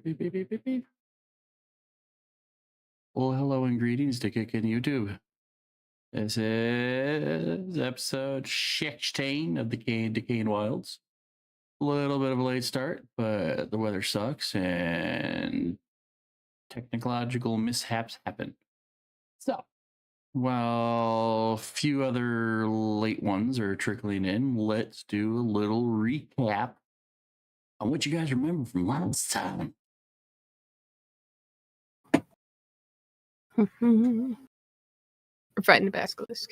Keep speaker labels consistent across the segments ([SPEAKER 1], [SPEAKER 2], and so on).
[SPEAKER 1] beep, beep, beep, beep, beep. Well, hello and greetings to Kickin' YouTube. This is episode 16 of the Decaying Wilds. A little bit of a late start, but the weather sucks and technological mishaps happen. So, while a few other late ones are trickling in, let's do a little recap on what you guys remember from last time.
[SPEAKER 2] We're fighting the basilisk.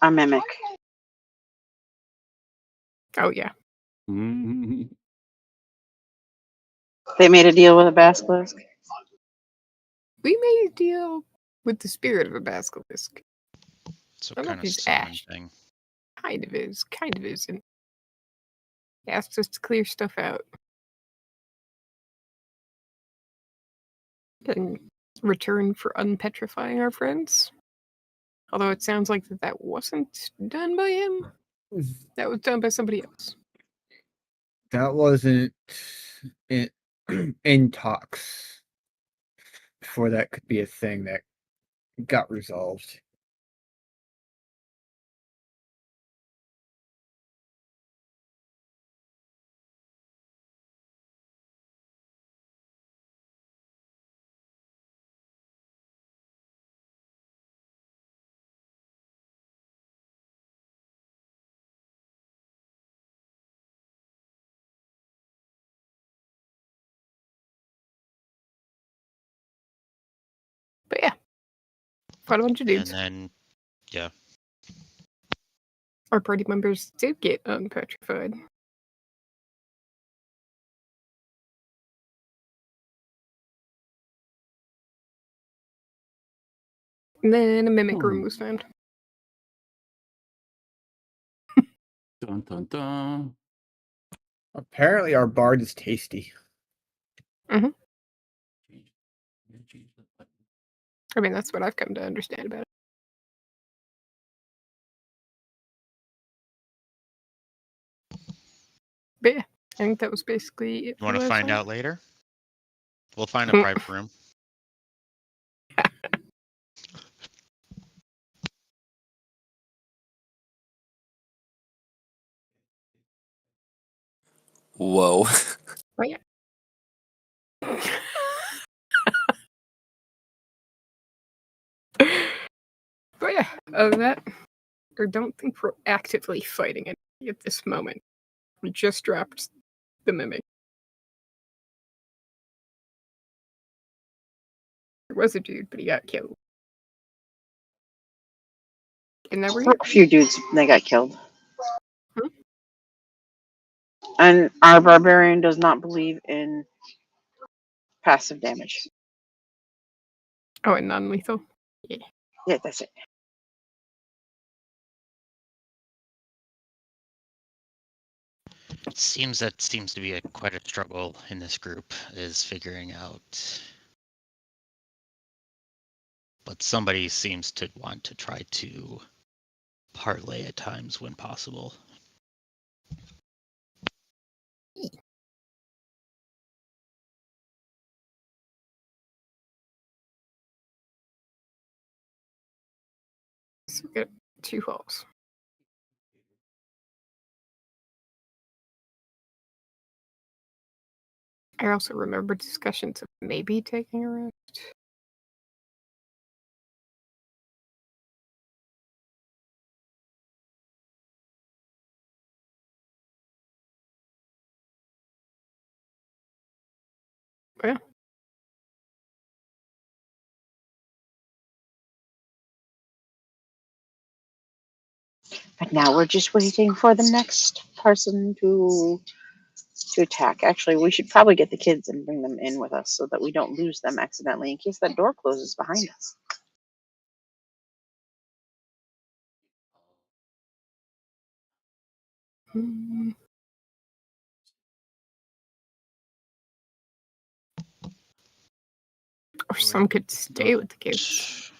[SPEAKER 3] A mimic.
[SPEAKER 2] Oh yeah.
[SPEAKER 1] Mm-hmm.
[SPEAKER 3] They made a deal with a basilisk.
[SPEAKER 2] We made a deal with the spirit of a basilisk.
[SPEAKER 4] So
[SPEAKER 2] I don't know
[SPEAKER 4] kind
[SPEAKER 2] if
[SPEAKER 4] of
[SPEAKER 2] he's
[SPEAKER 4] summon
[SPEAKER 2] ash.
[SPEAKER 4] thing.
[SPEAKER 2] Kind of isn't. He asked us to clear stuff out. In return for unpetrifying our friends. Although it sounds like that wasn't done by him. That was done by somebody else.
[SPEAKER 5] That wasn't in talks before that could be a thing that got resolved.
[SPEAKER 2] But yeah. Fought a bunch of dudes.
[SPEAKER 4] And then, yeah.
[SPEAKER 2] Our party members did get unpetrified. And then a mimic room was found.
[SPEAKER 1] Dun, dun, dun.
[SPEAKER 5] Apparently, our bard is tasty.
[SPEAKER 2] I mean, that's what I've come to understand about it. But yeah, I think that was basically it.
[SPEAKER 4] You want to
[SPEAKER 2] for
[SPEAKER 4] find
[SPEAKER 2] last
[SPEAKER 4] out later? We'll find a private room.
[SPEAKER 6] Whoa.
[SPEAKER 2] Oh yeah. But yeah, other than that, I don't think we're actively fighting it at this moment. We just dropped the mimic. There was a dude, but he got killed. And that were you?
[SPEAKER 3] A few dudes, they got killed.
[SPEAKER 2] Hmm?
[SPEAKER 3] And our barbarian does not believe in passive damage.
[SPEAKER 2] Oh, and non-lethal? Yeah.
[SPEAKER 3] Yeah, that's it.
[SPEAKER 4] It seems to be quite a struggle in this group, is figuring out. But somebody seems to want to try to parlay at times when possible.
[SPEAKER 2] So we got 2 holes. I also remember discussions of maybe taking a rest. Yeah.
[SPEAKER 3] But now we're just waiting for the next person to attack. Actually, we should probably get the kids and bring them in with us so that we don't lose them accidentally in case that door closes behind us. Or some could stay with the kids.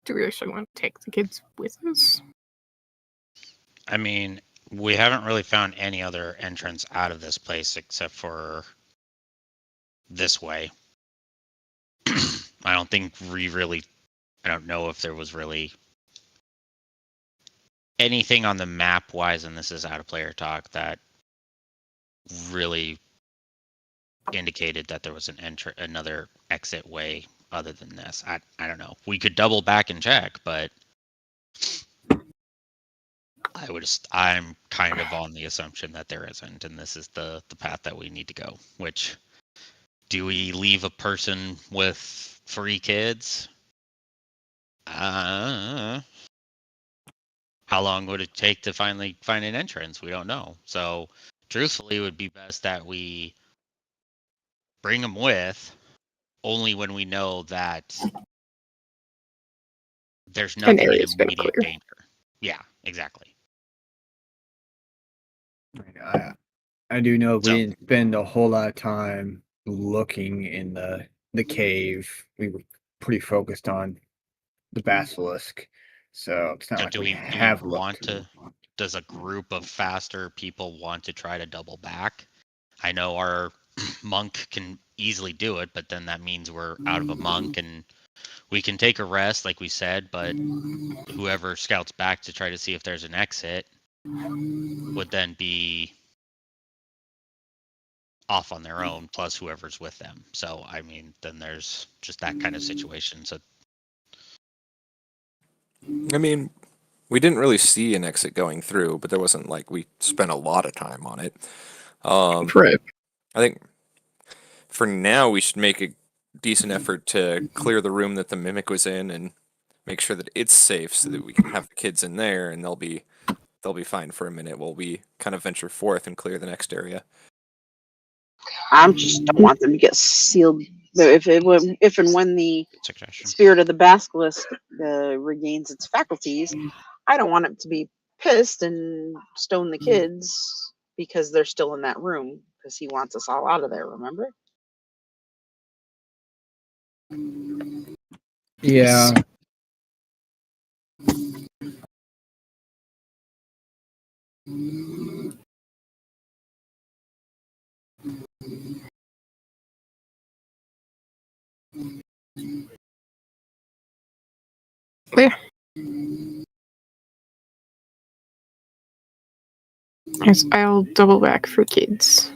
[SPEAKER 3] Do we actually want to take the kids with us?
[SPEAKER 4] I mean, we haven't really found any other entrance out of this place except for this way. I don't think I don't know if there was really anything on the map wise, and this is out of player talk, that really indicated that there was another exit way other than this. I don't know. We could double back and check, but I'm kind of on the assumption that there isn't, and this is the path that we need to go. Which, do we leave a person with 3 kids? How long would it take to finally find an entrance? We don't know. So, truthfully, it would be best that we bring them with only when we know that there's
[SPEAKER 2] An
[SPEAKER 4] nothing in
[SPEAKER 2] area's been
[SPEAKER 4] immediate
[SPEAKER 2] clear.
[SPEAKER 4] danger. Yeah, exactly.
[SPEAKER 5] I do know we
[SPEAKER 4] So-
[SPEAKER 5] didn't spend a whole lot of time looking in the cave. We were pretty focused on the basilisk, so it's not
[SPEAKER 4] So
[SPEAKER 5] like
[SPEAKER 4] do
[SPEAKER 5] we
[SPEAKER 4] we
[SPEAKER 5] have
[SPEAKER 4] want
[SPEAKER 5] looked.
[SPEAKER 4] to? Does a group of faster people want to try to double back? I know our monk can easily do it, but then that means we're out of a monk, and we can take a rest, like we said. But whoever scouts back to try to see if there's an exit would then be off on their own, plus whoever's with them. So I mean, then there's just that kind of situation. So
[SPEAKER 6] I mean, we didn't really see an exit going through, but there wasn't like we spent a lot of time on it.
[SPEAKER 2] Right.
[SPEAKER 6] I think for now we should make a decent effort to clear the room that the mimic was in and make sure that it's safe so that we can have the kids in there and they'll be fine for a minute while we kind of venture forth and clear the next area.
[SPEAKER 3] I just don't want them to get sealed. If and when the
[SPEAKER 4] suggestion.
[SPEAKER 3] spirit of the basilisk regains its faculties, I don't want it to be pissed and stone the kids because they're still in that room because he wants us all out of there. Remember?
[SPEAKER 5] Yeah.
[SPEAKER 2] Yeah. Yes, I'll double back for kids.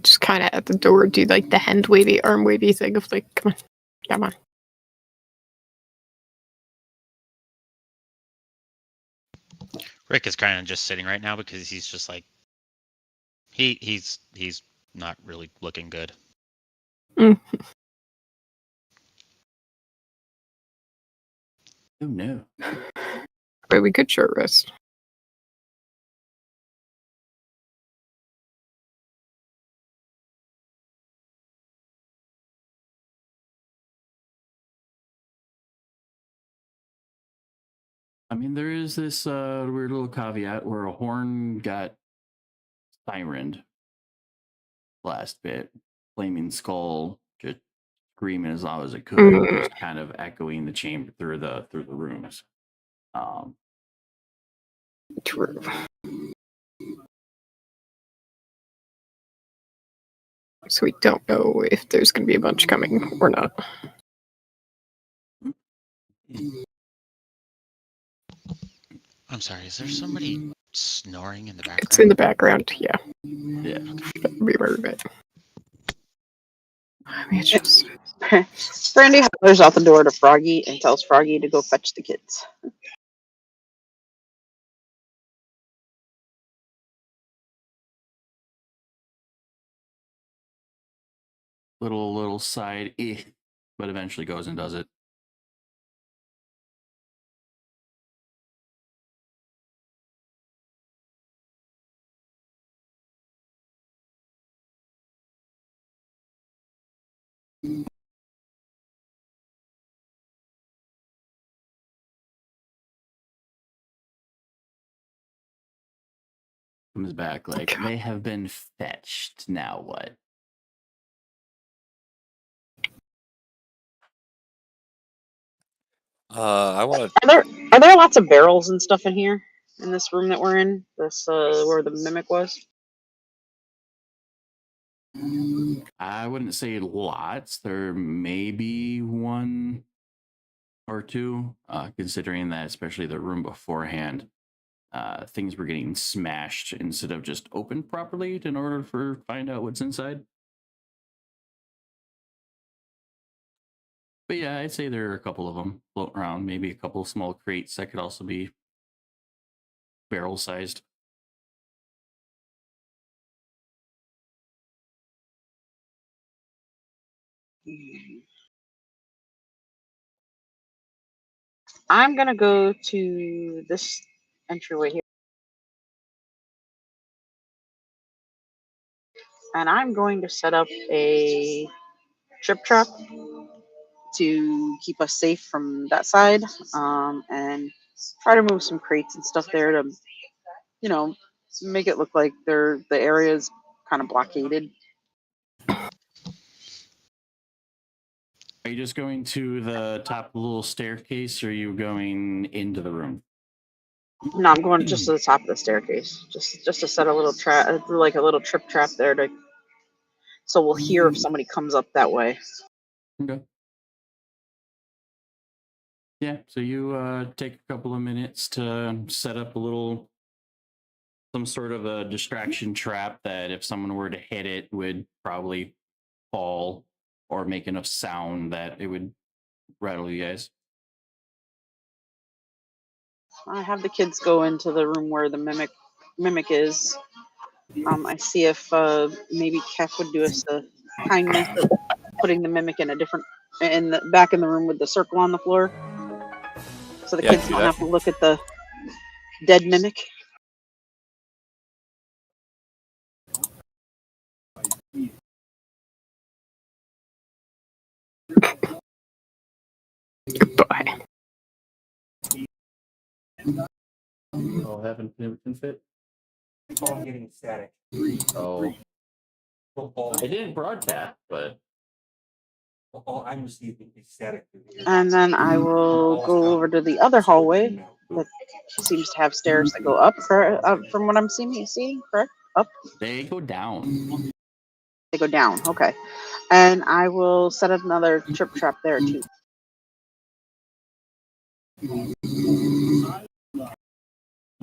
[SPEAKER 2] Just kind of at the door, do like the hand wavy, arm wavy thing of like, come on, come on.
[SPEAKER 4] Rick is kind of just sitting right now because he's just like he's not really looking good.
[SPEAKER 2] Mm.
[SPEAKER 1] Oh no.
[SPEAKER 2] But we could short rest.
[SPEAKER 1] I mean, there is this weird little caveat where a horn got sirened last bit. Flaming skull just screaming as loud as it could, just kind of echoing the chamber through the rooms.
[SPEAKER 2] True. So we don't know if there's going to be a bunch coming or not.
[SPEAKER 4] I'm sorry, is there somebody snoring in the background?
[SPEAKER 2] It's in the background, yeah.
[SPEAKER 1] Yeah.
[SPEAKER 2] Be right back. I mean, it's just
[SPEAKER 3] Brandy hollers out the door to Froggy and tells Froggy to go fetch the kids.
[SPEAKER 1] Little side, but eventually goes and does it. Comes back like they have been fetched. Now what?
[SPEAKER 6] I want to.
[SPEAKER 3] Are there lots of barrels and stuff in here in this room that we're in? This where the mimic was.
[SPEAKER 1] I wouldn't say lots. There may be one or two, considering that, especially the room beforehand, things were getting smashed instead of just opened properly in order for find out what's inside. But yeah, I'd say there are a couple of them floating around. Maybe a couple of small crates that could also be barrel sized.
[SPEAKER 3] I'm gonna go to this entryway here, and I'm going to set up a trip trap to keep us safe from that side, and try to move some crates and stuff there to, you know, make it look like the area is kind of blockaded.
[SPEAKER 1] Are you just going to the top of the little staircase, or are you going into the room?
[SPEAKER 3] No, I'm going just to the top of the staircase, just to set a little trap, like a little trip trap there, to so we'll hear if somebody comes up that way.
[SPEAKER 1] Okay. Yeah, so you take a couple of minutes to set up some sort of a distraction trap that if someone were to hit it would probably fall or make enough sound that it would rattle you guys.
[SPEAKER 3] I have the kids go into the room where the mimic is. I see if maybe Kef would do us the kindness of putting the mimic in the back in the room with the circle on the floor, so the
[SPEAKER 6] Yeah, I
[SPEAKER 3] kids
[SPEAKER 6] can do
[SPEAKER 3] don't
[SPEAKER 6] that.
[SPEAKER 3] have to look at the dead mimic.
[SPEAKER 2] Bye.
[SPEAKER 1] Oh, haven't fit.
[SPEAKER 7] Oh, I'm getting static.
[SPEAKER 1] Oh,
[SPEAKER 7] Oh,
[SPEAKER 1] it didn't broadcast, but
[SPEAKER 7] I'm receiving static.
[SPEAKER 3] And then I will go over to the other hallway that seems to have stairs that go up, from what I'm seeing, correct? Up?
[SPEAKER 1] they go down.
[SPEAKER 3] They go down, okay. And I will set up another trip trap there too.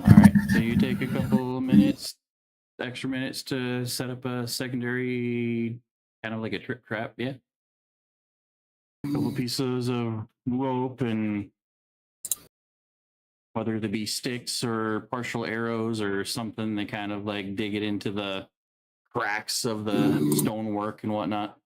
[SPEAKER 1] All right, so you take a couple extra minutes to set up a secondary, kind of like a trip trap, yeah. A couple pieces of rope, and whether they be sticks or partial arrows or something, they kind of like dig it into the cracks of the stonework and whatnot.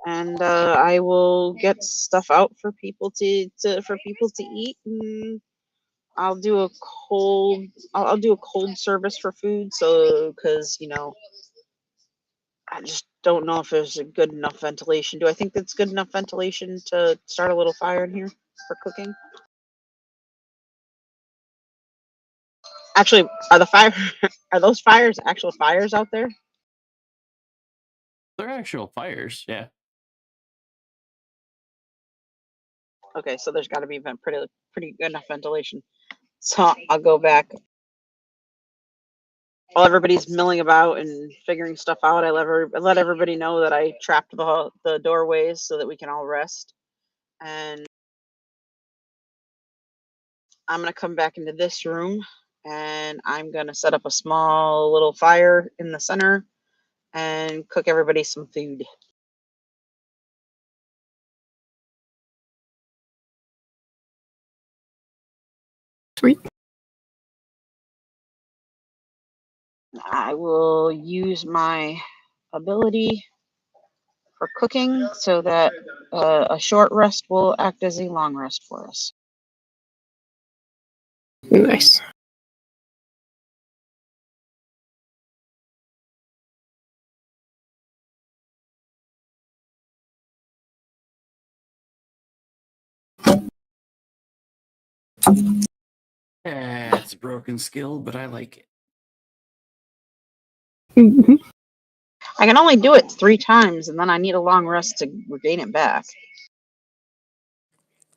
[SPEAKER 3] And I will get stuff out for people to eat, and I'll do a I'll do a cold service for food, so because I just don't know if there's a good enough ventilation. Do I think that's good enough ventilation to start a little fire in here for cooking? Actually, are those fires actual fires out there?
[SPEAKER 1] They're actual fires, yeah.
[SPEAKER 3] Okay, so there's got to be pretty good enough ventilation. So I'll go back. While everybody's milling about and figuring stuff out, I let everybody know that I trapped the doorways so that we can all rest. And I'm gonna come back into this room, and I'm gonna set up a small little fire in the center and cook everybody some food.
[SPEAKER 2] Sweet.
[SPEAKER 3] I will use my ability for cooking so that a short rest will act as a long rest for us.
[SPEAKER 2] Nice.
[SPEAKER 1] It's a broken skill, but I like it.
[SPEAKER 2] Mm-hmm.
[SPEAKER 3] I can only do it 3 times, and then I need a long rest to regain it back.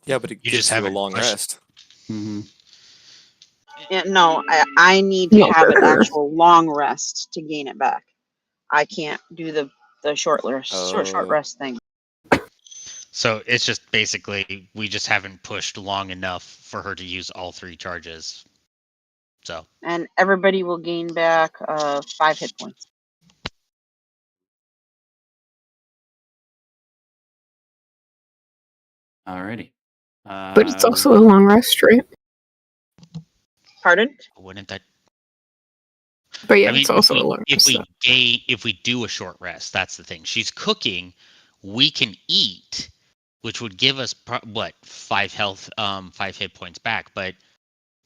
[SPEAKER 6] Yeah, but it
[SPEAKER 4] You
[SPEAKER 6] gives
[SPEAKER 4] just
[SPEAKER 6] you a
[SPEAKER 4] haven't
[SPEAKER 6] long
[SPEAKER 4] pushed-
[SPEAKER 6] rest.
[SPEAKER 1] Mm-hmm.
[SPEAKER 3] Yeah, no, I need to
[SPEAKER 2] No,
[SPEAKER 3] have
[SPEAKER 2] for
[SPEAKER 3] an
[SPEAKER 2] her.
[SPEAKER 3] actual long rest to gain it back. I can't do the short
[SPEAKER 6] Oh.
[SPEAKER 3] rest thing.
[SPEAKER 4] So it's just basically we just haven't pushed long enough for her to use all 3 charges. So
[SPEAKER 3] And everybody will gain back 5 hit points.
[SPEAKER 1] Alrighty.
[SPEAKER 2] But it's also a long rest, right?
[SPEAKER 3] Pardon?
[SPEAKER 4] wouldn't that?
[SPEAKER 2] But yeah,
[SPEAKER 4] I mean,
[SPEAKER 2] it's also a long
[SPEAKER 4] if
[SPEAKER 2] rest. So.
[SPEAKER 4] if we do a short rest, that's the thing. She's cooking, we can eat, which would give us what 5 health, 5 hit points back. But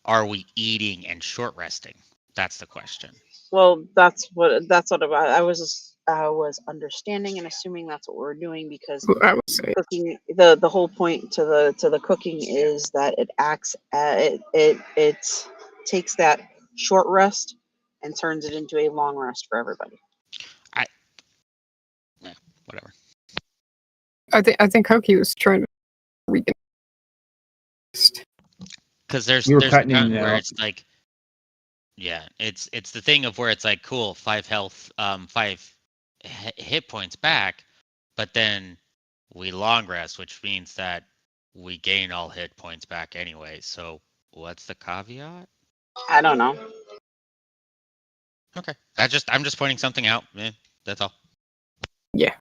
[SPEAKER 4] are we eating and short resting? That's the question.
[SPEAKER 3] Well, that's what I was understanding and assuming that's what we're doing because
[SPEAKER 2] I would say.
[SPEAKER 3] cooking the whole point to the cooking is that it acts it takes that short rest and turns it into a long rest for everybody.
[SPEAKER 4] Whatever.
[SPEAKER 2] I think Hoki was trying to weaken.
[SPEAKER 4] Because there's
[SPEAKER 5] You were
[SPEAKER 4] a
[SPEAKER 5] cutting in
[SPEAKER 4] point
[SPEAKER 5] and
[SPEAKER 4] where
[SPEAKER 5] out.
[SPEAKER 4] it's like, yeah, it's the thing of where it's like, cool, 5 health, 5 hit points back, but then we long rest, which means that we gain all hit points back anyway. So what's the caveat?
[SPEAKER 3] I don't know.
[SPEAKER 4] Okay, I'm just pointing something out. That's all.
[SPEAKER 2] Yeah.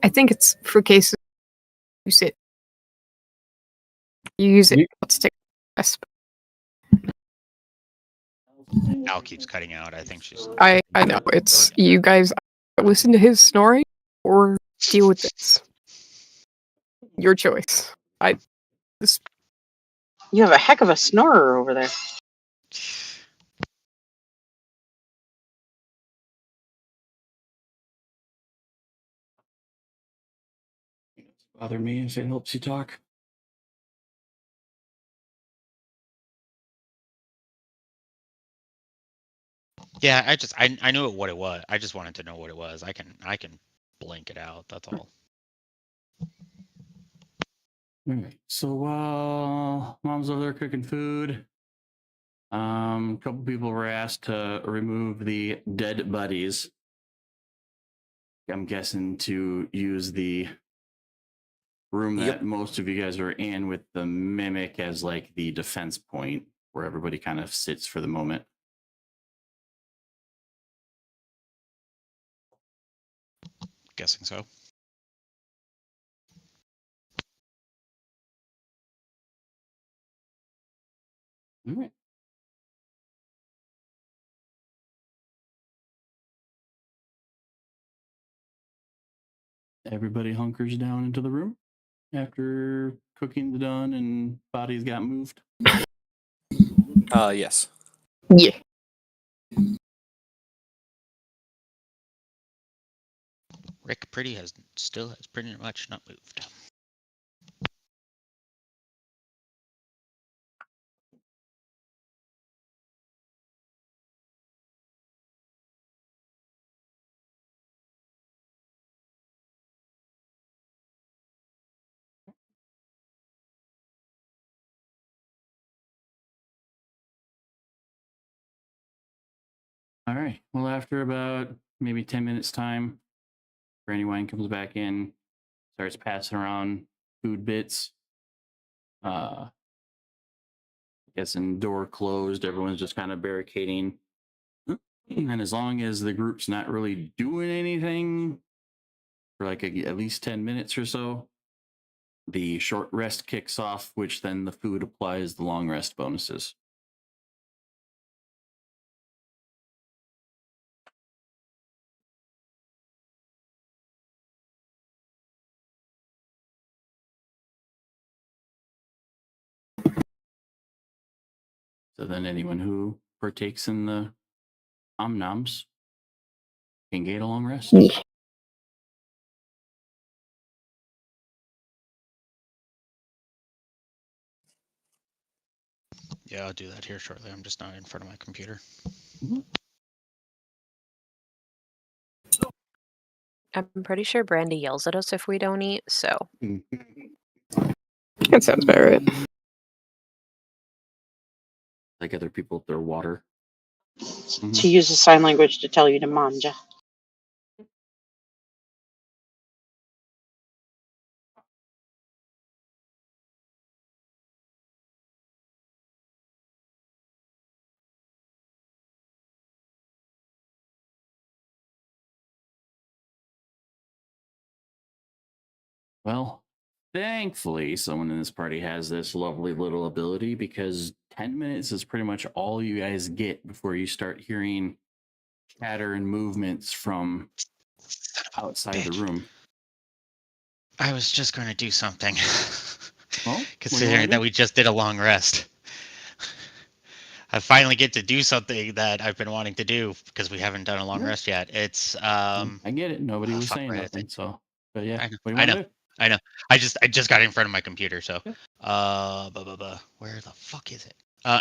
[SPEAKER 2] I think it's for cases you sit. You use it.
[SPEAKER 5] You-
[SPEAKER 2] Let's take a rest.
[SPEAKER 4] Al keeps cutting out. I think she's.
[SPEAKER 2] I know it's you guys listen to his snoring or deal with this. Your choice.
[SPEAKER 3] You have a heck of a snorer over there.
[SPEAKER 1] Bother me if it helps you talk.
[SPEAKER 4] Yeah, I knew what it was. I just wanted to know what it was. I can blank it out. That's all.
[SPEAKER 1] Alright, so while mom's over there cooking food, a couple people were asked to remove the dead buddies. I'm guessing to use the room
[SPEAKER 6] Yep.
[SPEAKER 1] that most of you guys are in with the mimic as like the defense point where everybody kind of sits for the moment.
[SPEAKER 4] Guessing so.
[SPEAKER 1] All right. Everybody hunkers down into the room after cooking's done and bodies got moved.
[SPEAKER 6] Yes.
[SPEAKER 2] Yeah.
[SPEAKER 4] Rick still has pretty much not moved.
[SPEAKER 1] All right. Well, after about maybe 10 minutes time, Brandywine comes back in, starts passing around food bits. Guessing door closed, everyone's just kind of barricading. And as long as the group's not really doing anything for like at least 10 minutes or so, the short rest kicks off, which then the food applies the long rest bonuses. So then anyone who partakes in the omnoms can gain a long rest.
[SPEAKER 2] Yeah.
[SPEAKER 4] Yeah, I'll do that here shortly. I'm just not in front of my computer.
[SPEAKER 8] I'm pretty sure Brandy yells at us if we don't eat, so
[SPEAKER 2] That sounds about right.
[SPEAKER 1] like other people with their water.
[SPEAKER 3] To use a sign language to tell you to manja.
[SPEAKER 1] Well, thankfully, someone in this party has this lovely little ability because 10 minutes is pretty much all you guys get before you start hearing chatter and movements from outside the
[SPEAKER 4] Bitch.
[SPEAKER 1] room.
[SPEAKER 4] I was just going to do something.
[SPEAKER 1] Well, what do you
[SPEAKER 4] Considering
[SPEAKER 1] wanna
[SPEAKER 4] that
[SPEAKER 1] do?
[SPEAKER 4] we just did a long rest. I finally get to do something that I've been wanting to do because we haven't done a long
[SPEAKER 1] Yeah.
[SPEAKER 4] rest yet. It's
[SPEAKER 1] I get it. Nobody
[SPEAKER 4] oh,
[SPEAKER 1] was
[SPEAKER 4] fuck,
[SPEAKER 1] saying
[SPEAKER 4] where is it?
[SPEAKER 1] nothing. So, but yeah,
[SPEAKER 4] I know,
[SPEAKER 1] what do you
[SPEAKER 4] I
[SPEAKER 1] want
[SPEAKER 4] know,
[SPEAKER 1] to do?
[SPEAKER 4] I know. I just got in front of my computer, so
[SPEAKER 1] Yeah.
[SPEAKER 4] where the fuck is it?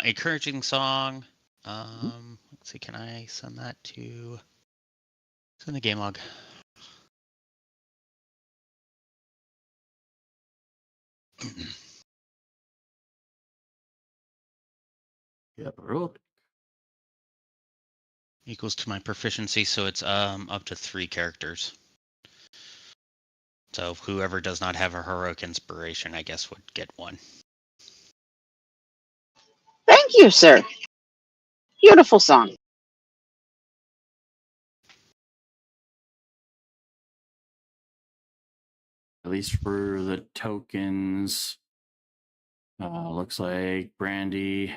[SPEAKER 4] Encouraging song. Let's see, can I send that to send the game log?
[SPEAKER 1] Yeah, roll.
[SPEAKER 4] Equals to my proficiency, so it's up to 3 characters. So whoever does not have a heroic inspiration, I guess, would get 1.
[SPEAKER 3] Thank you, sir. Beautiful song.
[SPEAKER 1] At least for the tokens, looks like Brandy.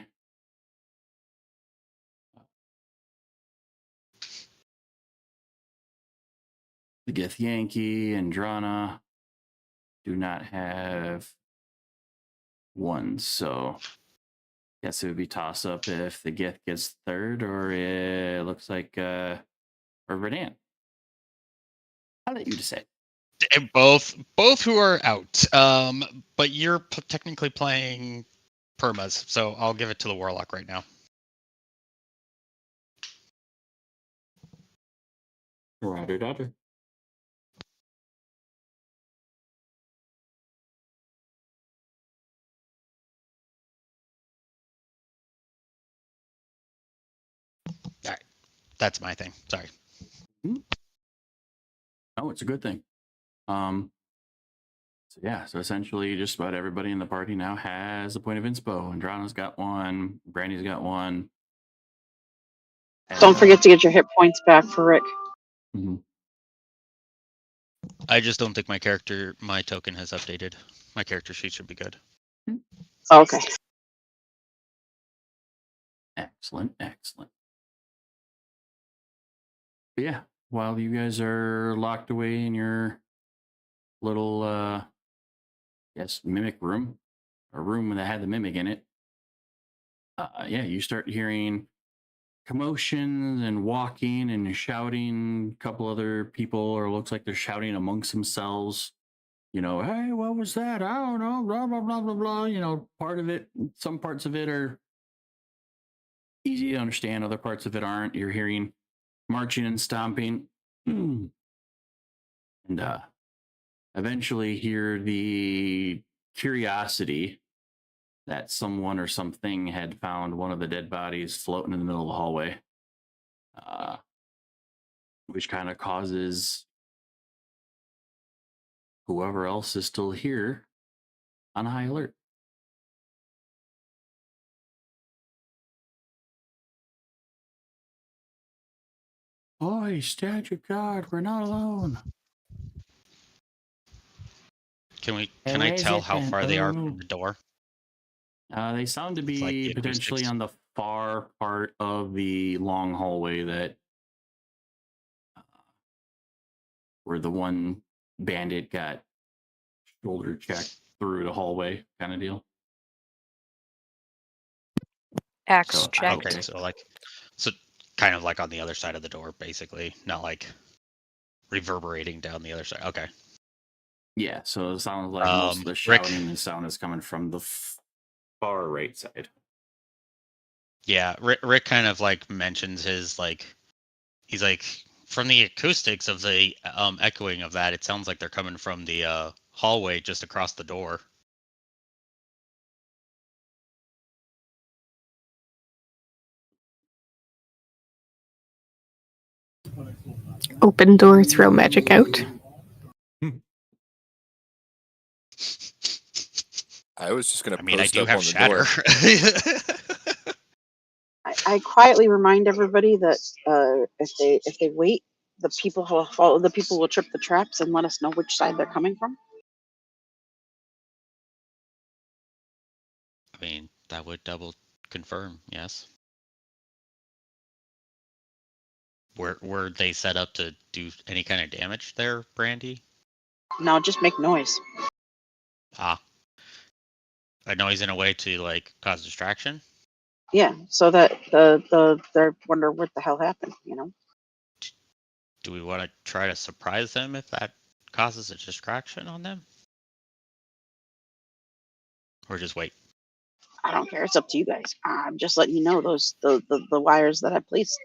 [SPEAKER 1] The Gith Yankee and Drana do not have one, so guess it would be toss up if the Gith gets third, or it looks like or Redan. I'll let you decide.
[SPEAKER 4] Both who are out. But you're technically playing permas, so I'll give it to the warlock right now.
[SPEAKER 1] Roger, Dodger.
[SPEAKER 4] All right, that's my thing. Sorry.
[SPEAKER 1] Oh, it's a good thing. So yeah, so essentially just about everybody in the party now has a point of inspo. Andrano's got one, Brandy's got one.
[SPEAKER 3] Don't forget to get your hit points back for Rick.
[SPEAKER 1] Mhm.
[SPEAKER 4] I just don't think my token has updated. My character sheet should be good.
[SPEAKER 3] Okay.
[SPEAKER 1] Excellent, excellent. But yeah, while you guys are locked away in your little mimic room, a room that had the mimic in it, yeah, you start hearing commotions and walking and shouting. A couple other people, or looks like they're shouting amongst themselves. You know, hey, what was that? I don't know. Blah blah blah blah blah. You know, part of it, some parts of it are easy to understand. Other parts of it aren't. You're hearing marching and stomping, and eventually hear the curiosity that someone or something had found one of the dead bodies floating in the middle of the hallway, which kind of causes whoever else is still here on high alert. Oi, statue God, we're not alone.
[SPEAKER 4] Can I tell how far they are from the door?
[SPEAKER 1] They sound to
[SPEAKER 4] Like
[SPEAKER 1] be
[SPEAKER 4] the
[SPEAKER 1] potentially
[SPEAKER 4] acoustics.
[SPEAKER 1] on the far part of the long hallway that where the one bandit got shoulder checked through the hallway kind of deal.
[SPEAKER 8] Axe
[SPEAKER 1] So,
[SPEAKER 8] checked.
[SPEAKER 4] Okay, so kind of like on the other side of the door, basically, not like reverberating down the other side. Okay.
[SPEAKER 1] Yeah, so it sounds like most of the
[SPEAKER 4] Rick.
[SPEAKER 1] shouting and sound is coming from the far right side.
[SPEAKER 4] Yeah, Rick kind of like mentions his he's like, from the acoustics of the echoing of that, it sounds like they're coming from the hallway just across the door.
[SPEAKER 2] Open door, throw magic out.
[SPEAKER 6] I was just gonna
[SPEAKER 4] I mean, I
[SPEAKER 6] post
[SPEAKER 4] do
[SPEAKER 6] up
[SPEAKER 4] have
[SPEAKER 6] on the
[SPEAKER 4] shatter.
[SPEAKER 6] door.
[SPEAKER 3] I quietly remind everybody that if they wait, the people will trip the traps and let us know which side they're coming from.
[SPEAKER 4] I mean, that would double confirm, yes. Were they set up to do any kind of damage there, Brandy?
[SPEAKER 3] No, just make noise.
[SPEAKER 4] Ah. A noise in a way to like cause distraction?
[SPEAKER 3] Yeah, so that they wonder what the hell happened.
[SPEAKER 4] Do we want to try to surprise them if that causes a distraction on them? Or just wait?
[SPEAKER 3] I don't care. It's up to you guys. I'm just letting you know the wires that I placed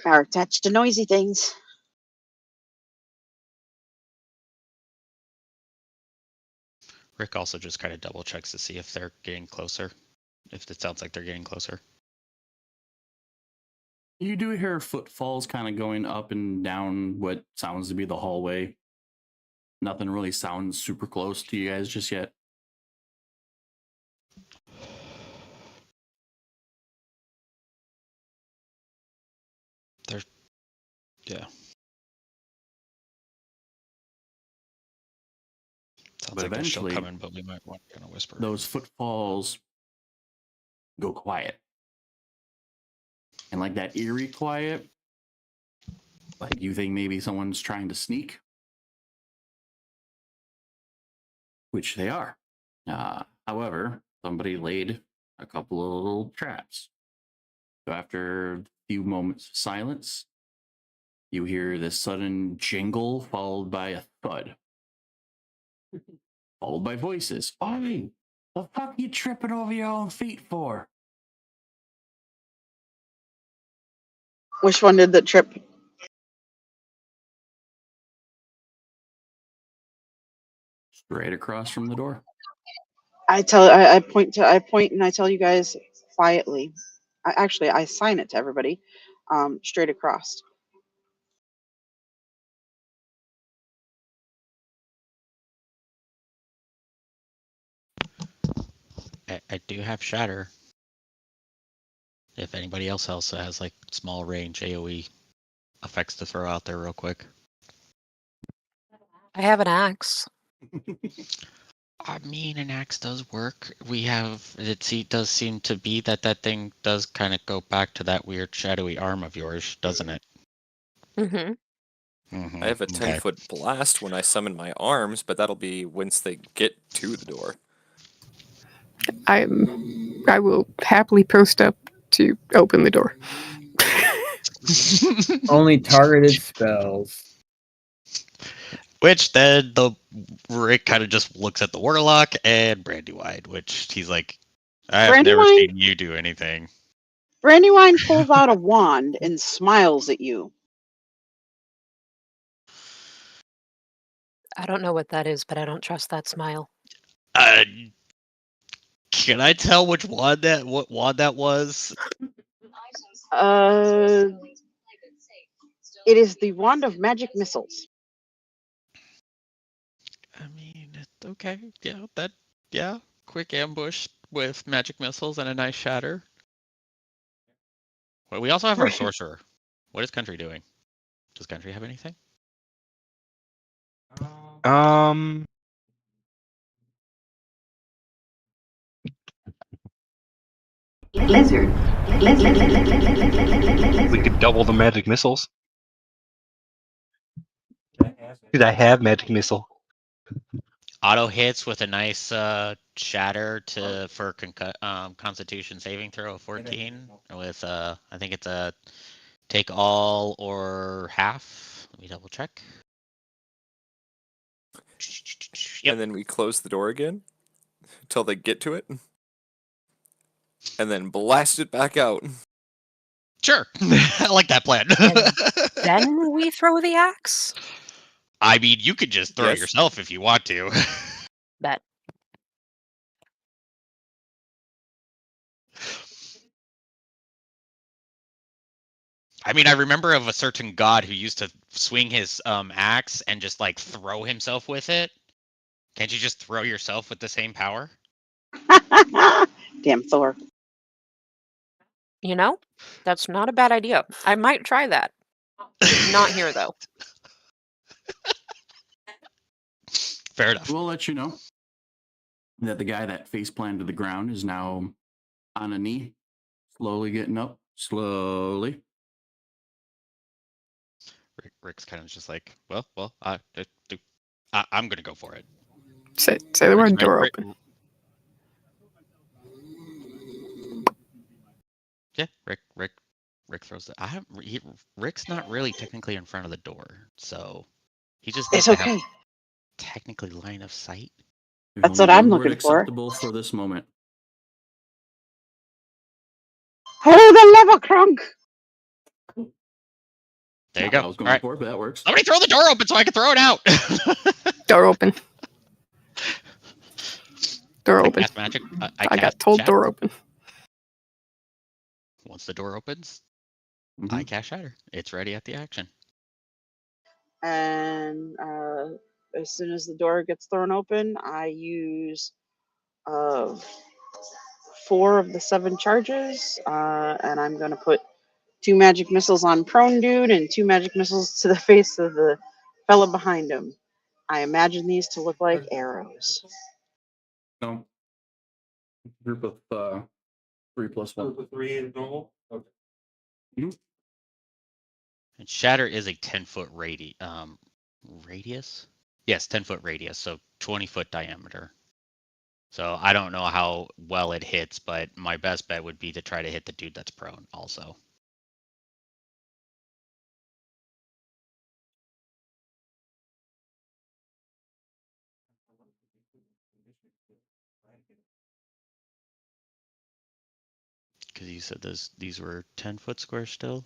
[SPEAKER 3] are attached to noisy things.
[SPEAKER 4] Rick also just kind of double checks to see if they're getting closer. If it sounds like they're getting closer.
[SPEAKER 1] You do hear footfalls kind of going up and down what sounds to be the hallway. Nothing really sounds super close to you guys just yet.
[SPEAKER 4] Yeah. Sounds
[SPEAKER 1] But
[SPEAKER 4] like they're still
[SPEAKER 1] eventually,
[SPEAKER 4] coming, but we might want to kind of whisper.
[SPEAKER 1] those footfalls go quiet. And like that eerie quiet, like you think maybe someone's trying to sneak, which they are. However, somebody laid a couple of little traps. So after a few moments of silence, you hear this sudden jingle followed by a thud, followed by voices. Oi, the fuck you tripping over your own feet for?
[SPEAKER 3] Which one did that trip?
[SPEAKER 1] Straight across from the door.
[SPEAKER 3] I point and I tell you guys quietly. I sign it to everybody, straight across.
[SPEAKER 4] I do have shatter. If anybody else also has like small range AoE effects to throw out there real quick.
[SPEAKER 8] I have an axe.
[SPEAKER 4] I mean, an axe does work. We have it. Does seem to be that thing does kind of go back to that weird shadowy arm of yours, doesn't it?
[SPEAKER 8] Mm-hmm.
[SPEAKER 4] Mm-hmm.
[SPEAKER 6] I have a 10-foot blast when I summon my arms, but that'll be once they get to the door.
[SPEAKER 2] I will happily post up to open the door.
[SPEAKER 5] Only targeted spells.
[SPEAKER 4] Which then Rick kind of just looks at the warlock and Brandywine, which he's like, I've never
[SPEAKER 3] Brandywine,
[SPEAKER 4] seen you do anything.
[SPEAKER 3] Brandywine pulls out a wand and smiles at you.
[SPEAKER 8] I don't know what that is, but I don't trust that smile.
[SPEAKER 4] Can I tell what wand that was?
[SPEAKER 3] It is the wand of magic missiles.
[SPEAKER 4] I mean, okay, yeah, quick ambush with magic missiles and a nice shatter. Well, we also have our sorcerer. What is Country doing? Does Country have anything?
[SPEAKER 9] Blizzard. We could double the magic missiles. Because I have magic missile.
[SPEAKER 4] Auto hits with a nice shatter for Constitution saving throw of 14 with I think it's a take all or half. Let me double check. Yep.
[SPEAKER 6] And then we close the door again until they get to it. And then blast it back out.
[SPEAKER 4] Sure. I like that plan.
[SPEAKER 8] Then we throw the axe?
[SPEAKER 4] I mean, you could just throw it
[SPEAKER 6] Yes.
[SPEAKER 4] yourself if you want to.
[SPEAKER 8] Bet.
[SPEAKER 4] I mean, I remember of a certain god who used to swing his axe and just like throw himself with it. Can't you just throw yourself with the same power?
[SPEAKER 3] Damn Thor.
[SPEAKER 8] You know, that's not a bad idea. I might try that. Not here though.
[SPEAKER 4] Fair enough.
[SPEAKER 1] We'll let you know that the guy that face planted to the ground is now on a knee, slowly getting up, slowly.
[SPEAKER 4] Rick's kind of just like, well, I'm gonna go for it.
[SPEAKER 2] Say the word
[SPEAKER 4] Rick-
[SPEAKER 2] door
[SPEAKER 4] Rick-
[SPEAKER 2] open.
[SPEAKER 4] Yeah, Rick throws the. Rick's not really technically in front of the door, so he just needs
[SPEAKER 3] It's
[SPEAKER 4] to have
[SPEAKER 3] okay.
[SPEAKER 4] technically line of sight.
[SPEAKER 3] That's what I'm looking for.
[SPEAKER 1] Acceptable for this moment.
[SPEAKER 3] Oh, the level crunk.
[SPEAKER 4] There you
[SPEAKER 1] Not
[SPEAKER 4] go.
[SPEAKER 1] what I was
[SPEAKER 4] All
[SPEAKER 1] going
[SPEAKER 4] right,
[SPEAKER 1] for, but that works.
[SPEAKER 4] somebody throw the door open so I can throw it out.
[SPEAKER 2] Door open. Door
[SPEAKER 4] I
[SPEAKER 2] open.
[SPEAKER 4] cast magic.
[SPEAKER 2] I
[SPEAKER 4] cast
[SPEAKER 2] got told
[SPEAKER 4] shatter.
[SPEAKER 2] door open.
[SPEAKER 4] Once the door opens,
[SPEAKER 1] Mhm.
[SPEAKER 4] I cast shatter. It's ready at the action.
[SPEAKER 3] And as soon as the door gets thrown open, I use 4 of the 7 charges, and I'm going to put 2 magic missiles on prone dude and 2 magic missiles to the face of the fella behind him. I imagine these to look like arrows.
[SPEAKER 1] No. Group of 3 plus 1.
[SPEAKER 7] Group of 3 is normal. Okay.
[SPEAKER 4] And shatter is a 10-foot radius. Yes, 10-foot radius, so 20-foot diameter. So I don't know how well it hits, but my best bet would be to try to hit the dude that's prone also. Because you said these were 10-foot squares still.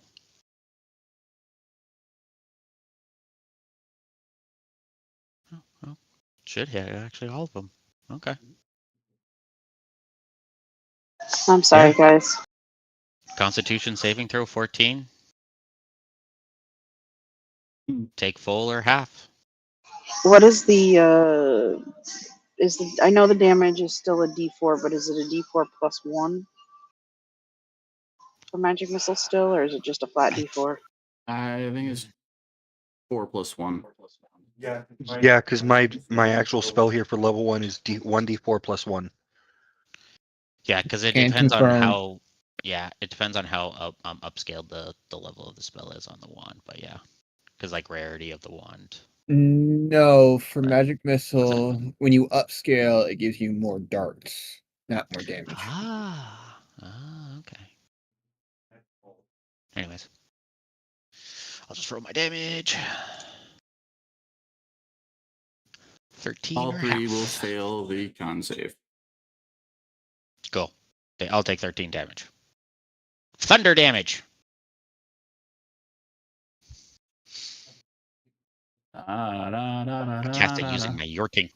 [SPEAKER 4] Oh, well, should hit actually all of them. Okay.
[SPEAKER 3] I'm sorry, guys.
[SPEAKER 4] Constitution saving throw 14.
[SPEAKER 1] Hmm.
[SPEAKER 4] Take full or half.
[SPEAKER 3] What is the I know the damage is still a D4, but is it a D4 plus 1 for magic missile still, or is it just a flat D4?
[SPEAKER 1] I think it's 4 plus 1.
[SPEAKER 7] Yeah.
[SPEAKER 9] Yeah, because my actual spell here for level 1 is 1d4 plus 1.
[SPEAKER 4] Yeah, because it
[SPEAKER 5] Can
[SPEAKER 4] depends on
[SPEAKER 5] confirm.
[SPEAKER 4] how. Yeah, it depends on how upscaled the level of the spell is on the wand. But yeah, because like rarity of the wand.
[SPEAKER 5] No, for
[SPEAKER 4] Right.
[SPEAKER 5] magic missile, when you upscale, it gives you more darts, not more damage.
[SPEAKER 4] Okay. Anyways, I'll just roll my damage. 13
[SPEAKER 1] All
[SPEAKER 4] or
[SPEAKER 1] 3
[SPEAKER 4] half.
[SPEAKER 1] will fail the con save.
[SPEAKER 4] Go. I'll take 13 damage. Thunder damage. Cast it using my Yorking.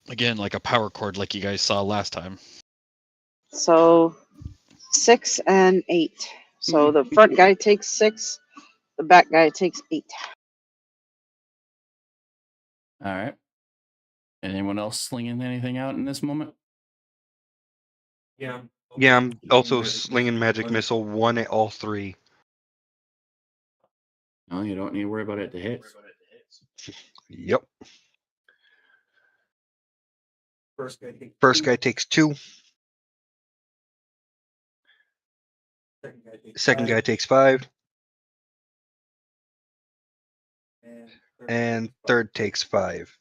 [SPEAKER 4] Again, like a power chord, like you guys saw last time.
[SPEAKER 3] So 6 and 8. So the front guy takes 6, the back guy takes 8.
[SPEAKER 1] All right. Anyone else slinging anything out in this moment?
[SPEAKER 7] Yeah.
[SPEAKER 9] Yeah, I'm also slinging magic missile 1 at all 3.
[SPEAKER 1] No, you don't need to worry about it to hit.
[SPEAKER 9] Yep.
[SPEAKER 7] First guy takes 2.
[SPEAKER 9] 2. Second guy takes 5. And third takes 5.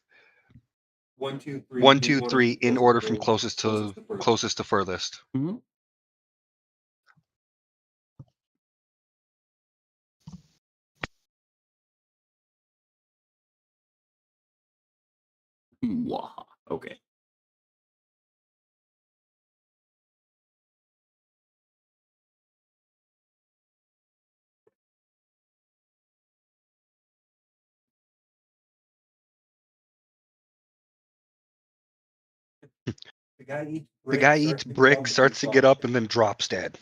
[SPEAKER 7] 1, 2, 3.
[SPEAKER 9] 1, 2, 3 in order from closest to furthest.
[SPEAKER 1] Mm-hmm. Wow. Okay.
[SPEAKER 9] The guy eats brick, starts to get up, and then drops dead.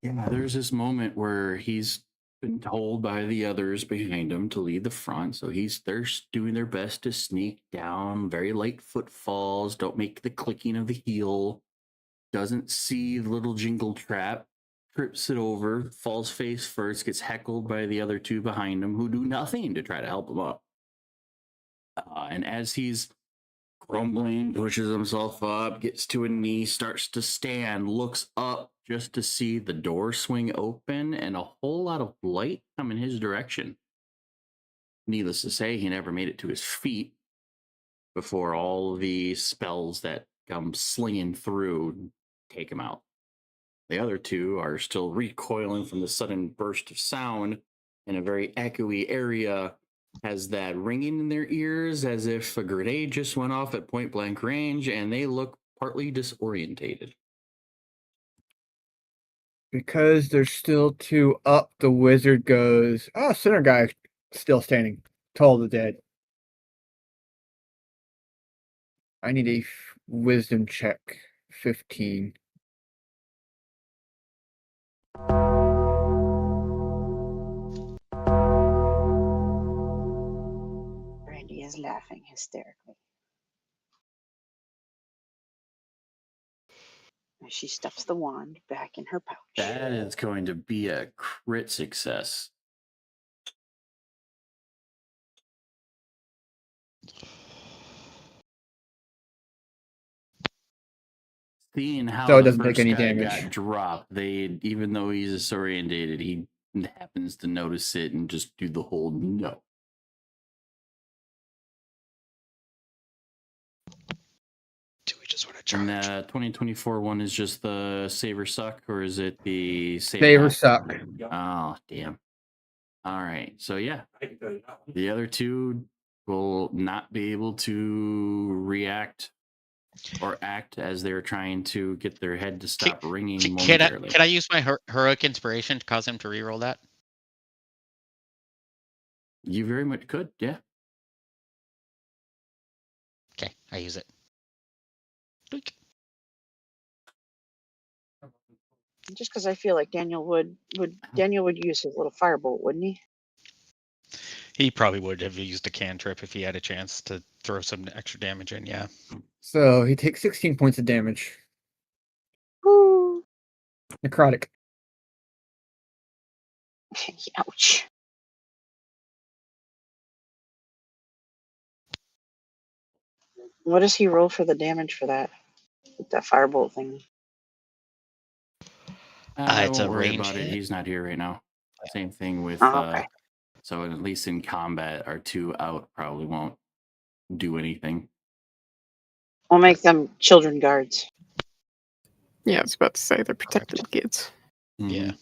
[SPEAKER 1] Yeah, there's this moment where he's been told by the others behind him to lead the front, so they're doing their best to sneak down, very light footfalls, don't make the clicking of the heel, doesn't see the little jingle trap, trips it over, falls face first, gets heckled by the other two behind him who do nothing to try to help him up. And as he's grumbling, pushes himself up, gets to a knee, starts to stand, looks up just to see the door swing open and a whole lot of light come in his direction. Needless to say, he never made it to his feet before all the spells that come slinging through take him out. The other two are still recoiling from the sudden burst of sound in a very echoey area, has that ringing in their ears as if a grenade just went off at point blank range, and they look partly disorientated.
[SPEAKER 5] Because there's still two up, the wizard goes, "Oh, center guy still standing tall to dead. I need a wisdom check. 15.
[SPEAKER 3] Brandy is laughing hysterically. As she stuffs the wand back in her pouch.
[SPEAKER 1] That is going to be a crit success. Seeing how
[SPEAKER 5] So it
[SPEAKER 1] the
[SPEAKER 5] doesn't take
[SPEAKER 1] first
[SPEAKER 5] any
[SPEAKER 1] guy
[SPEAKER 5] damage.
[SPEAKER 1] got dropped, even though he's disorientated, he happens to notice it and just do the whole no.
[SPEAKER 9] Do we just want to charge?
[SPEAKER 1] And the 2024 one is just the save or suck, or is it the save?
[SPEAKER 5] Save or
[SPEAKER 1] and
[SPEAKER 5] suck.
[SPEAKER 1] Oh, damn. All right. So, yeah, the other two will not be able to react or act as they're trying to get their head to stop ringing momentarily.
[SPEAKER 4] Can I use my heroic inspiration to cause him to reroll that?
[SPEAKER 1] You very much could, yeah.
[SPEAKER 4] Okay, I use it. Doink.
[SPEAKER 3] Just because I feel like Daniel would use his little firebolt, wouldn't he?
[SPEAKER 4] He probably would have used a cantrip if he had a chance to throw some extra damage in, yeah.
[SPEAKER 5] So he takes 16 points of damage.
[SPEAKER 3] Woo.
[SPEAKER 5] Necrotic.
[SPEAKER 3] Ouch. What does he roll for the damage for that? With that firebolt thing.
[SPEAKER 1] I
[SPEAKER 4] It's a
[SPEAKER 1] won't worry
[SPEAKER 4] range
[SPEAKER 1] about it.
[SPEAKER 4] hit.
[SPEAKER 1] He's not here right now. Same thing with,
[SPEAKER 3] Okay.
[SPEAKER 1] so at least in combat, our two out probably won't do anything.
[SPEAKER 3] We'll make them children guards.
[SPEAKER 2] Yeah, I was about to say they're protecting the kids.
[SPEAKER 4] Yeah.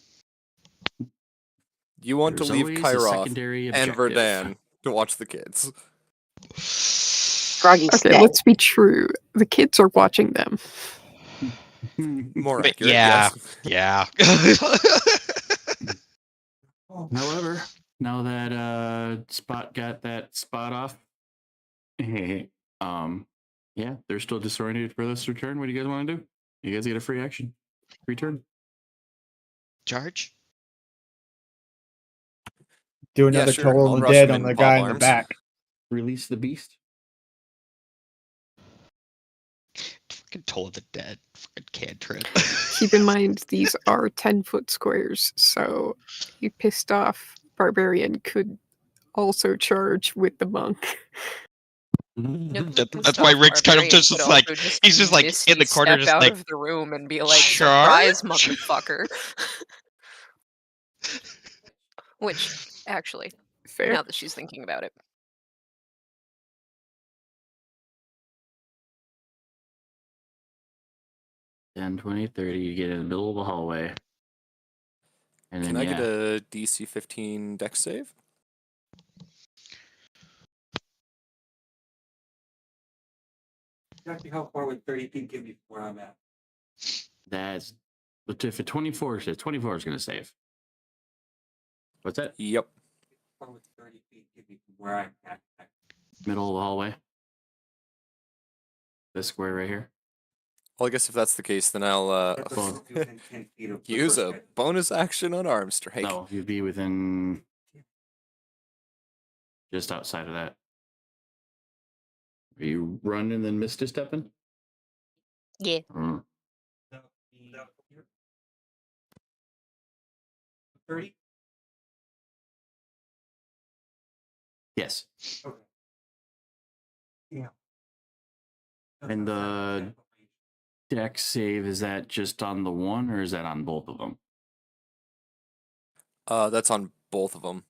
[SPEAKER 6] You want
[SPEAKER 1] There's
[SPEAKER 6] to leave
[SPEAKER 1] always a
[SPEAKER 6] Kairoth
[SPEAKER 1] secondary
[SPEAKER 6] and
[SPEAKER 1] objective.
[SPEAKER 6] Verdan to watch the kids.
[SPEAKER 3] Froggy,
[SPEAKER 2] Okay,
[SPEAKER 3] stay.
[SPEAKER 2] let's be true. The kids are watching them.
[SPEAKER 6] More
[SPEAKER 4] But
[SPEAKER 6] accurate,
[SPEAKER 4] yeah,
[SPEAKER 6] yes.
[SPEAKER 4] yeah.
[SPEAKER 1] However, now that Spot got that spot off, yeah, they're still disoriented for this return. What do you guys want to do? You guys get a free action. Free turn.
[SPEAKER 4] Charge?
[SPEAKER 5] Do another
[SPEAKER 6] sure.
[SPEAKER 5] toll
[SPEAKER 6] I'll
[SPEAKER 5] on the
[SPEAKER 6] rush
[SPEAKER 5] dead
[SPEAKER 6] him
[SPEAKER 5] on
[SPEAKER 6] in
[SPEAKER 5] the
[SPEAKER 6] Bob
[SPEAKER 5] guy in the
[SPEAKER 6] arms.
[SPEAKER 5] back.
[SPEAKER 1] Release the beast.
[SPEAKER 4] Fucking Toll of the Dead. Fucking cantrip.
[SPEAKER 2] Keep in mind, these are 10-foot squares, so a pissed off barbarian could also charge with the monk.
[SPEAKER 4] That's why Rick's kind of just like, he's just like in the corner, just
[SPEAKER 8] out
[SPEAKER 4] like,
[SPEAKER 8] of the room and be like,
[SPEAKER 4] "Charge?"
[SPEAKER 8] "Surprise, motherfucker!" Which, actually,
[SPEAKER 2] Fair.
[SPEAKER 8] now that she's thinking about it,
[SPEAKER 1] 10, 20, 30. You get in the middle of the hallway. And
[SPEAKER 6] Can
[SPEAKER 1] then,
[SPEAKER 6] I get a DC 15 dex save?
[SPEAKER 7] Exactly how far would 30 feet get me from where I'm at?
[SPEAKER 1] that's, but if a 24 says 24 is going to save. What's that?
[SPEAKER 6] Yep.
[SPEAKER 7] How far would 30 feet get me from where I'm at?
[SPEAKER 1] Middle of the hallway. This square right here.
[SPEAKER 6] Well, I guess if that's the case, then I'll
[SPEAKER 1] Well,
[SPEAKER 7] Within 10 feet of the
[SPEAKER 6] use
[SPEAKER 7] first
[SPEAKER 6] a
[SPEAKER 7] guy.
[SPEAKER 6] bonus action on arm strike.
[SPEAKER 1] no, you'd be within just outside of that. Are you running and then misty stepping?
[SPEAKER 8] Yeah.
[SPEAKER 1] Mm.
[SPEAKER 7] No, 30?
[SPEAKER 1] Yes.
[SPEAKER 7] Okay. Yeah.
[SPEAKER 1] And the deck save, is that just on the one or is that on both of them?
[SPEAKER 6] That's on both of them.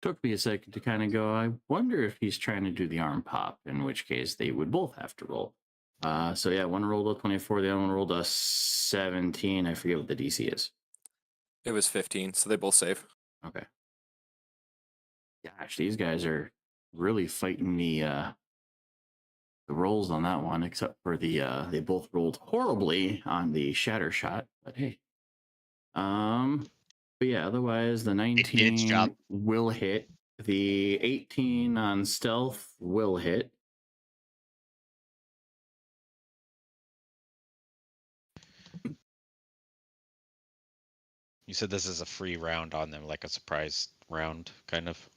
[SPEAKER 1] Took me a second to kind of go, I wonder if he's trying to do the arm pop, in which case they would both have to roll. So yeah, one rolled a 24, the other one rolled a 17. I forget what the DC is.
[SPEAKER 6] It was 15, so they both save.
[SPEAKER 1] Okay. Gosh, these guys are really fighting the rolls on that one, except for the they both rolled horribly on the shatter shot, but hey. But yeah, otherwise the
[SPEAKER 4] It did its
[SPEAKER 1] 19
[SPEAKER 4] job.
[SPEAKER 1] will hit. The 18 on stealth will hit.
[SPEAKER 4] You said this is a free round on them, like a surprise round, kind of.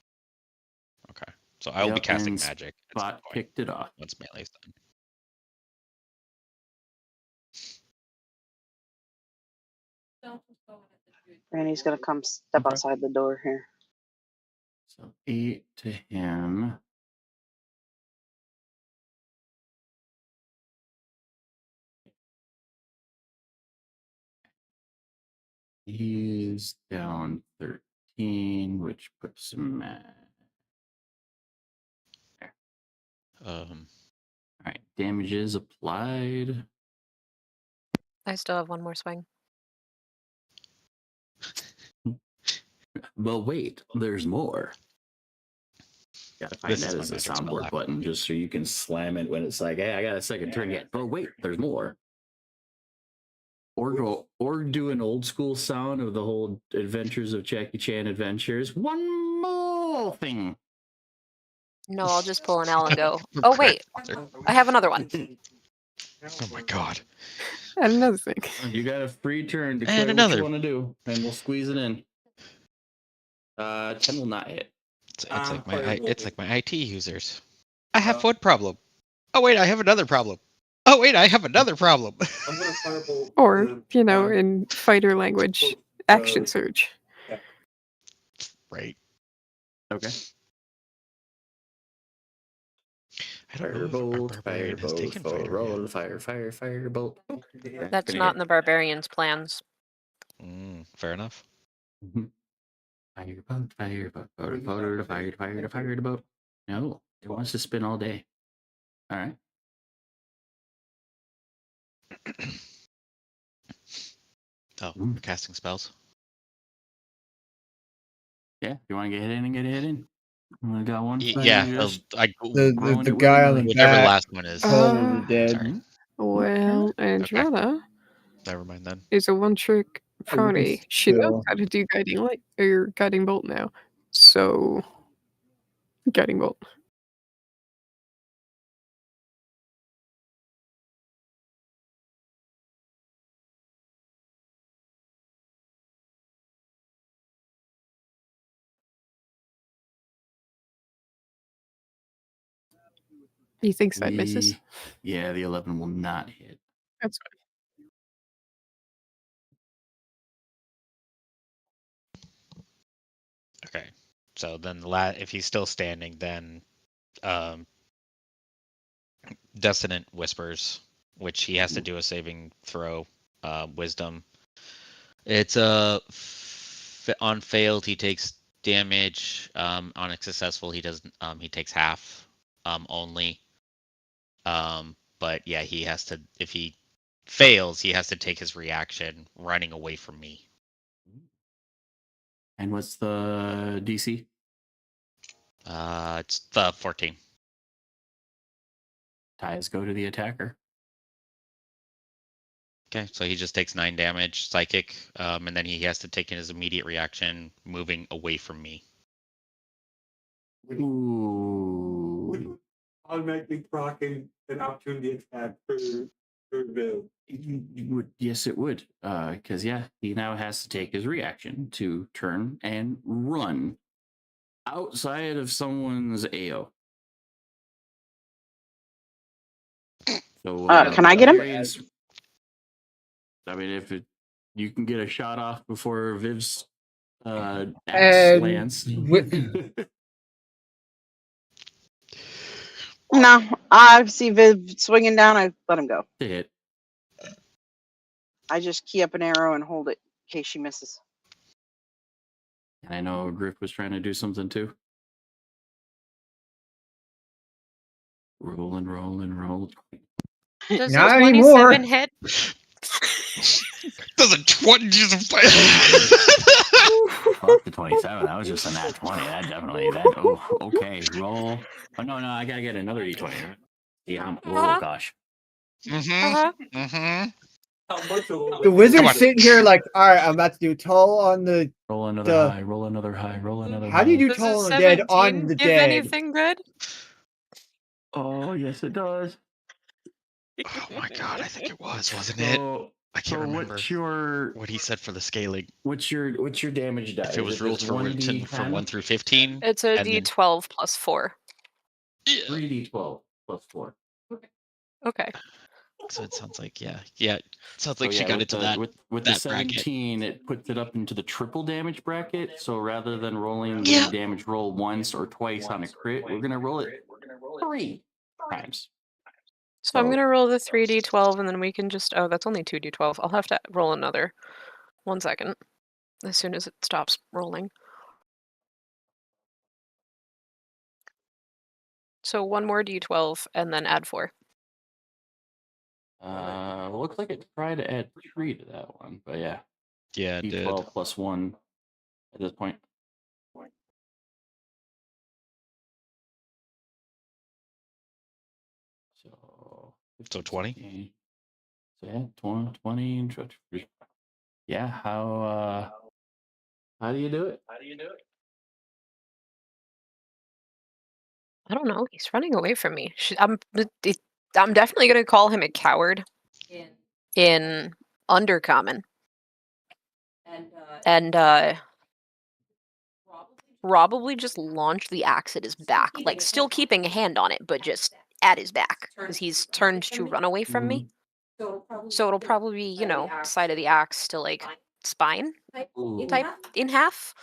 [SPEAKER 4] Okay, so I will be
[SPEAKER 1] Yep,
[SPEAKER 4] casting
[SPEAKER 1] and
[SPEAKER 4] magic at some
[SPEAKER 1] Spot
[SPEAKER 4] point
[SPEAKER 1] kicked it off.
[SPEAKER 4] once melee's done.
[SPEAKER 3] Randy's gonna come step
[SPEAKER 1] Okay.
[SPEAKER 3] outside the door here.
[SPEAKER 1] So 8 to him. He's down 13, which puts him at. There. All right, damages applied.
[SPEAKER 8] I still have one more swing.
[SPEAKER 1] Well, wait, there's more. Gotta find
[SPEAKER 4] This
[SPEAKER 1] that
[SPEAKER 4] is my
[SPEAKER 1] as a
[SPEAKER 4] magic spell
[SPEAKER 1] soundboard
[SPEAKER 4] act.
[SPEAKER 1] button just so you can slam it when it's like, hey, I got a second turn yet. But wait, there's more. Or do an old school sound of the whole Adventures of Jackie Chan Adventures. One more thing.
[SPEAKER 8] No, I'll just pull an L and go, oh, wait, I have another one.
[SPEAKER 4] Oh my god.
[SPEAKER 2] And another thing.
[SPEAKER 1] You got a free turn.
[SPEAKER 4] And
[SPEAKER 1] Declare what
[SPEAKER 4] another.
[SPEAKER 1] you want to do, and we'll squeeze it in. 10 will not hit.
[SPEAKER 4] It's like my IT users. I have one problem. Oh wait, I have another problem. Oh wait, I have another problem.
[SPEAKER 7] I'm gonna firebolt
[SPEAKER 2] Or,
[SPEAKER 7] the,
[SPEAKER 2] you know, in fighter language, action surge.
[SPEAKER 4] Right.
[SPEAKER 1] Okay.
[SPEAKER 4] I don't know if our
[SPEAKER 1] Firebolt,
[SPEAKER 4] barbarian has taken fighter
[SPEAKER 1] roll, firebolt.
[SPEAKER 8] That's not in the barbarian's plans.
[SPEAKER 4] yet. Fair enough.
[SPEAKER 1] Firebolt, firebolt. No, it wants to spin all day. All right.
[SPEAKER 4] Oh, we're casting spells.
[SPEAKER 1] Yeah, if you want to get hit in, get hit in. I got one.
[SPEAKER 4] Yeah,
[SPEAKER 5] The guy on the
[SPEAKER 4] whatever the
[SPEAKER 5] back
[SPEAKER 4] last one is.
[SPEAKER 5] totally dead.
[SPEAKER 4] Sorry.
[SPEAKER 2] Well, Androna
[SPEAKER 4] Never mind then.
[SPEAKER 2] is a one-trick pony. She knows
[SPEAKER 5] still.
[SPEAKER 2] how to do guiding light or guiding bolt now. So, guiding bolt. He thinks that misses.
[SPEAKER 1] Yeah, the 11 will not hit.
[SPEAKER 2] That's fine.
[SPEAKER 4] Okay. So then if he's still standing, then Dissonant Whispers, which he has to do a saving throw, wisdom. It's on failed he takes damage. On a successful he doesn't. He takes half. Only. But yeah, he has to. If he fails, he has to take his reaction running away from me.
[SPEAKER 1] And what's the DC?
[SPEAKER 4] It's 14.
[SPEAKER 1] Ties go to the attacker.
[SPEAKER 4] Okay, so he just takes 9 damage, psychic, and then he has to take his immediate reaction, moving away from me.
[SPEAKER 1] Ooh.
[SPEAKER 7] automatically proccing an opportunity attack for Bill.
[SPEAKER 1] Yes, it would. Because yeah, he now has to take his reaction to turn and run outside of someone's AO. So
[SPEAKER 3] Can I get him?
[SPEAKER 1] Graves- I mean, if you can get a shot off before Viv's axe lands.
[SPEAKER 3] No, I see Viv swinging down. I let him go.
[SPEAKER 1] Hit.
[SPEAKER 3] I just key up an arrow and hold it in case she misses.
[SPEAKER 1] And I know Griff was trying to do something too. Roll and roll and roll.
[SPEAKER 8] Does
[SPEAKER 5] Not
[SPEAKER 8] a
[SPEAKER 5] anymore.
[SPEAKER 8] 27 hit?
[SPEAKER 4] Does a 20
[SPEAKER 1] Fuck the 27. That was just a nat 20. That definitely. Okay. Roll. Oh no, I gotta get another d20. Yeah. Oh gosh.
[SPEAKER 7] How much a little
[SPEAKER 5] The
[SPEAKER 7] bit?
[SPEAKER 5] wizard's sitting here like, all right, I'm about to do tall on the.
[SPEAKER 1] Roll another high. Roll another high. Roll another.
[SPEAKER 5] How do you do
[SPEAKER 8] Does a
[SPEAKER 5] tall on the dead
[SPEAKER 8] 17
[SPEAKER 5] on the
[SPEAKER 8] give
[SPEAKER 5] dead?
[SPEAKER 8] anything good?
[SPEAKER 1] Oh yes, it does.
[SPEAKER 4] Oh my god, I think it was, wasn't it?
[SPEAKER 1] So,
[SPEAKER 4] I can't remember
[SPEAKER 1] what's your
[SPEAKER 4] what he said for the scaling.
[SPEAKER 1] what's your damage die?
[SPEAKER 4] If it was rules for 1 through 15.
[SPEAKER 8] It's a
[SPEAKER 4] and then-
[SPEAKER 8] d12 plus 4.
[SPEAKER 1] 3d12 plus 4.
[SPEAKER 8] Okay.
[SPEAKER 4] So it sounds like it sounds like
[SPEAKER 1] So,
[SPEAKER 4] she got
[SPEAKER 1] with
[SPEAKER 4] into
[SPEAKER 1] the,
[SPEAKER 4] that.
[SPEAKER 1] with the
[SPEAKER 4] that bracket.
[SPEAKER 1] 17, it puts it up into the triple damage bracket. So rather than rolling
[SPEAKER 4] Yeah.
[SPEAKER 1] the damage roll once or twice on a crit, we're gonna roll it 3 times.
[SPEAKER 8] So I'm going to roll the 3d12 and then we can just... Oh, that's only 2d12. I'll have to roll another. 1 second. As soon as it stops rolling. So 1 more d12 and then add 4.
[SPEAKER 1] Looks like it tried to add 3 to that one, but yeah,
[SPEAKER 4] Yeah, it did.
[SPEAKER 1] d12 plus 1 at this point. So
[SPEAKER 4] 20?
[SPEAKER 1] 15. So yeah, 20. Yeah, how do you do it?
[SPEAKER 8] I don't know. He's running away from me. I'm definitely going to call him a coward in Undercommon. And probably just launch the axe at his back. Like, still keeping a hand on it, but just at his back. Because he's turned to run away from me. So it'll probably be, side of the axe to, like, spine type in half.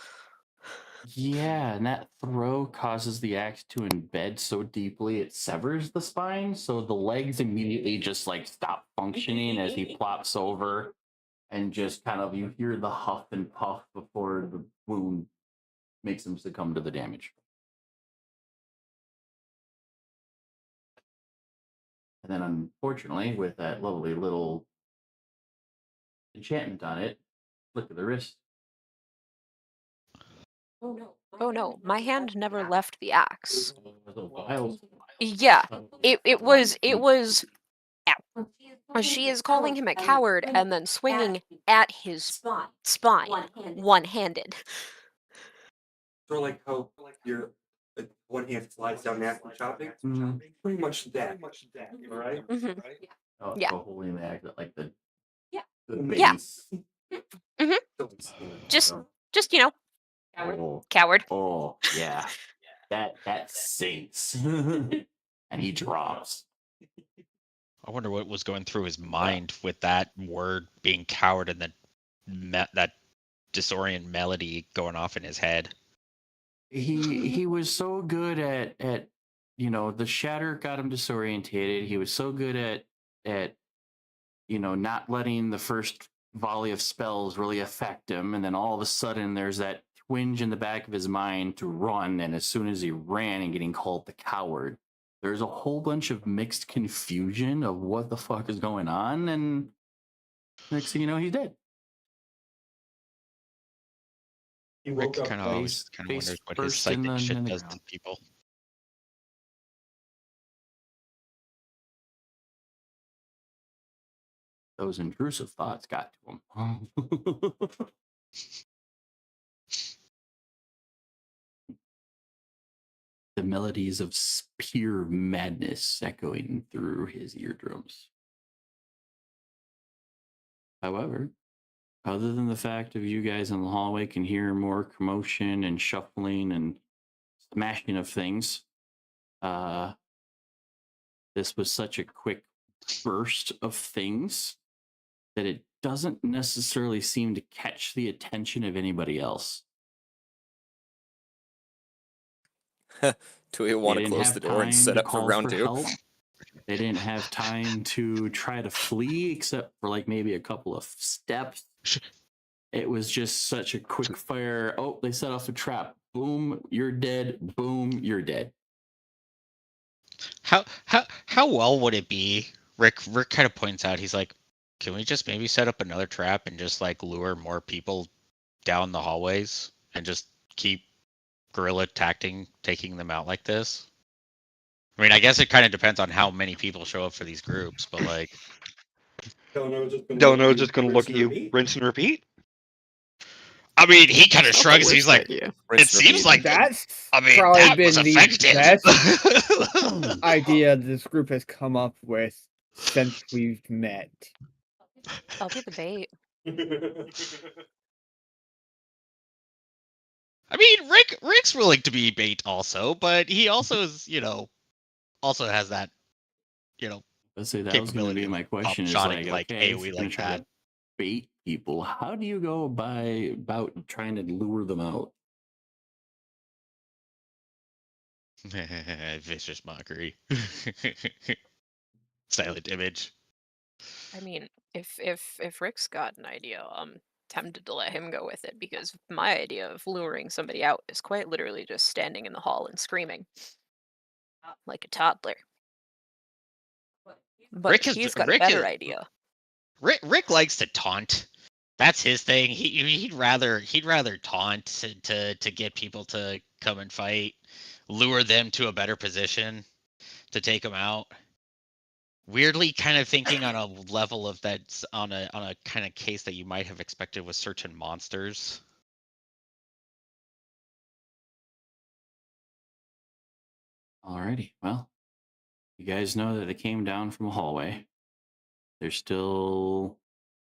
[SPEAKER 1] Yeah, and that throw causes the axe to embed so deeply it severs the spine, so the legs immediately just like stop functioning as he plops over, and just kind of you hear the huff and puff before the wound makes him succumb to the damage. And then unfortunately, with that lovely little enchantment on it, flick of the wrist.
[SPEAKER 8] Oh no, my hand never left the axe.
[SPEAKER 1] The vials.
[SPEAKER 8] Yeah, it was ow. She is calling him a coward and then swinging at his spine, one-handed.
[SPEAKER 7] Sort of like how your one hand slides down after chopping. Pretty much that. All right.
[SPEAKER 8] Mhm.
[SPEAKER 1] Oh,
[SPEAKER 8] Yeah.
[SPEAKER 1] so holding the axe at like the
[SPEAKER 8] Yeah.
[SPEAKER 1] base.
[SPEAKER 8] Just
[SPEAKER 1] Oh,
[SPEAKER 8] coward.
[SPEAKER 1] oh yeah. That sinks. And he drops.
[SPEAKER 4] I wonder what was going through his mind with that word being coward and that disorient melody going off in his head.
[SPEAKER 1] He was so good at the shatter got him disorientated. He was so good at not letting the first volley of spells really affect him, and then all of a sudden there's that twinge in the back of his mind to run, and as soon as he ran and getting called the coward, there's a whole bunch of mixed confusion of what the fuck is going on, and next thing you know, he's dead.
[SPEAKER 7] He
[SPEAKER 4] Rick
[SPEAKER 7] woke up.
[SPEAKER 4] kind of always kind of
[SPEAKER 1] face
[SPEAKER 4] wonders what his
[SPEAKER 1] first in
[SPEAKER 4] psychic
[SPEAKER 1] the-
[SPEAKER 4] shit
[SPEAKER 1] in the
[SPEAKER 4] does to
[SPEAKER 1] ground.
[SPEAKER 4] people.
[SPEAKER 1] Those intrusive thoughts got to him. the melodies of pure madness echoing through his eardrums. However, other than the fact of you guys in the hallway can hear more commotion and shuffling and smashing of things, this was such a quick burst of things that it doesn't necessarily seem to catch the attention of anybody else.
[SPEAKER 6] Do we
[SPEAKER 1] They
[SPEAKER 6] want to
[SPEAKER 1] didn't
[SPEAKER 6] close
[SPEAKER 1] have
[SPEAKER 6] the door and
[SPEAKER 1] time
[SPEAKER 6] set
[SPEAKER 1] to
[SPEAKER 6] up for
[SPEAKER 1] call
[SPEAKER 6] round
[SPEAKER 1] for
[SPEAKER 6] 2?
[SPEAKER 1] help. They didn't have time to try to flee, except for like maybe a couple of steps. It was just such a quick fire. Oh, they set off a trap. Boom, you're dead. Boom, you're dead.
[SPEAKER 4] How well would it be? Rick kind of points out, he's like, can we just maybe set up another trap and just like lure more people down the hallways and just keep guerrilla taking them out like this? I mean, I guess it kind of depends on how many people show up for these groups, but like,
[SPEAKER 7] Delano's just gonna
[SPEAKER 9] Don't
[SPEAKER 7] look
[SPEAKER 9] know,
[SPEAKER 7] at
[SPEAKER 9] just
[SPEAKER 7] you,
[SPEAKER 9] gonna
[SPEAKER 7] rinse
[SPEAKER 9] look at
[SPEAKER 7] and
[SPEAKER 9] you,
[SPEAKER 7] repeat.
[SPEAKER 9] rinse and repeat.
[SPEAKER 4] I mean, he kind of
[SPEAKER 2] It's not the
[SPEAKER 4] shrugs. He's
[SPEAKER 2] worst
[SPEAKER 4] like,
[SPEAKER 2] idea.
[SPEAKER 6] Rinse
[SPEAKER 4] it
[SPEAKER 6] and
[SPEAKER 4] seems
[SPEAKER 6] repeat.
[SPEAKER 4] like
[SPEAKER 5] That's
[SPEAKER 4] I mean,
[SPEAKER 5] probably
[SPEAKER 4] that
[SPEAKER 5] been
[SPEAKER 4] was
[SPEAKER 5] the
[SPEAKER 4] effective.
[SPEAKER 5] best idea this group has come up with since we've met.
[SPEAKER 8] I'll be the bait.
[SPEAKER 4] I mean, Rick's willing to be bait also, but he also is, also has that,
[SPEAKER 1] Let's say that was going to
[SPEAKER 4] capability
[SPEAKER 1] be
[SPEAKER 4] of
[SPEAKER 1] my question. Is
[SPEAKER 4] shotting
[SPEAKER 1] like,
[SPEAKER 4] like
[SPEAKER 1] okay, if
[SPEAKER 4] AoE
[SPEAKER 1] you're going
[SPEAKER 4] like
[SPEAKER 1] to try
[SPEAKER 4] that.
[SPEAKER 1] to bait people, how do you go about trying to lure them out?
[SPEAKER 4] Vicious mockery. Silent image.
[SPEAKER 8] I mean, if Rick's got an idea, I'm tempted to let him go with it because my idea of luring somebody out is quite literally just standing in the hall and screaming like a toddler. But
[SPEAKER 4] Rick
[SPEAKER 8] if
[SPEAKER 4] is
[SPEAKER 8] he's got a
[SPEAKER 4] Rick
[SPEAKER 8] better
[SPEAKER 4] is
[SPEAKER 8] idea,
[SPEAKER 4] Rick likes to taunt. That's his thing. He'd rather taunt to get people to come and fight, lure them to a better position to take them out. Weirdly, kind of thinking on a level of that's on a kind of case that you might have expected with certain monsters.
[SPEAKER 1] Alrighty, well, you guys know that they came down from a hallway. There's still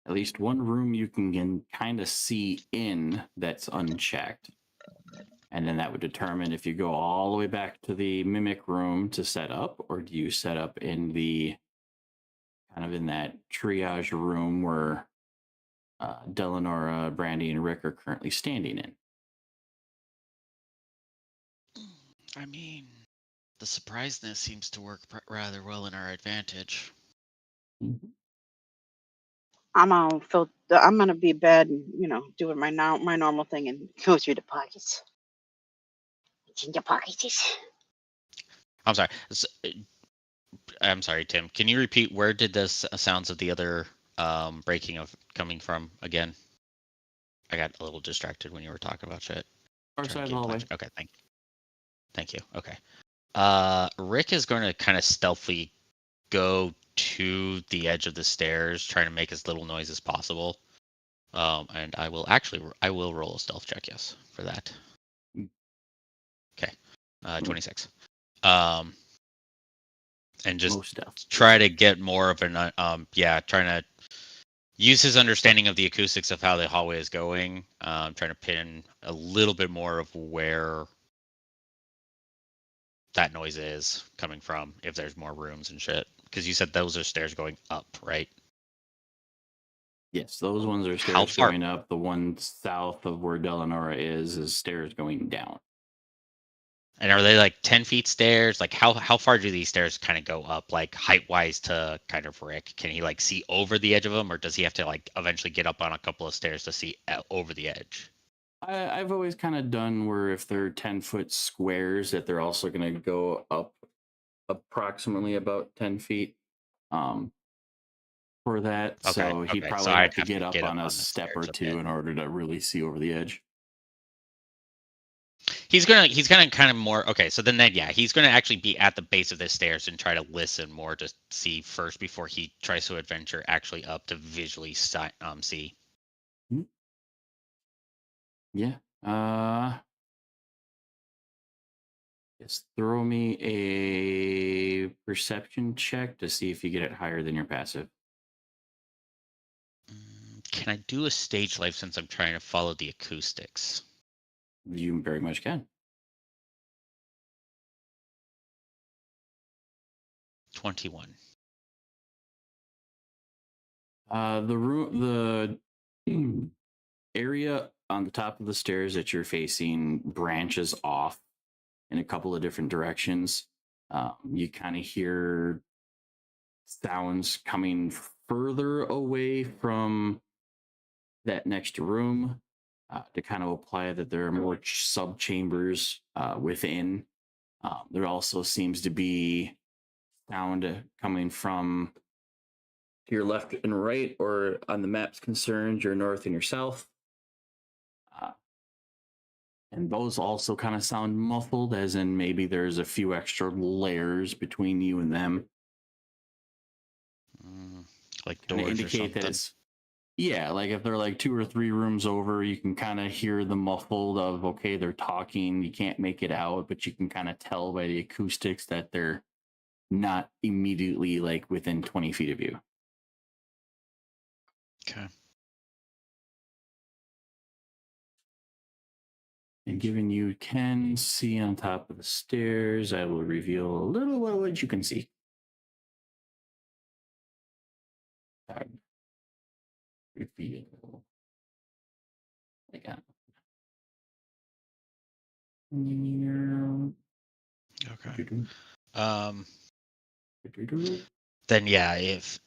[SPEAKER 1] at least one room you can kind of see in that's unchecked. And then that would determine if you go all the way back to the mimic room to set up, or do you set up in the kind of in that triage room where Delanora, Brandy, and Rick are currently standing in.
[SPEAKER 4] I mean, the surpriseness seems to work rather well in our advantage.
[SPEAKER 3] I'm gonna be bed and doing my normal thing and go through the pockets. It's in the pockets.
[SPEAKER 4] I'm sorry. I'm sorry, Tim. Can you repeat where did the sounds of the other breaking of coming from again? I got a little distracted when you were talking about shit.
[SPEAKER 1] Far side of the hallway.
[SPEAKER 4] Okay, thank you. Okay. Rick is going to kind of stealthily go to the edge of the stairs, trying to make as little noise as possible. And I will roll a stealth check, yes, for that. Okay. 26. And just try to get more of an trying to use his understanding of the acoustics of how the hallway is going. Trying to pin a little bit more of where that noise is coming from, if there's more rooms and shit. Because you said those are stairs going up, right?
[SPEAKER 1] Yes, those ones are stairs going up. The one south of where Delanora is stairs going down.
[SPEAKER 4] And are they like 10 feet stairs? Like how far do these stairs kind of go up, like height wise to kind of Rick? Can he like see over the edge of them, or does he have to like eventually get up on a couple of stairs to see over the edge?
[SPEAKER 1] I've always kind of done where if they're 10-foot squares, that they're also going to go up approximately about 10 feet for that.
[SPEAKER 4] Okay,
[SPEAKER 1] so he'd
[SPEAKER 4] okay.
[SPEAKER 1] probably
[SPEAKER 4] So
[SPEAKER 1] have
[SPEAKER 4] I'd
[SPEAKER 1] to get up on a step or two in order to really see over the edge.
[SPEAKER 4] He's gonna kind of more okay. So then he's gonna actually be at the base of the stairs and try to listen more to see first before he tries to adventure actually up to visually see.
[SPEAKER 1] Yeah. Just throw me a perception check to see if you get it higher than your passive.
[SPEAKER 4] Can I do a stage life since I'm trying to follow the acoustics?
[SPEAKER 1] You very much can.
[SPEAKER 4] 21.
[SPEAKER 1] The area on the top of the stairs that you're facing branches off in a couple of different directions. You kind of hear sounds coming further away from that next room to kind of apply that there are more sub chambers within. There also seems to be sound coming from your left and right, or on the map's concerned, your north and your south. And those also kind of sound muffled, as in maybe there's a few extra layers between you and them.
[SPEAKER 4] Like
[SPEAKER 1] Kinda
[SPEAKER 4] doors or
[SPEAKER 1] indicate
[SPEAKER 4] something.
[SPEAKER 1] that it's, yeah, like if they're like 2 or 3 rooms over, you can kind of hear the muffled of, okay, they're talking. You can't make it out, but you can kind of tell by the acoustics that they're not immediately like within 20 feet of you.
[SPEAKER 4] Okay.
[SPEAKER 1] And given you can see on top of the stairs, I will reveal a little what you can see. Reveal.
[SPEAKER 4] Okay. Then yeah, if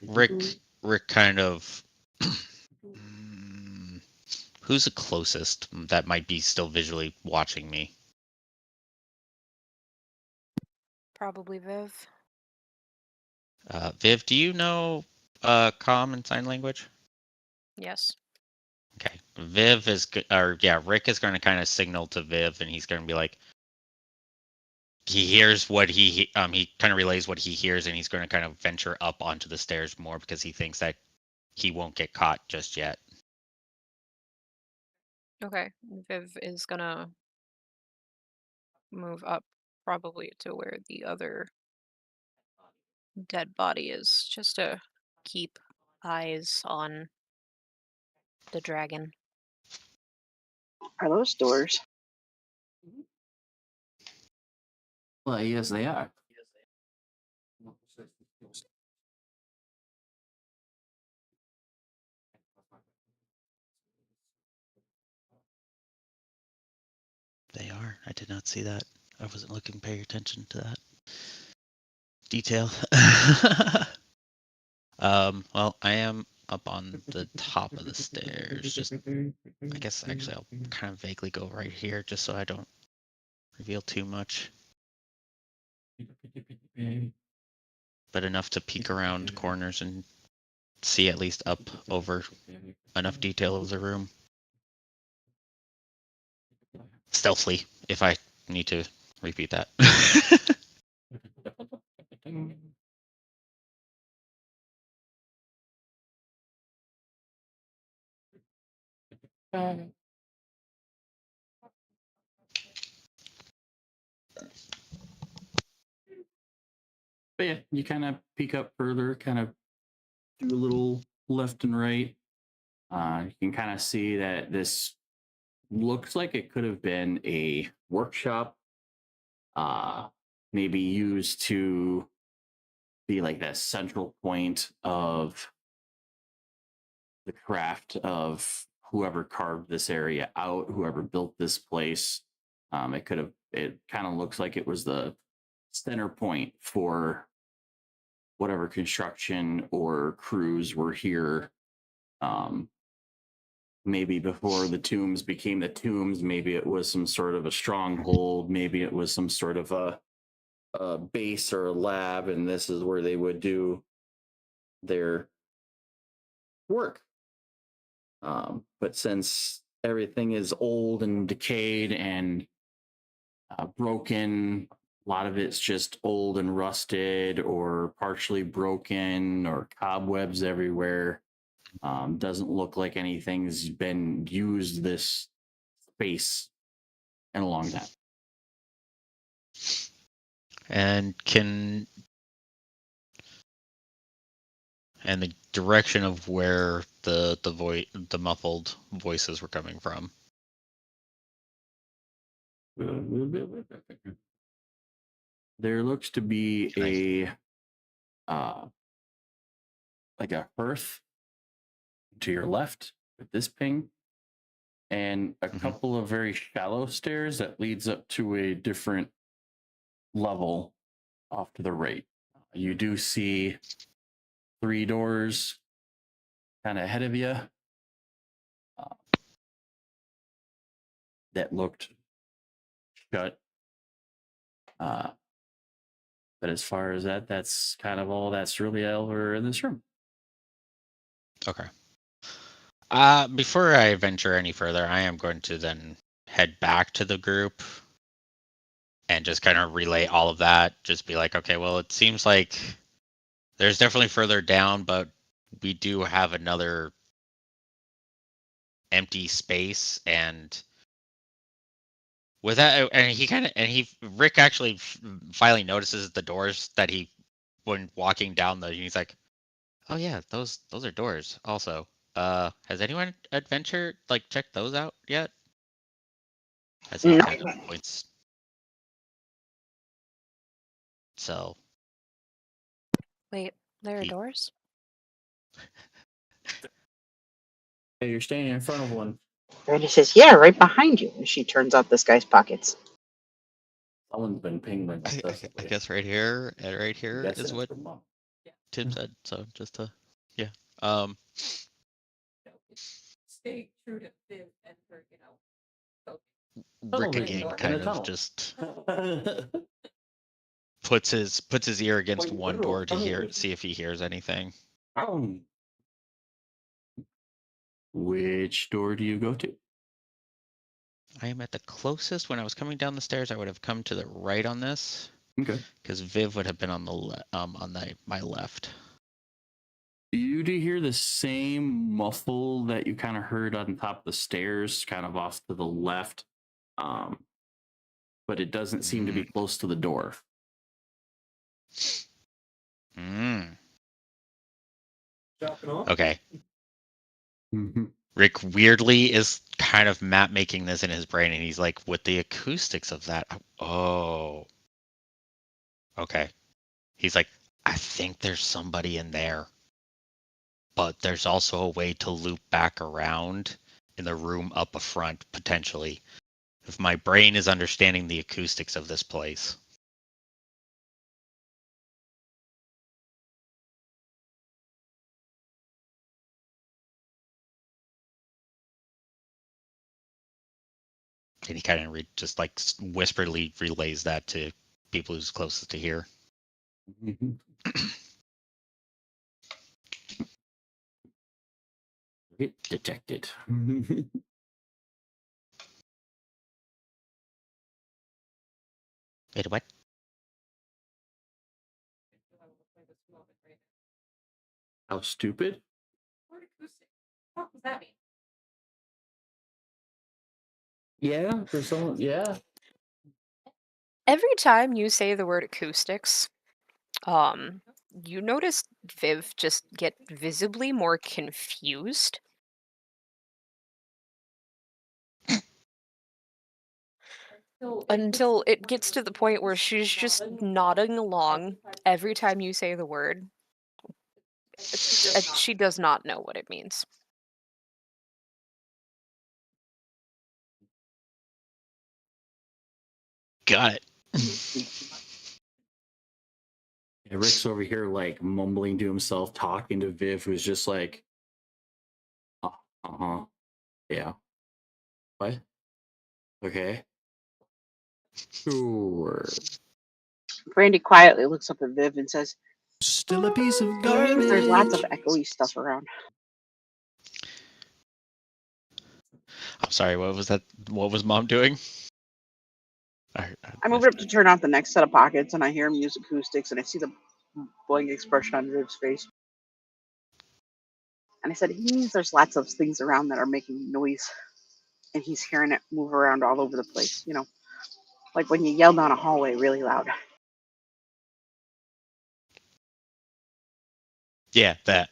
[SPEAKER 4] Rick kind of who's the closest that might be still visually watching me?
[SPEAKER 8] Probably Viv.
[SPEAKER 4] Viv, do you know comm and sign language?
[SPEAKER 8] Yes.
[SPEAKER 4] Okay. Viv is or yeah, Rick is going to kind of signal to Viv, and he's going to be like, he hears what he kind of relays what he hears, and he's going to kind of venture up onto the stairs more because he thinks that he won't get caught just yet.
[SPEAKER 2] Okay. Viv is gonna move up probably to where the other dead body is, just to keep eyes on the dragon.
[SPEAKER 3] Are those doors?
[SPEAKER 1] Well, yes, they are.
[SPEAKER 4] They are. I did not see that. I wasn't looking, pay attention to that detail. Well, I am up on the top of the stairs. Just, I guess actually I'll kind of vaguely go right here just so I don't reveal too much. But enough to peek around corners and see at least up over enough detail of the room. Stealthily, if I need to repeat that.
[SPEAKER 1] But yeah, you kind of peek up further, kind of do a little left and right. You can kind of see that this looks like it could have been a workshop, maybe used to be like that central point of the craft of whoever carved this area out, whoever built this place. It kind of looks like it was the center point for whatever construction or crews were here. Maybe before the tombs became the tombs, maybe it was some sort of a stronghold, maybe it was some sort of a base or a lab, and this is where they would do their work. But since everything is old and decayed and broken, a lot of it's just old and rusted or partially broken or cobwebs everywhere. Doesn't look like anything's been used this space in a long time.
[SPEAKER 4] And the direction of where the muffled voices were coming from.
[SPEAKER 1] There looks to be
[SPEAKER 4] Can
[SPEAKER 1] a like a hearth to your left with this ping, and a
[SPEAKER 4] Mhm.
[SPEAKER 1] couple of very shallow stairs that leads up to a different level off to the right. You do see 3 doors kind of ahead of you that looked shut. But as far as that's kind of all that's really ever in this room.
[SPEAKER 4] Okay. Before I venture any further, I am going to then head back to the group and just kind of relay all of that. Just be like, okay, well, it seems like there's definitely further down, but we do have another empty space, and with that, and Rick actually finally notices the doors that he when walking down he's like, oh yeah, those are doors also. Has anyone checked those out yet? As he
[SPEAKER 3] No.
[SPEAKER 4] kind of points. So
[SPEAKER 8] Wait, there are
[SPEAKER 4] he
[SPEAKER 8] doors?
[SPEAKER 1] Hey, you're standing in front of one.
[SPEAKER 3] Randy says, "Yeah, right behind you." And she turns out this guy's pockets.
[SPEAKER 1] Someone's been pinging
[SPEAKER 4] I
[SPEAKER 1] obsessively.
[SPEAKER 4] guess right here and right
[SPEAKER 1] I'm
[SPEAKER 4] here
[SPEAKER 1] guessing
[SPEAKER 4] is
[SPEAKER 1] it's
[SPEAKER 4] what
[SPEAKER 1] from Mom.
[SPEAKER 4] Tim said. So just to
[SPEAKER 10] Stay true to Viv and her,
[SPEAKER 1] Tunnel
[SPEAKER 4] Rick
[SPEAKER 1] vision
[SPEAKER 4] again
[SPEAKER 1] in
[SPEAKER 4] kind
[SPEAKER 1] the
[SPEAKER 4] of
[SPEAKER 1] tunnel.
[SPEAKER 4] just puts his ear against
[SPEAKER 1] Like
[SPEAKER 4] one
[SPEAKER 1] literal
[SPEAKER 4] door to
[SPEAKER 1] tunnel
[SPEAKER 4] see if he hears anything.
[SPEAKER 1] vision. Which door do you go to?
[SPEAKER 4] I am at the closest. When I was coming down the stairs, I would have come to the right on this
[SPEAKER 1] Okay.
[SPEAKER 4] because Viv would have been on my left.
[SPEAKER 1] You do hear the same muffle that you kind of heard on top of the stairs, kind of off to the left. But it doesn't seem to be close to the door.
[SPEAKER 4] Okay.
[SPEAKER 1] Mm-hmm.
[SPEAKER 4] Rick weirdly is kind of map making this in his brain, and he's like, with the acoustics of that, oh, okay. He's like, I think there's somebody in there, but there's also a way to loop back around in the room up a front, potentially, if my brain is understanding the acoustics of this place. And he kind of just like whisperly relays that to people who's closest to hear.
[SPEAKER 1] Mm-hmm. It detected.
[SPEAKER 4] Wait, what?
[SPEAKER 1] How stupid?
[SPEAKER 10] What does that mean?
[SPEAKER 1] Yeah, for someone. Yeah.
[SPEAKER 8] Every time you say the word acoustics, you notice Viv just get visibly more confused. Until it gets to the point where she's just nodding along every time you say the word. She does not know what it means.
[SPEAKER 4] Got it.
[SPEAKER 1] Yeah, Rick's over here like mumbling to himself, talking to Viv, who's just like, uh-huh. Yeah. What? Okay. Sure.
[SPEAKER 3] Brandy quietly looks up at Viv and says,
[SPEAKER 1] Still a piece of
[SPEAKER 3] "There's lots of
[SPEAKER 1] garbage.
[SPEAKER 3] echoey stuff around."
[SPEAKER 4] I'm sorry, what was that? What was Mom doing?
[SPEAKER 3] I move it up to turn off the next set of pockets, and I hear him use acoustics, and I see the blank expression on Viv's face. And I said, "He means there's lots of things around that are making noise, and he's hearing it move around all over the place. Like when you yell down a hallway really loud.
[SPEAKER 4] Yeah, that.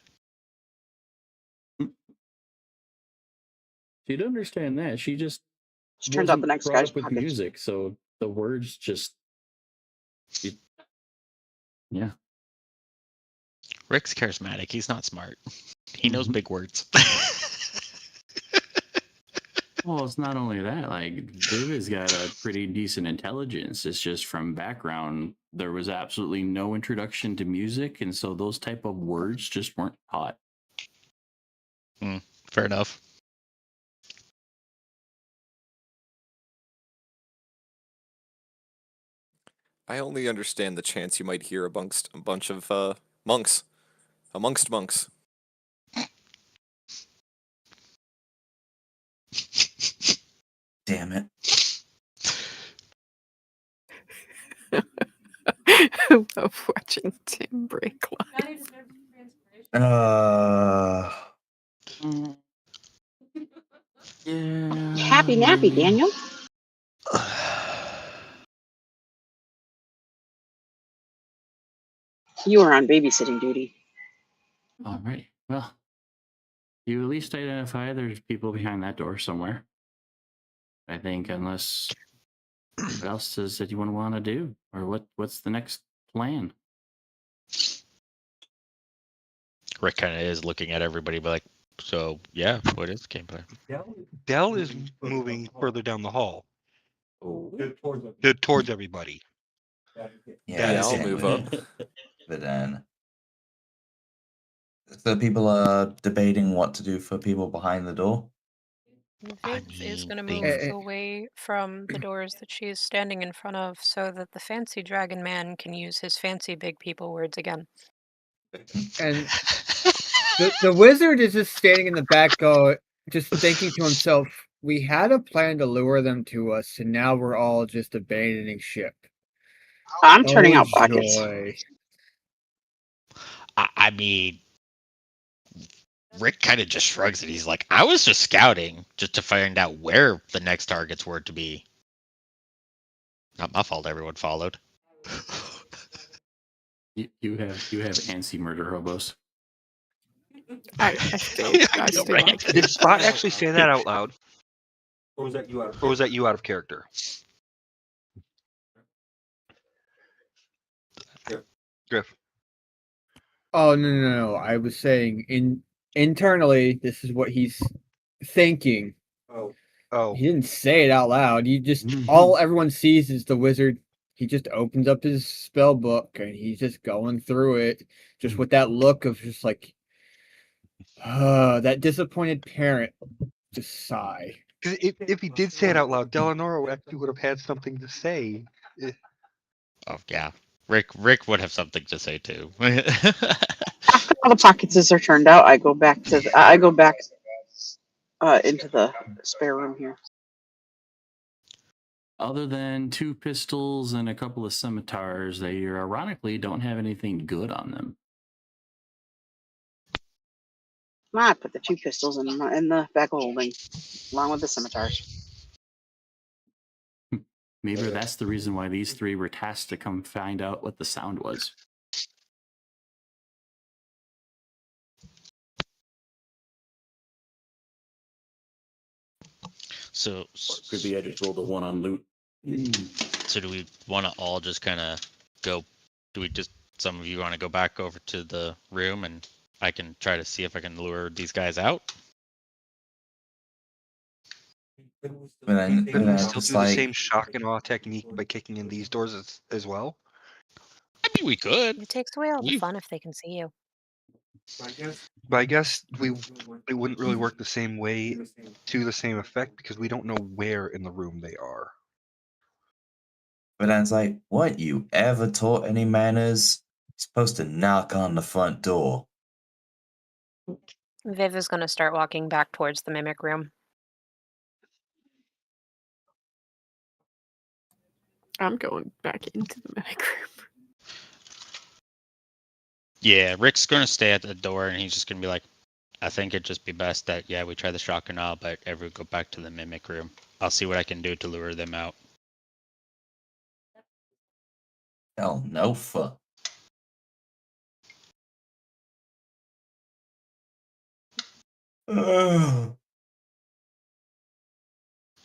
[SPEAKER 1] She'd understand that. She just
[SPEAKER 3] She turns out the
[SPEAKER 1] wasn't
[SPEAKER 3] next
[SPEAKER 1] brought
[SPEAKER 3] guy's
[SPEAKER 1] up with
[SPEAKER 3] pockets.
[SPEAKER 1] music, so the words just. Yeah.
[SPEAKER 4] Rick's charismatic. He's not smart. He knows
[SPEAKER 1] Mhm.
[SPEAKER 4] big words.
[SPEAKER 1] Well, it's not only that. Like Viv got a pretty decent intelligence. It's just from background, there was absolutely no introduction to music, and so those type of words just weren't taught.
[SPEAKER 4] Fair enough.
[SPEAKER 6] I only understand the chance you might hear amongst a bunch of monks. Amongst monks.
[SPEAKER 11] Damn it.
[SPEAKER 12] I love watching Tim break lines.
[SPEAKER 1] Yeah.
[SPEAKER 3] Happy nappy, Daniel. You were on babysitting duty.
[SPEAKER 1] All right. Well, you at least identify there's people behind that door somewhere. I think, unless what else is that you want to do, or what's the next plan?
[SPEAKER 4] Rick kind of is looking at everybody, but like, so yeah, what is the game plan?
[SPEAKER 9] Dell is moving further down the hall
[SPEAKER 7] Towards
[SPEAKER 9] towards everybody.
[SPEAKER 6] Yeah, I'll move up.
[SPEAKER 11] But then, so people are debating what to do for people behind the door.
[SPEAKER 4] I
[SPEAKER 2] Viv is
[SPEAKER 4] mean,
[SPEAKER 2] going to
[SPEAKER 4] things-
[SPEAKER 2] move away from the doors that she is standing in front of so that the fancy dragon man can use his fancy big people words again.
[SPEAKER 5] And the wizard is just standing in the back, just thinking to himself, "We had a plan to lure them to us, and now we're all just abandoning ship."
[SPEAKER 3] I'm turning out
[SPEAKER 5] Oh,
[SPEAKER 3] pockets.
[SPEAKER 5] joy.
[SPEAKER 4] I mean, Rick kind of just shrugs it. He's like, I was just scouting just to find out where the next targets were to be. Not my fault everyone followed.
[SPEAKER 1] You have antsy murder hobos.
[SPEAKER 12] I stayed
[SPEAKER 4] I know, right?
[SPEAKER 12] on
[SPEAKER 9] Did Spot actually say that out loud?
[SPEAKER 7] Or was that you out?
[SPEAKER 9] Or was that you out of character? Griff.
[SPEAKER 5] Oh no! I was saying internally, this is what he's thinking.
[SPEAKER 9] Oh,
[SPEAKER 5] He didn't say it out loud. You just
[SPEAKER 1] Mhm.
[SPEAKER 5] all everyone sees is the wizard. He just opens up his spell book and he's just going through it, just with that look of just like, that disappointed parent. Just sigh.
[SPEAKER 9] because if he did say it out loud, Delanora actually would have had something to say.
[SPEAKER 4] Oh yeah, Rick would have something to say too.
[SPEAKER 3] After all the pockets are turned out, I go back into the spare room here.
[SPEAKER 1] Other than 2 pistols and a couple of scimitars, they ironically don't have anything good on them.
[SPEAKER 3] I put the 2 pistols in the bag of holding, along with the scimitars.
[SPEAKER 1] Maybe that's the reason why these 3 were tasked to come find out what the sound was.
[SPEAKER 4] So
[SPEAKER 1] Could be I just rolled a 1 on loot.
[SPEAKER 4] So do we want to all just kind of go? Do we just? Some of you want to go back over to the room, and I can try to see if I can lure these guys out.
[SPEAKER 11] And then
[SPEAKER 9] Couldn't we still
[SPEAKER 11] it's
[SPEAKER 9] do the
[SPEAKER 11] like,
[SPEAKER 9] same shock and awe technique by kicking in these doors as well?
[SPEAKER 4] I mean, we could.
[SPEAKER 2] It takes away all the
[SPEAKER 4] We've-
[SPEAKER 2] fun if they can see you.
[SPEAKER 9] But I guess it wouldn't really work the same way to the same effect because we don't know where in the room they are.
[SPEAKER 11] but then it's like, weren't you ever taught any manners? You're supposed to knock on the front door.
[SPEAKER 2] Viv is going to start walking back towards the mimic room.
[SPEAKER 12] I'm going back into the mimic room.
[SPEAKER 4] Yeah, Rick's gonna stay at the door, and he's just gonna be like, I think it'd just be best that we try the shock and awe, but everyone go back to the mimic room. I'll see what I can do to lure them out.
[SPEAKER 11] Oh, no fuck.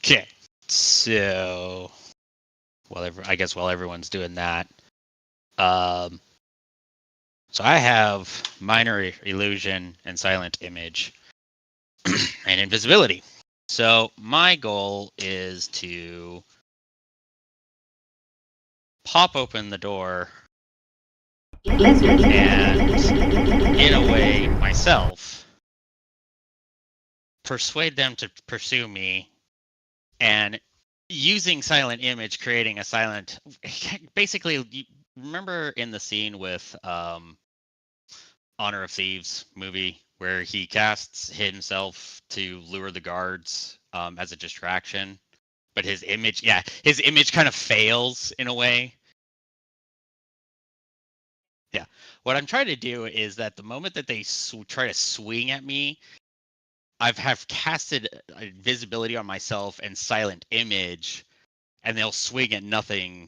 [SPEAKER 4] Okay, so I guess while everyone's doing that, so I have minor illusion and silent image and invisibility. So my goal is to pop open the door and, in a way, myself, persuade them to pursue me, and using silent image, creating a silent. Basically, you remember in the scene with Honor of Thieves movie where he casts himself to lure the guards as a distraction, but his image kind of fails in a way. Yeah. What I'm trying to do is that the moment that they try to swing at me, have casted invisibility on myself and silent image, and they'll swing at nothing,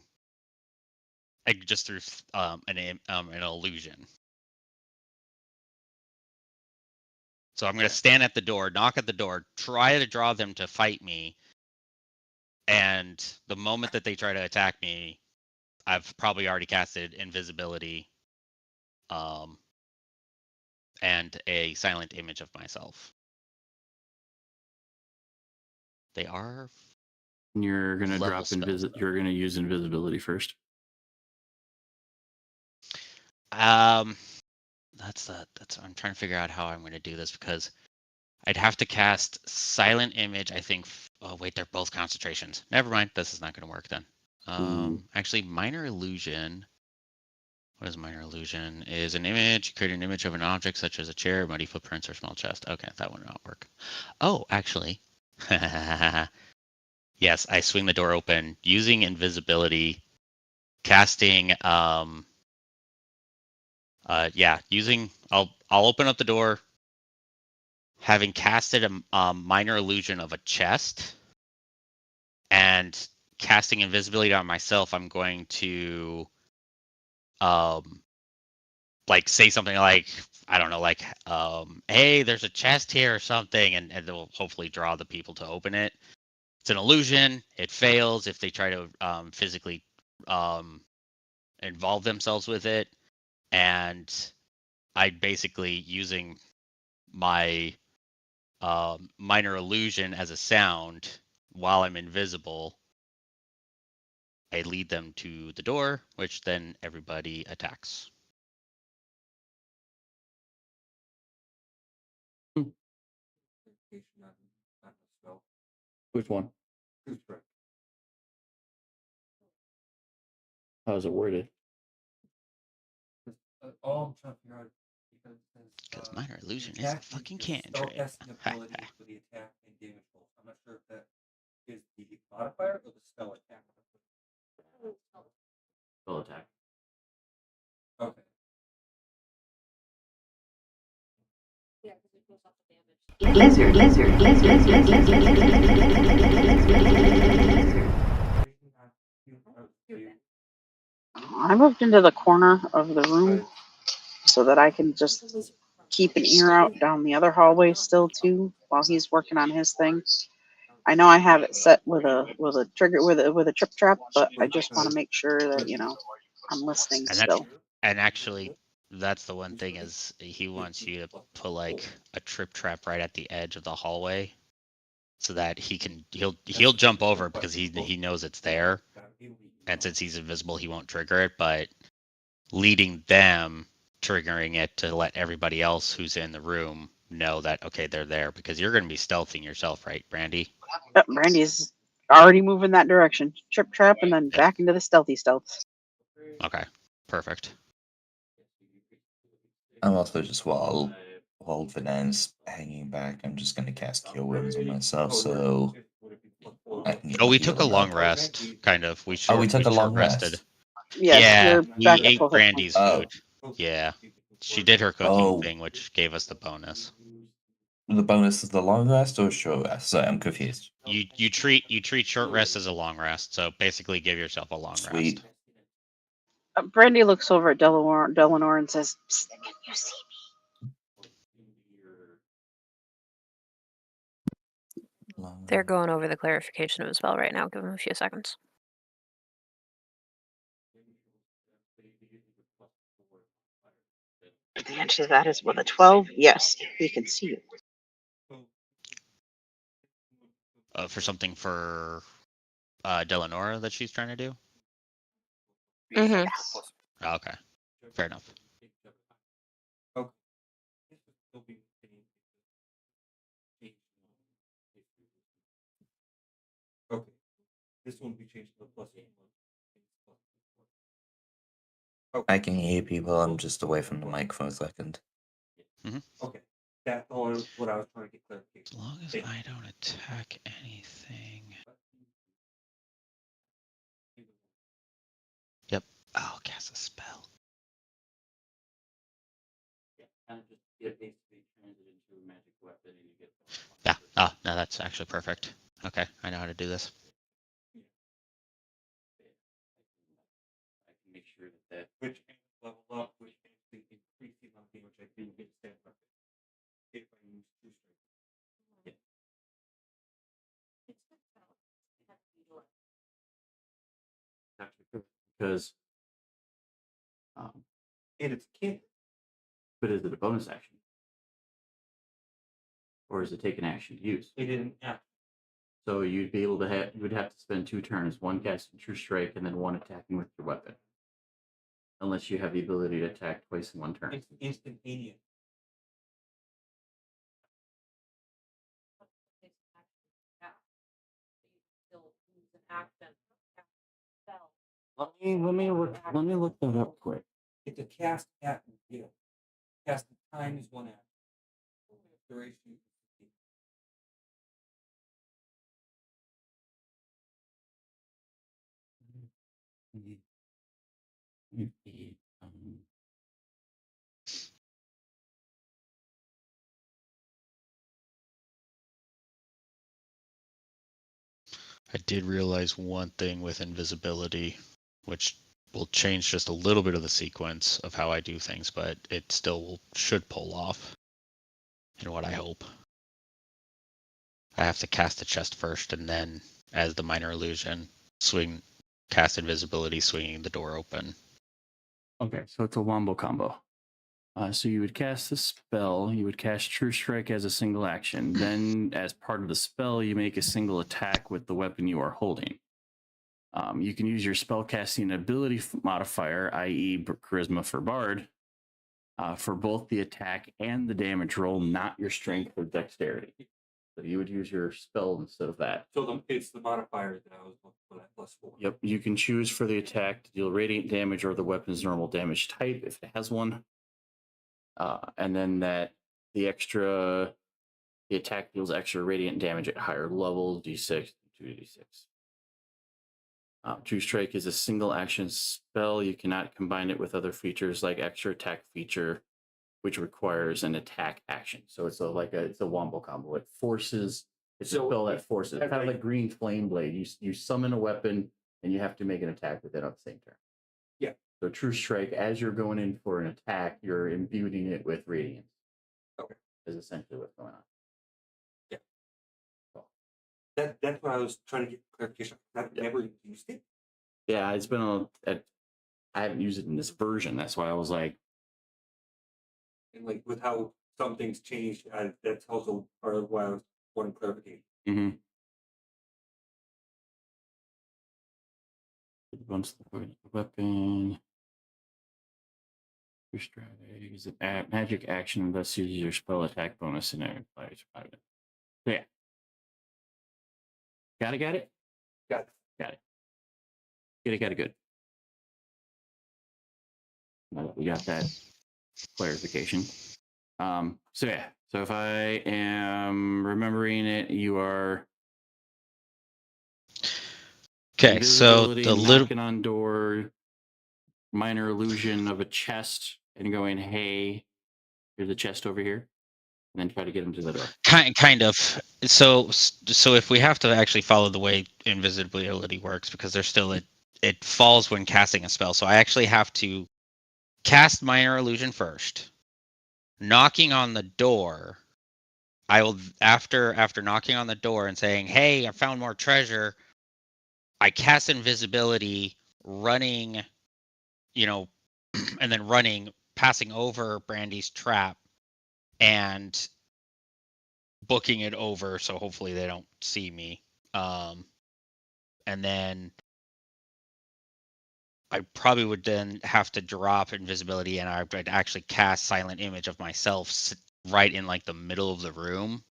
[SPEAKER 4] like just through an illusion. So I'm going to stand at the door, knock at the door, try to draw them to fight me, and the moment that they try to attack me, I've probably already casted invisibility, and a silent image of myself. They are.
[SPEAKER 1] You're gonna
[SPEAKER 4] level
[SPEAKER 1] drop
[SPEAKER 4] spells.
[SPEAKER 1] You're gonna use invisibility first.
[SPEAKER 4] That's I'm trying to figure out how I'm going to do this, because I'd have to cast silent image, I think. Oh wait, they're both concentrations. Never mind, this is not going to work then. Actually, minor illusion. What is minor illusion? Is an image, create an image of an object such as a chair, muddy footprints, or small chest. Okay, that would not work. Oh, actually. Yes, I swing the door open using invisibility, casting I'll open up the door, having casted a minor illusion of a chest and casting invisibility on myself. I'm going to like say something like, I don't know, like hey, there's a chest here or something, and they'll hopefully draw the people to open it. It's an illusion. It fails if they try to physically involve themselves with it, and I basically, using my minor illusion as a sound while I'm invisible, I lead them to the door, which then everybody attacks.
[SPEAKER 1] Which one? How is it worded?
[SPEAKER 7] All I'm trying to figure out
[SPEAKER 4] Because minor illusion is a fucking cantrip.
[SPEAKER 7] ability for the attack and damage rolls. I'm not sure if that is the modifier or the spell attack.
[SPEAKER 1] Spell attack.
[SPEAKER 7] Okay.
[SPEAKER 3] I moved into the corner of the room so that I can just keep an ear out down the other hallway still too while he's working on his thing. I know I have it set with a trigger with a trip trap, but I just want to make sure that I'm listening
[SPEAKER 4] And
[SPEAKER 3] still.
[SPEAKER 4] actually, that's the one thing, is he wants you to put like a trip trap right at the edge of the hallway, so that he'll jump over because he knows it's there, and since he's invisible, he won't trigger it. But leading them, triggering it to let everybody else who's in the room know that, okay, they're there, because you're going to be stealthing yourself, right, Brandy?
[SPEAKER 3] Yep, Brandy's already moving that direction. Trip trap and then back into the stealthy stealth.
[SPEAKER 4] Okay, perfect.
[SPEAKER 11] I'm also just while Vanan's hanging back, I'm just gonna cast Cure Wounds on myself, so I can get
[SPEAKER 4] Oh,
[SPEAKER 11] my
[SPEAKER 4] we took a
[SPEAKER 11] healing
[SPEAKER 4] long
[SPEAKER 11] up.
[SPEAKER 4] rest, kind of. We
[SPEAKER 11] Oh, we took a long
[SPEAKER 4] short rested.
[SPEAKER 11] rest.
[SPEAKER 3] Yes,
[SPEAKER 4] Yeah,
[SPEAKER 3] you're
[SPEAKER 4] we
[SPEAKER 3] back at
[SPEAKER 4] ate
[SPEAKER 3] full hit
[SPEAKER 4] Brandy's
[SPEAKER 3] points.
[SPEAKER 4] food. Yeah, she did her cooking thing, which gave us the bonus.
[SPEAKER 11] The bonus is the long rest or short rest? Sorry, I'm confused.
[SPEAKER 4] You treat short rest as a long rest, so basically give yourself a long
[SPEAKER 11] Sweet.
[SPEAKER 4] rest.
[SPEAKER 3] Brandy looks over at Delanor and says, "Psst, can you see
[SPEAKER 8] They're going over the clarification of a spell right now. Give them a few seconds.
[SPEAKER 3] me?" The answer to that is with a 12. Yes, we can see you.
[SPEAKER 4] For something for Delanora that she's trying to do?
[SPEAKER 8] Mm-hmm.
[SPEAKER 4] Oh, okay. Fair enough.
[SPEAKER 7] Okay. This one will be changed to the +1.
[SPEAKER 11] I can hear people. I'm just away from the mic for a second.
[SPEAKER 7] Okay. That's all what I was trying to get clarification.
[SPEAKER 4] As long as I don't attack anything. Yep. I'll cast a spell. Yeah. Oh, no, that's actually perfect. Okay, I know how to do this.
[SPEAKER 1] I can make sure that which level up, which actually increase the amount of damage I do get stand up if I use two strength. Because and it's can't. But is it a bonus action? Or is it take an action to use? It didn't. Yeah. So you'd be able to have you would have to spend 2 turns, one casting True Strike and then one attacking with your weapon. Unless you have the ability to attack twice in one turn. It's instantaneous. Let me look that up quick.
[SPEAKER 7] It's a cast at will. Cast time is 1 action. Duration.
[SPEAKER 4] I did realize one thing with invisibility, which will change just a little bit of the sequence of how I do things, but it still should pull off. And what I hope. I have to cast the chest first, and then, as the minor illusion, cast invisibility, swinging the door open.
[SPEAKER 1] Okay, so it's a wombo combo. So you would cast the spell, you would cast True Strike as a single action. Then, as part of the spell, you make a single attack with the weapon you are holding. You can use your spellcasting ability modifier, i.e., Charisma for Bard, for both the attack and the damage roll, not your strength or dexterity. So you would use your spell instead of that.
[SPEAKER 7] So it's the modifier that I was looking for, that +4.
[SPEAKER 1] Yep, you can choose for the attack to deal radiant damage or the weapon's normal damage type if it has one. And then the attack deals extra radiant damage at higher levels, d6, 2d6. True Strike is a single action spell. You cannot combine it with other features like extra attack feature, which requires an attack action. So it's a wombo combo. It forces. It's a spell that forces. It's kind of like Green Flame Blade. You summon a weapon and you have to make an attack with it on the same turn.
[SPEAKER 7] Yeah.
[SPEAKER 1] So True Strike, as you're going in for an attack, you're imbuing it with radiance.
[SPEAKER 7] Okay.
[SPEAKER 1] Is essentially what's going on.
[SPEAKER 7] Yeah. So that's what I was trying to get clarification. I've never used it.
[SPEAKER 1] Yeah, it's been I haven't used it in this version. That's why I was like.
[SPEAKER 7] And like with how some things changed, that's also part of why I was wanting clarification.
[SPEAKER 1] Mm-hmm. Once the weapon. True Strike is an magic action, thus uses your spell attack bonus and it applies 5. So yeah. Got it?
[SPEAKER 7] Got it.
[SPEAKER 1] Got it. Got it. Good. Now that we got that clarification. So yeah. So if I am remembering it, you are.
[SPEAKER 4] Okay, so the little
[SPEAKER 1] knocking on door, minor illusion of a chest, and going, "Hey, here's a chest over here," and then try to get him to the door.
[SPEAKER 4] kind of. So if we have to actually follow the way invisibility works, because there's still it falls when casting a spell. So I actually have to cast minor illusion first. Knocking on the door, I will after knocking on the door and saying, "Hey, I found more treasure." I cast invisibility, running, and then running, passing over Brandy's trap, and booking it over, so hopefully they don't see me. And then I probably would then have to drop invisibility, and I'd actually cast silent image of myself right in like the middle of the room,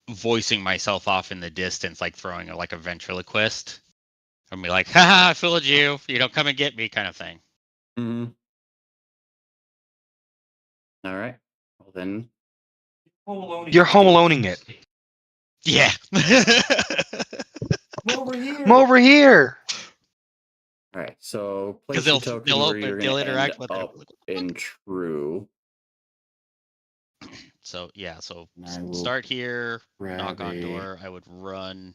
[SPEAKER 4] voicing myself off in the distance, like throwing like a ventriloquist. And be like, haha, I fooled you. You don't come and get me, kind of thing.
[SPEAKER 1] Mm-hmm. All right. Well then,
[SPEAKER 9] You're home aloneing it.
[SPEAKER 4] Yeah.
[SPEAKER 7] Come over here.
[SPEAKER 9] Come over here.
[SPEAKER 1] all right. So
[SPEAKER 4] Because
[SPEAKER 1] place your token where you're
[SPEAKER 4] they'll
[SPEAKER 1] going to end
[SPEAKER 4] interact with
[SPEAKER 1] up in true.
[SPEAKER 4] So yeah, so
[SPEAKER 1] And I will
[SPEAKER 4] start here, knock
[SPEAKER 1] grab
[SPEAKER 4] on
[SPEAKER 1] a.
[SPEAKER 4] door. I would run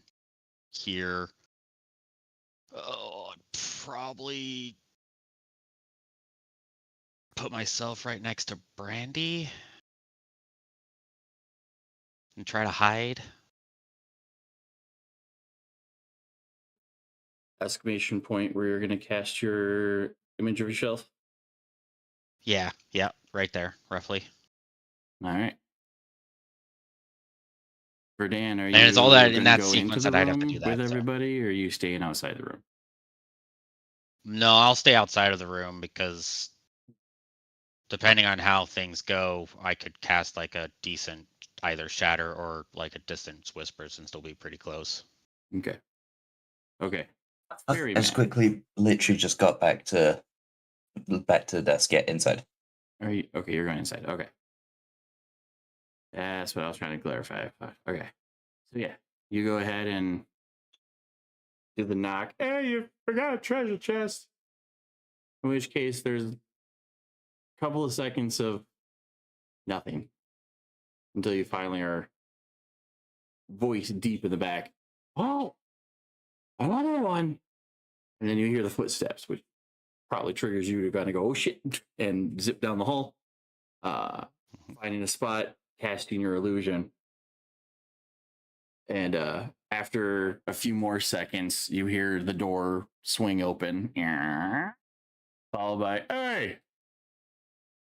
[SPEAKER 4] here. Oh, I'd probably put myself right next to Brandy and try to hide.
[SPEAKER 1] Exclamation point where you're going to cast your image of yourself.
[SPEAKER 4] Yeah, right there, roughly.
[SPEAKER 1] All right. Verdan, are
[SPEAKER 4] And it's all
[SPEAKER 1] you
[SPEAKER 4] that in
[SPEAKER 1] going to
[SPEAKER 4] that
[SPEAKER 1] go into
[SPEAKER 4] sequence
[SPEAKER 1] the
[SPEAKER 4] that I'd have to do
[SPEAKER 1] room
[SPEAKER 4] that.
[SPEAKER 1] with
[SPEAKER 4] So.
[SPEAKER 1] everybody, or are you staying outside the room?
[SPEAKER 4] No, I'll stay outside of the room because depending on how things go, I could cast like a decent either shatter or like a distance whispers and still be pretty close.
[SPEAKER 1] Okay. Okay.
[SPEAKER 11] I
[SPEAKER 1] Very
[SPEAKER 11] just
[SPEAKER 1] mad.
[SPEAKER 11] quickly, literally just got back to the desk. Get inside.
[SPEAKER 1] Are you okay? You're going inside. Okay. That's what I was trying to clarify. Okay. So yeah, you go ahead and do the knock. Hey, you forgot a treasure chest. In which case, there's a couple of seconds of nothing until you finally are voice deep in the back. Oh, another one. And then you hear the footsteps, which probably triggers you to kind of go, oh shit, and zip down the hall. Finding a spot, casting your illusion. And after a few more seconds, you hear the door swing open, followed by, hey,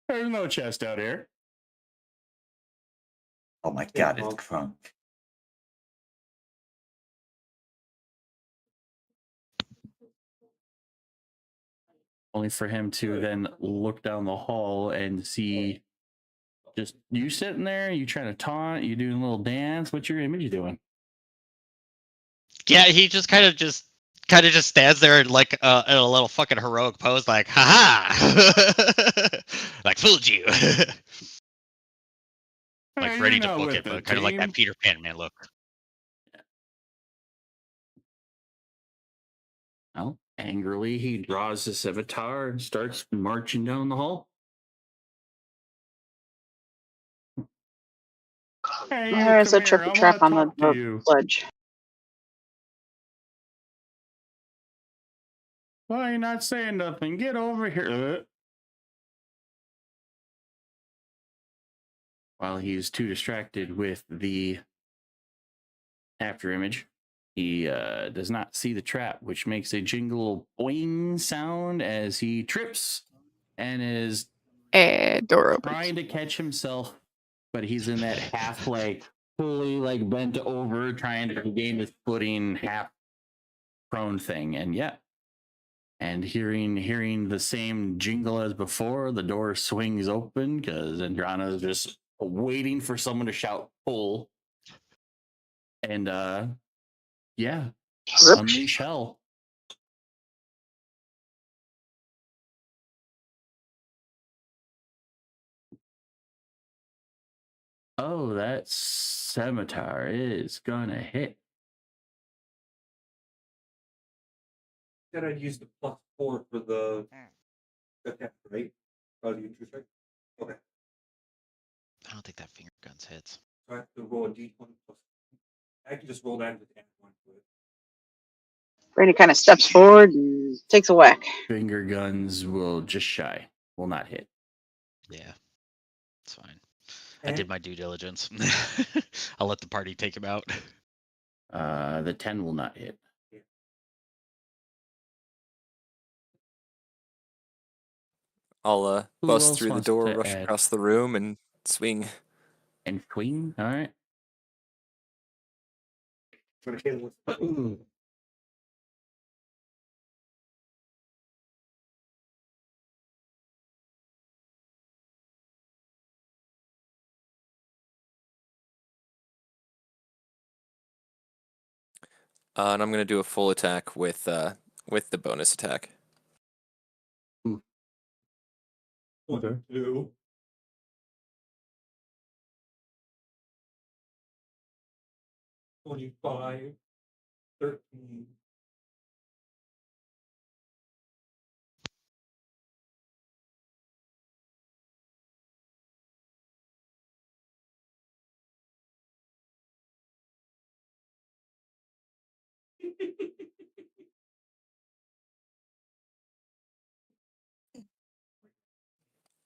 [SPEAKER 1] there's no chest out here.
[SPEAKER 11] Oh my god, it's crunk.
[SPEAKER 1] Only for him to then look down the hall and see just you sitting there, you trying to taunt, you doing a little dance. What's your image doing?
[SPEAKER 4] Yeah, he just kind of just stands there in like in a little fucking heroic pose, like haha, like fooled you, like
[SPEAKER 1] Hey,
[SPEAKER 4] ready
[SPEAKER 1] you're
[SPEAKER 4] to
[SPEAKER 1] not
[SPEAKER 4] book
[SPEAKER 1] with
[SPEAKER 4] it,
[SPEAKER 1] the
[SPEAKER 4] but kind of like that
[SPEAKER 1] team.
[SPEAKER 4] Peter Pan man look.
[SPEAKER 1] Well, angrily, he draws his scimitar and starts marching down the hall. Hey, you
[SPEAKER 3] There's
[SPEAKER 1] come
[SPEAKER 3] a
[SPEAKER 1] here.
[SPEAKER 3] triple
[SPEAKER 1] I
[SPEAKER 3] trap
[SPEAKER 1] want to
[SPEAKER 3] on
[SPEAKER 1] talk to
[SPEAKER 3] the
[SPEAKER 1] you.
[SPEAKER 3] ledge.
[SPEAKER 1] Why are you not saying nothing? Get over here. While he's too distracted with the after image, he does not see the trap, which makes a jingle boing sound as he trips and is
[SPEAKER 12] Adorable.
[SPEAKER 1] trying to catch himself, but he's in that half like fully like bent over, trying to regain his footing, half prone thing. And yeah, and hearing the same jingle as before, the door swings open because Andrana is just waiting for someone to shout pull. And yeah, unleash hell. Oh, that scimitar is gonna hit.
[SPEAKER 7] Said I'd use the +4 for the attack, right? Oh, the interest rate? Okay.
[SPEAKER 4] I don't think that finger guns hits.
[SPEAKER 7] So I have to roll a d20 plus. I can just roll that and just add 1 to it.
[SPEAKER 3] Brandy kind of steps forward and takes a whack.
[SPEAKER 1] Finger guns will just shy. Will not hit.
[SPEAKER 4] Yeah, it's fine. I did my due diligence. I'll let the party take him out.
[SPEAKER 1] The 10 will not hit.
[SPEAKER 6] I'll
[SPEAKER 1] Who
[SPEAKER 6] bust
[SPEAKER 1] else
[SPEAKER 6] through the
[SPEAKER 1] wants
[SPEAKER 6] door,
[SPEAKER 1] to
[SPEAKER 6] rush
[SPEAKER 1] add?
[SPEAKER 6] across the room, and swing.
[SPEAKER 1] And swing? All right.
[SPEAKER 6] And I'm gonna do a full attack with the bonus attack.
[SPEAKER 1] Okay.
[SPEAKER 7] 2. 25. 13.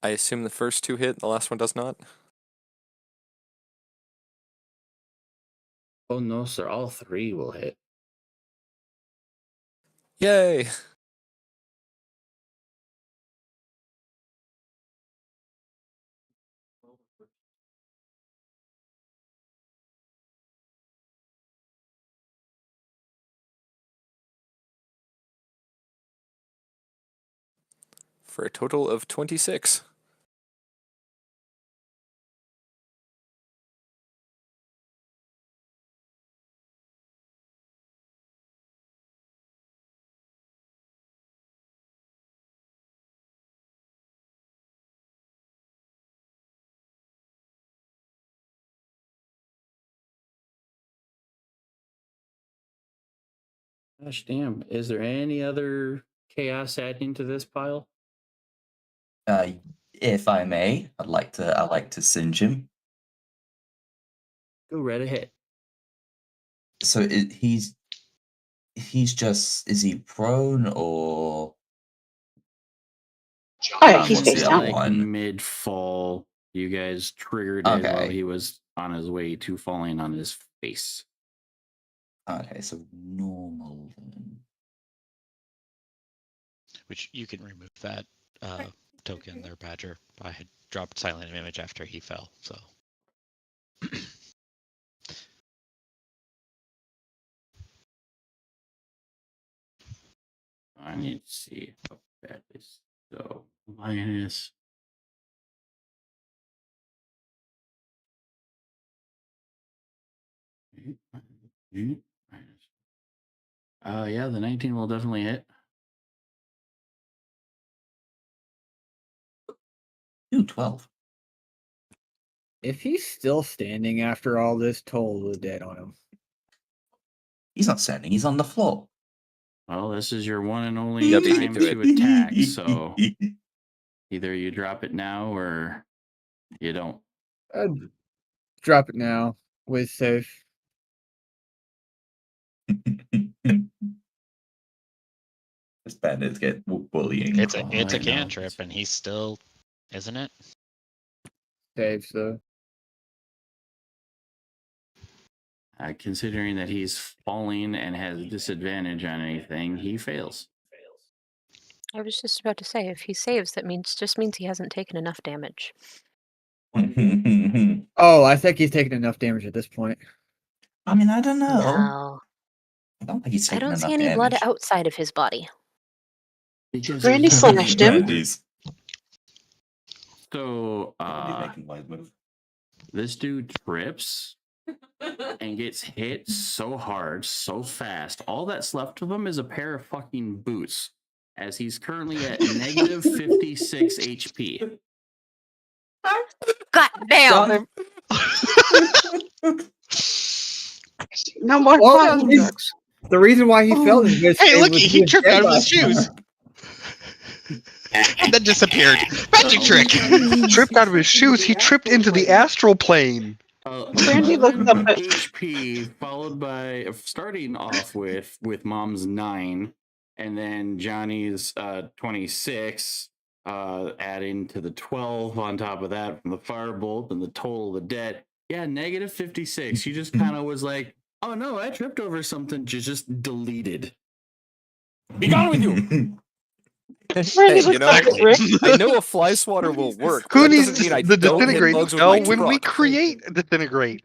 [SPEAKER 6] I assume the first 2 hit, the last one does not.
[SPEAKER 1] Oh no, sir. All 3 will hit.
[SPEAKER 6] Yay! For a total of 26.
[SPEAKER 1] Gosh damn. Is there any other chaos adding to this pile?
[SPEAKER 11] If I may, I'd like to singe him.
[SPEAKER 1] Go right ahead.
[SPEAKER 11] So he's just, is he prone or?
[SPEAKER 3] Oh, yeah, he's
[SPEAKER 11] what's
[SPEAKER 3] face
[SPEAKER 11] the
[SPEAKER 3] down.
[SPEAKER 11] other
[SPEAKER 1] Like
[SPEAKER 11] one?
[SPEAKER 1] mid-fall, you guys triggered it while
[SPEAKER 11] Okay.
[SPEAKER 1] he was on his way to falling on his face.
[SPEAKER 11] Okay, so normal then.
[SPEAKER 4] Which you can remove that token there, Badger. I had dropped silent image after he fell, so.
[SPEAKER 1] I need to see how bad this. So minus. Yeah, the 19 will definitely hit.
[SPEAKER 11] Ooh, 12.
[SPEAKER 5] If he's still standing after all this, toll the dead on him.
[SPEAKER 11] He's not standing, he's on the floor.
[SPEAKER 1] Well, this is your one and only
[SPEAKER 6] Yep, he
[SPEAKER 1] time
[SPEAKER 6] can do
[SPEAKER 1] to attack, so either you drop it now or you don't.
[SPEAKER 5] I'd drop it now. With safe.
[SPEAKER 11] This bandits get bullying.
[SPEAKER 4] It's a
[SPEAKER 11] right now.
[SPEAKER 4] cantrip, and he's still, isn't it?
[SPEAKER 5] Saves though.
[SPEAKER 1] Considering that he's falling and has disadvantage on anything, he fails.
[SPEAKER 8] I was just about to say, if he saves, that means he hasn't taken enough damage.
[SPEAKER 5] Oh, I think he's taken enough damage at this point.
[SPEAKER 11] I mean, I don't know.
[SPEAKER 8] No,
[SPEAKER 11] I don't think he's
[SPEAKER 8] I
[SPEAKER 11] taken
[SPEAKER 8] don't
[SPEAKER 11] enough
[SPEAKER 8] see any
[SPEAKER 11] damage.
[SPEAKER 8] blood outside of his body.
[SPEAKER 1] Because
[SPEAKER 3] Brandy
[SPEAKER 1] there's
[SPEAKER 3] slashed him.
[SPEAKER 11] Brandy's
[SPEAKER 1] So
[SPEAKER 11] making wise move.
[SPEAKER 1] this dude trips and gets hit so hard, so fast. All that's left of him is a pair of fucking boots, as he's currently at negative 56 HP.
[SPEAKER 8] God damn!
[SPEAKER 9] Got him.
[SPEAKER 3] No more
[SPEAKER 5] Well,
[SPEAKER 3] fun.
[SPEAKER 5] the reason why he fell is because
[SPEAKER 4] Hey,
[SPEAKER 5] it
[SPEAKER 4] looky,
[SPEAKER 5] was-
[SPEAKER 4] he
[SPEAKER 5] was
[SPEAKER 4] tripped
[SPEAKER 5] dead
[SPEAKER 4] out of his
[SPEAKER 5] last
[SPEAKER 4] shoes.
[SPEAKER 5] time.
[SPEAKER 4] And then disappeared. Magic trick.
[SPEAKER 9] Tripped out of his shoes. He tripped into the astral plane.
[SPEAKER 3] Brandy looks
[SPEAKER 1] 11
[SPEAKER 3] up at
[SPEAKER 1] HP, followed by starting off with Mom's 9, and then Johnny's 26, adding to the 12 on top of that from the firebolt and the total of the debt. Yeah, negative 56. She just kind of was like, "Oh no, I tripped over something." Just deleted. Be gone with you.
[SPEAKER 3] Brandy
[SPEAKER 6] Hey,
[SPEAKER 3] looks up at Rick.
[SPEAKER 6] I know a fly swatter will work. But
[SPEAKER 9] Who
[SPEAKER 6] that
[SPEAKER 9] needs
[SPEAKER 6] doesn't mean I
[SPEAKER 9] the
[SPEAKER 6] don't hit
[SPEAKER 9] disintegrate
[SPEAKER 6] bugs with
[SPEAKER 9] spell
[SPEAKER 6] my
[SPEAKER 9] when we
[SPEAKER 6] truck.
[SPEAKER 9] create disintegrate?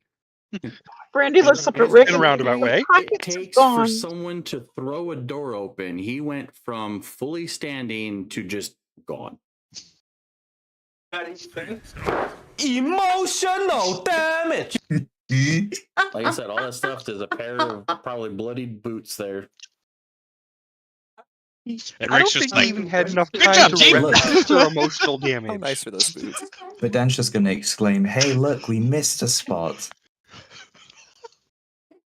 [SPEAKER 3] Brandy looks up at Rick
[SPEAKER 9] In a
[SPEAKER 3] and
[SPEAKER 9] roundabout way.
[SPEAKER 1] It
[SPEAKER 3] pockets are
[SPEAKER 1] takes for
[SPEAKER 3] gone.
[SPEAKER 1] someone to throw a door open. He went from fully standing to just gone.
[SPEAKER 7] Emotional damage.
[SPEAKER 1] Like I said, all that stuff. There's a pair of probably bloodied boots there.
[SPEAKER 4] And
[SPEAKER 9] I
[SPEAKER 4] Rick's
[SPEAKER 9] don't
[SPEAKER 4] just
[SPEAKER 9] think
[SPEAKER 4] like,
[SPEAKER 9] he even had enough
[SPEAKER 4] "Good
[SPEAKER 9] time
[SPEAKER 4] job,
[SPEAKER 9] to
[SPEAKER 4] team!"
[SPEAKER 9] register emotional
[SPEAKER 6] How
[SPEAKER 9] damage.
[SPEAKER 6] nice are those boots?
[SPEAKER 11] But Dan's just gonna exclaim, "Hey, look, we missed a spot."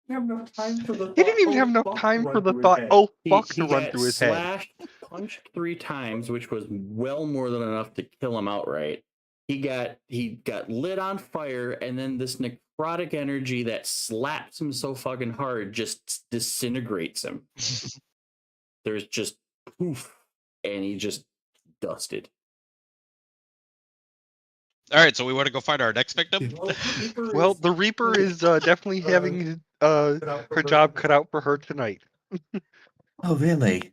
[SPEAKER 7] You have no time for the
[SPEAKER 9] He didn't even have enough time for the thought, "Oh fuck," to run
[SPEAKER 1] got
[SPEAKER 9] through his head.
[SPEAKER 1] slashed, punched 3 times, which was well more than enough to kill him outright. He got lit on fire, and then this necrotic energy that slaps him so fucking hard just disintegrates him. There's just poof, and he just dusted.
[SPEAKER 4] All right, so we want to go find our next victim.
[SPEAKER 9] Well, the Reaper is definitely having her job cut out for her tonight.
[SPEAKER 11] Oh, really?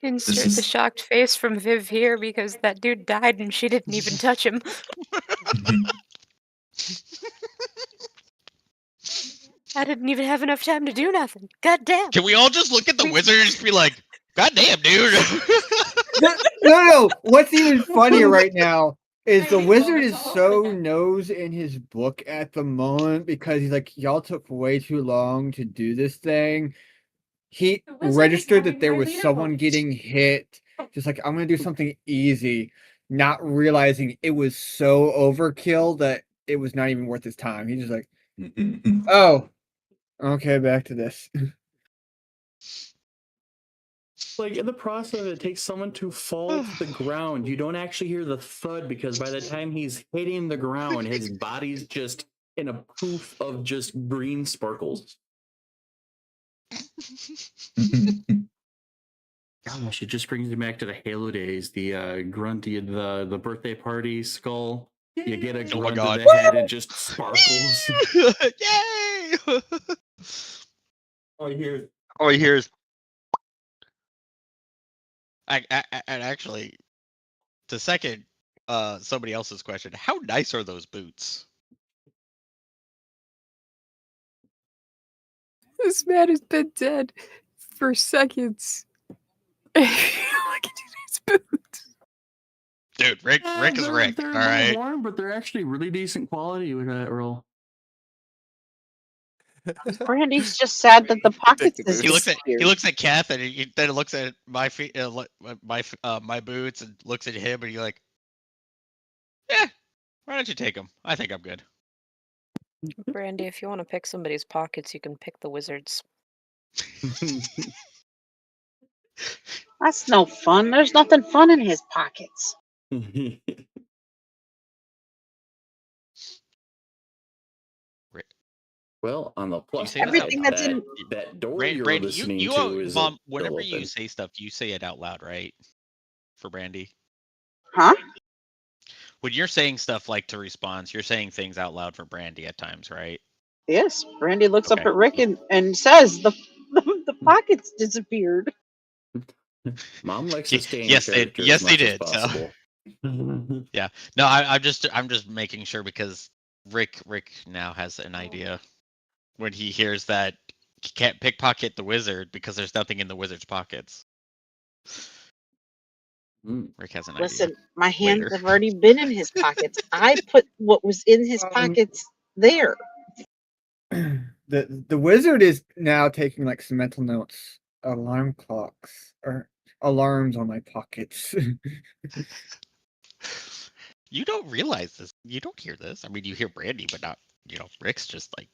[SPEAKER 8] Insert
[SPEAKER 11] is-
[SPEAKER 8] the shocked face from Viv here because that dude died and she didn't even touch him. I didn't even have enough time to do nothing. God damn.
[SPEAKER 4] Can we all just look at the wizard and just be like, "God damn, dude"?
[SPEAKER 5] No. What's even funnier right now is the wizard is so nose in his book at the moment because he's like, y'all took way too long to do this thing. He registered that there was someone getting hit. Just like, I'm gonna do something easy, not realizing it was so overkill that it was not even worth his time. He's just like, oh, okay, back to this.
[SPEAKER 1] Like in the process of it takes someone to fall to the ground. You don't actually hear the thud because by the time he's hitting the ground, his body's just in a poof of just green sparkles. Gosh, it just brings me back to the Halo days. The grunty, the birthday party skull. You get a
[SPEAKER 4] Oh my
[SPEAKER 1] grunt
[SPEAKER 4] God.
[SPEAKER 1] to the head, it just sparkles.
[SPEAKER 4] Yay!
[SPEAKER 7] Oh, here's
[SPEAKER 9] All he hears,
[SPEAKER 4] And actually, to second somebody else's question, how nice are those boots?
[SPEAKER 12] This man has been dead for seconds. Look at his boots.
[SPEAKER 4] Dude, Rick is Rick.
[SPEAKER 1] They're
[SPEAKER 4] All
[SPEAKER 1] a little
[SPEAKER 4] right.
[SPEAKER 1] worn, but they're actually really decent quality with that roll.
[SPEAKER 3] Brandy's just sad that the pockets
[SPEAKER 6] Addicted
[SPEAKER 3] is
[SPEAKER 6] boots.
[SPEAKER 4] He looks at Kath and he then looks at my feet, my boots, and looks at him, and you're like, "Yeah, why don't you take them? I think I'm good."
[SPEAKER 8] Brandy, if you want to pick somebody's pockets, you can pick the wizard's.
[SPEAKER 3] That's no fun. There's nothing fun in his pockets.
[SPEAKER 1] Well, on the plus
[SPEAKER 4] say that
[SPEAKER 1] side,
[SPEAKER 3] Everything that's in
[SPEAKER 1] that door
[SPEAKER 4] Brandy,
[SPEAKER 1] you're
[SPEAKER 4] Brandy,
[SPEAKER 1] listening
[SPEAKER 4] you
[SPEAKER 1] to is
[SPEAKER 4] Mom.
[SPEAKER 1] still
[SPEAKER 4] Whenever you
[SPEAKER 1] open.
[SPEAKER 4] say stuff, you say it out loud, right? For Brandy,
[SPEAKER 3] huh?
[SPEAKER 4] when you're saying stuff like to response, you're saying things out loud for Brandy at times, right?
[SPEAKER 3] Yes. Brandy looks up
[SPEAKER 4] Okay.
[SPEAKER 3] at Rick and says the pockets disappeared.
[SPEAKER 1] Mom likes to stay in
[SPEAKER 4] Yes,
[SPEAKER 1] character
[SPEAKER 4] yes,
[SPEAKER 1] as much
[SPEAKER 4] they
[SPEAKER 1] as
[SPEAKER 4] did. So.
[SPEAKER 1] possible.
[SPEAKER 4] Yeah. No, I'm just making sure because Rick now has an idea when he hears that he can't pickpocket the wizard because there's nothing in the wizard's pockets. Rick has an
[SPEAKER 3] Listen,
[SPEAKER 4] idea.
[SPEAKER 3] my hands
[SPEAKER 4] Later.
[SPEAKER 3] have already been in his pockets. I put what was in his pockets there.
[SPEAKER 5] The wizard is now taking like some mental notes. Alarm clocks or alarms on my pockets.
[SPEAKER 4] You don't realize this. You don't hear this. I mean, you hear Brandy, but not. Rick's just like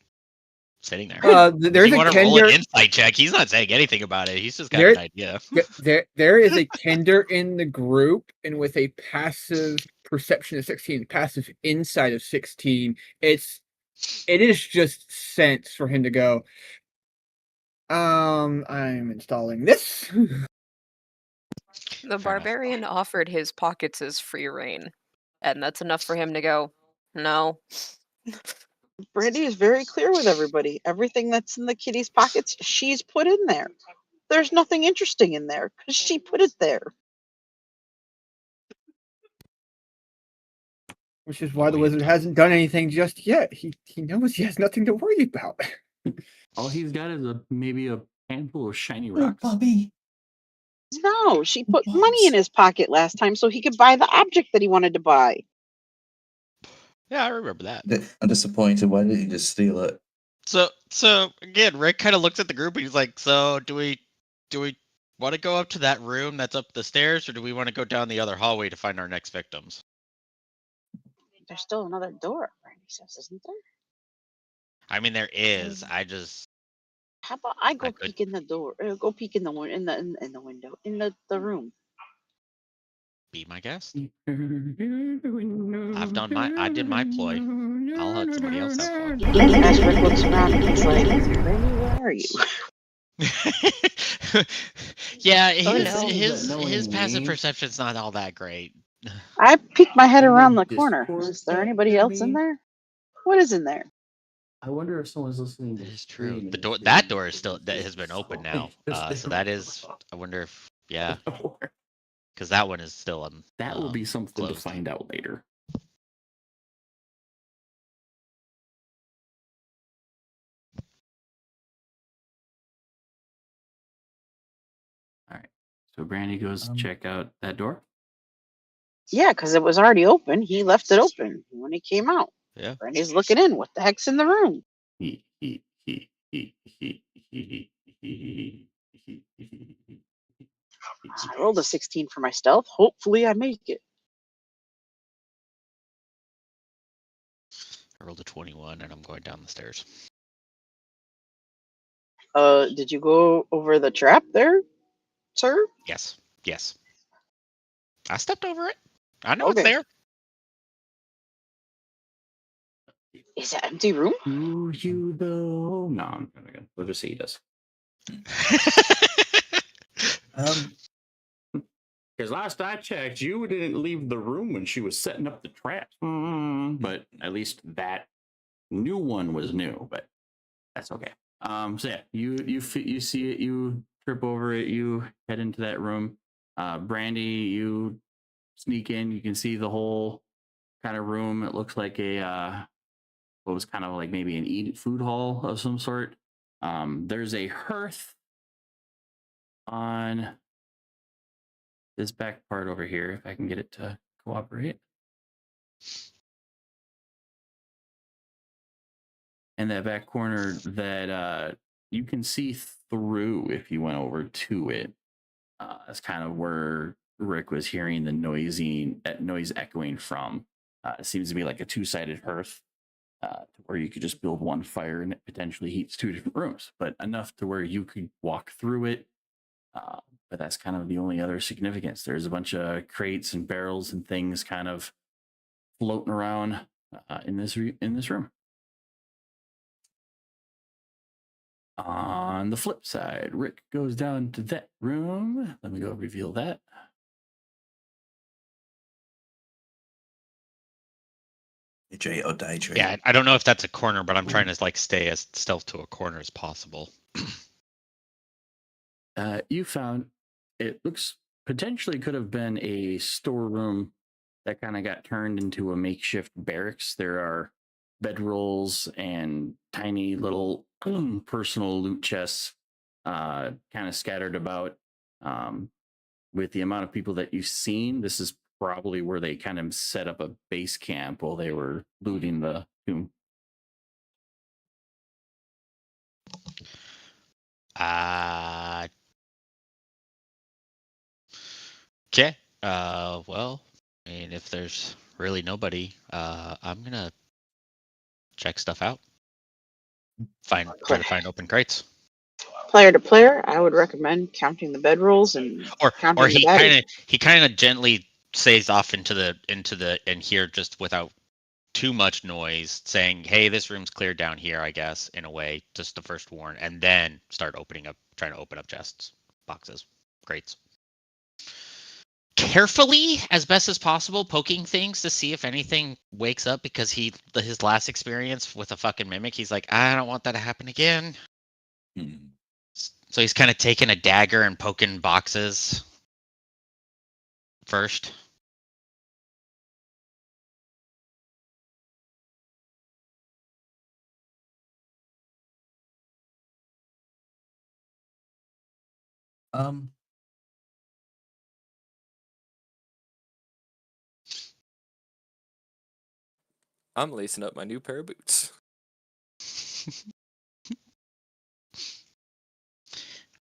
[SPEAKER 4] sitting there.
[SPEAKER 5] There's
[SPEAKER 4] If you
[SPEAKER 5] a
[SPEAKER 4] want to roll an
[SPEAKER 5] Kender.
[SPEAKER 4] insight check, he's not saying anything about it. He's just got
[SPEAKER 5] There-
[SPEAKER 4] an idea.
[SPEAKER 5] There is a Kender in the group, and with a passive perception of 16, passive insight of 16, it is just sense for him to go. I'm installing this.
[SPEAKER 8] The
[SPEAKER 4] Fair enough.
[SPEAKER 8] barbarian offered his pockets as free reign, and that's enough for him to go, no.
[SPEAKER 3] Brandy is very clear with everybody. Everything that's in the kitty's pockets, she's put in there. There's nothing interesting in there because she put it there.
[SPEAKER 5] Which is why the wizard hasn't done anything just yet. He knows he has nothing to worry about.
[SPEAKER 1] All he's got is maybe a handful of shiny
[SPEAKER 11] Oh,
[SPEAKER 1] rocks.
[SPEAKER 11] Bobby.
[SPEAKER 3] No, she put money in his pocket last time so he could buy the object that he wanted to buy.
[SPEAKER 4] Yeah, I remember that.
[SPEAKER 11] I'm disappointed. Why didn't you just steal it?
[SPEAKER 4] So again, Rick kind of looks at the group and he's like, "So do we want to go up to that room that's up the stairs, or do we want to go down the other hallway to find our next victims?"
[SPEAKER 3] There's still another door, Brandy says, isn't there?
[SPEAKER 4] I mean, there is. I just
[SPEAKER 3] How about I go
[SPEAKER 4] I could-
[SPEAKER 3] peek in the door? Go peek in the in the window in the room.
[SPEAKER 4] be my guest. I did my ploy. I'll let somebody else have fun.
[SPEAKER 3] As Rick looks around and he's like, Brandy, where are you?
[SPEAKER 4] Yeah,
[SPEAKER 8] Oh,
[SPEAKER 4] his
[SPEAKER 8] no.
[SPEAKER 4] his passive
[SPEAKER 1] me?
[SPEAKER 4] perception's not all that great.
[SPEAKER 3] I peeked my head
[SPEAKER 1] In the
[SPEAKER 3] around the corner.
[SPEAKER 1] Discord
[SPEAKER 3] Is there
[SPEAKER 1] chat,
[SPEAKER 3] anybody else in
[SPEAKER 1] maybe?
[SPEAKER 3] there? What is in there?
[SPEAKER 1] I wonder if someone's listening to
[SPEAKER 4] That
[SPEAKER 1] the
[SPEAKER 4] is true.
[SPEAKER 1] stream.
[SPEAKER 4] The
[SPEAKER 1] and
[SPEAKER 4] door
[SPEAKER 1] it's
[SPEAKER 4] that
[SPEAKER 1] being
[SPEAKER 4] door is still that
[SPEAKER 1] recorded.
[SPEAKER 4] has been open now.
[SPEAKER 1] Just
[SPEAKER 4] So that is. I wonder if yeah,
[SPEAKER 1] All
[SPEAKER 4] because that one is still
[SPEAKER 1] that will be something
[SPEAKER 4] closed.
[SPEAKER 1] to find out later. All right. So Brandy goes to check out that door.
[SPEAKER 3] Yeah, because it was already open. He left it open when he came out.
[SPEAKER 4] Yeah.
[SPEAKER 3] Brandy's looking in. What the heck's in the room? I rolled a 16 for my stealth. Hopefully I make it.
[SPEAKER 4] I rolled a 21 and I'm going down the stairs.
[SPEAKER 3] Did you go over the trap there, sir?
[SPEAKER 4] Yes. Yes. I stepped over it. I know it's
[SPEAKER 3] Okay.
[SPEAKER 4] there.
[SPEAKER 3] Is it an empty room?
[SPEAKER 1] Do you though? No, I'm gonna. We'll just say he does. Because last I checked, you didn't leave the room when she was setting up the trap. But at least that new one was new. But that's okay. So yeah, you see it, you trip over it, you head into that room. Brandy, you sneak in. You can see the whole kind of room. It looks like a what was kind of like maybe an food hall of some sort. There's a hearth on this back part over here, if I can get it to cooperate. In that back corner that you can see through if you went over to it. That's kind of where Rick was hearing the noise echoing from. It seems to be like a two-sided hearth, where you could just build one fire and it potentially heats two different rooms, but enough to where you could walk through it. But that's kind of the only other significance. There's a bunch of crates and barrels and things kind of floating around in this room. On the flip side, Rick goes down to that room. Let me go reveal that.
[SPEAKER 11] Jay or daydream.
[SPEAKER 4] Yeah, I don't know if that's a corner, but I'm trying to like stay as stealth to a corner as possible.
[SPEAKER 1] You found it looks potentially could have been a storeroom that kind of got turned into a makeshift barracks. There are bedrolls and tiny little personal loot chests kind of scattered about. With the amount of people that you've seen, this is probably where they kind of set up a base camp while they were looting the tomb.
[SPEAKER 4] Okay. Well, I mean, if there's really nobody, I'm gonna check stuff out. Try to find open crates.
[SPEAKER 3] Player to player, I would recommend counting the bedrolls and
[SPEAKER 4] Or
[SPEAKER 3] counting the
[SPEAKER 4] he
[SPEAKER 3] baddies.
[SPEAKER 4] kind of gently says off into the and here just without too much noise, saying, "Hey, this room's cleared down here, I guess," in a way, just the first warn, and then start trying to open up chests, boxes, crates. Carefully, as best as possible, poking things to see if anything wakes up, because his last experience with a fucking mimic, he's like, I don't want that to happen again. So he's kind of taking a dagger and poking boxes first.
[SPEAKER 6] I'm lacing up my new pair of boots.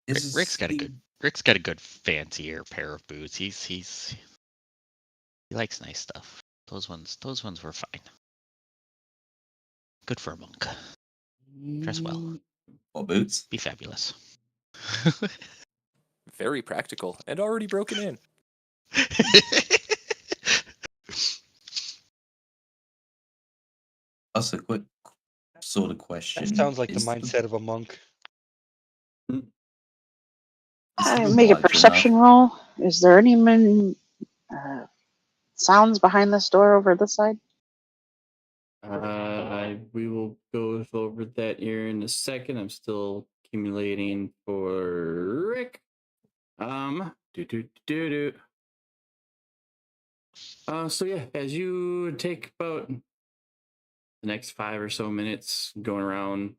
[SPEAKER 4] Rick's got a good fancier pair of boots. He likes nice stuff. Those ones were fine. Good for a monk. Dress well.
[SPEAKER 11] What boots?
[SPEAKER 4] Be fabulous.
[SPEAKER 6] Very practical and already broken in.
[SPEAKER 11] That's a quick sort of question.
[SPEAKER 9] That sounds like the
[SPEAKER 11] Is
[SPEAKER 9] mindset of a monk.
[SPEAKER 3] Make a perception roll. Is there any sounds behind this door over this side?
[SPEAKER 1] We will go over that here in a second. I'm still accumulating for Rick. So yeah, as you take about the next 5 or so minutes going around,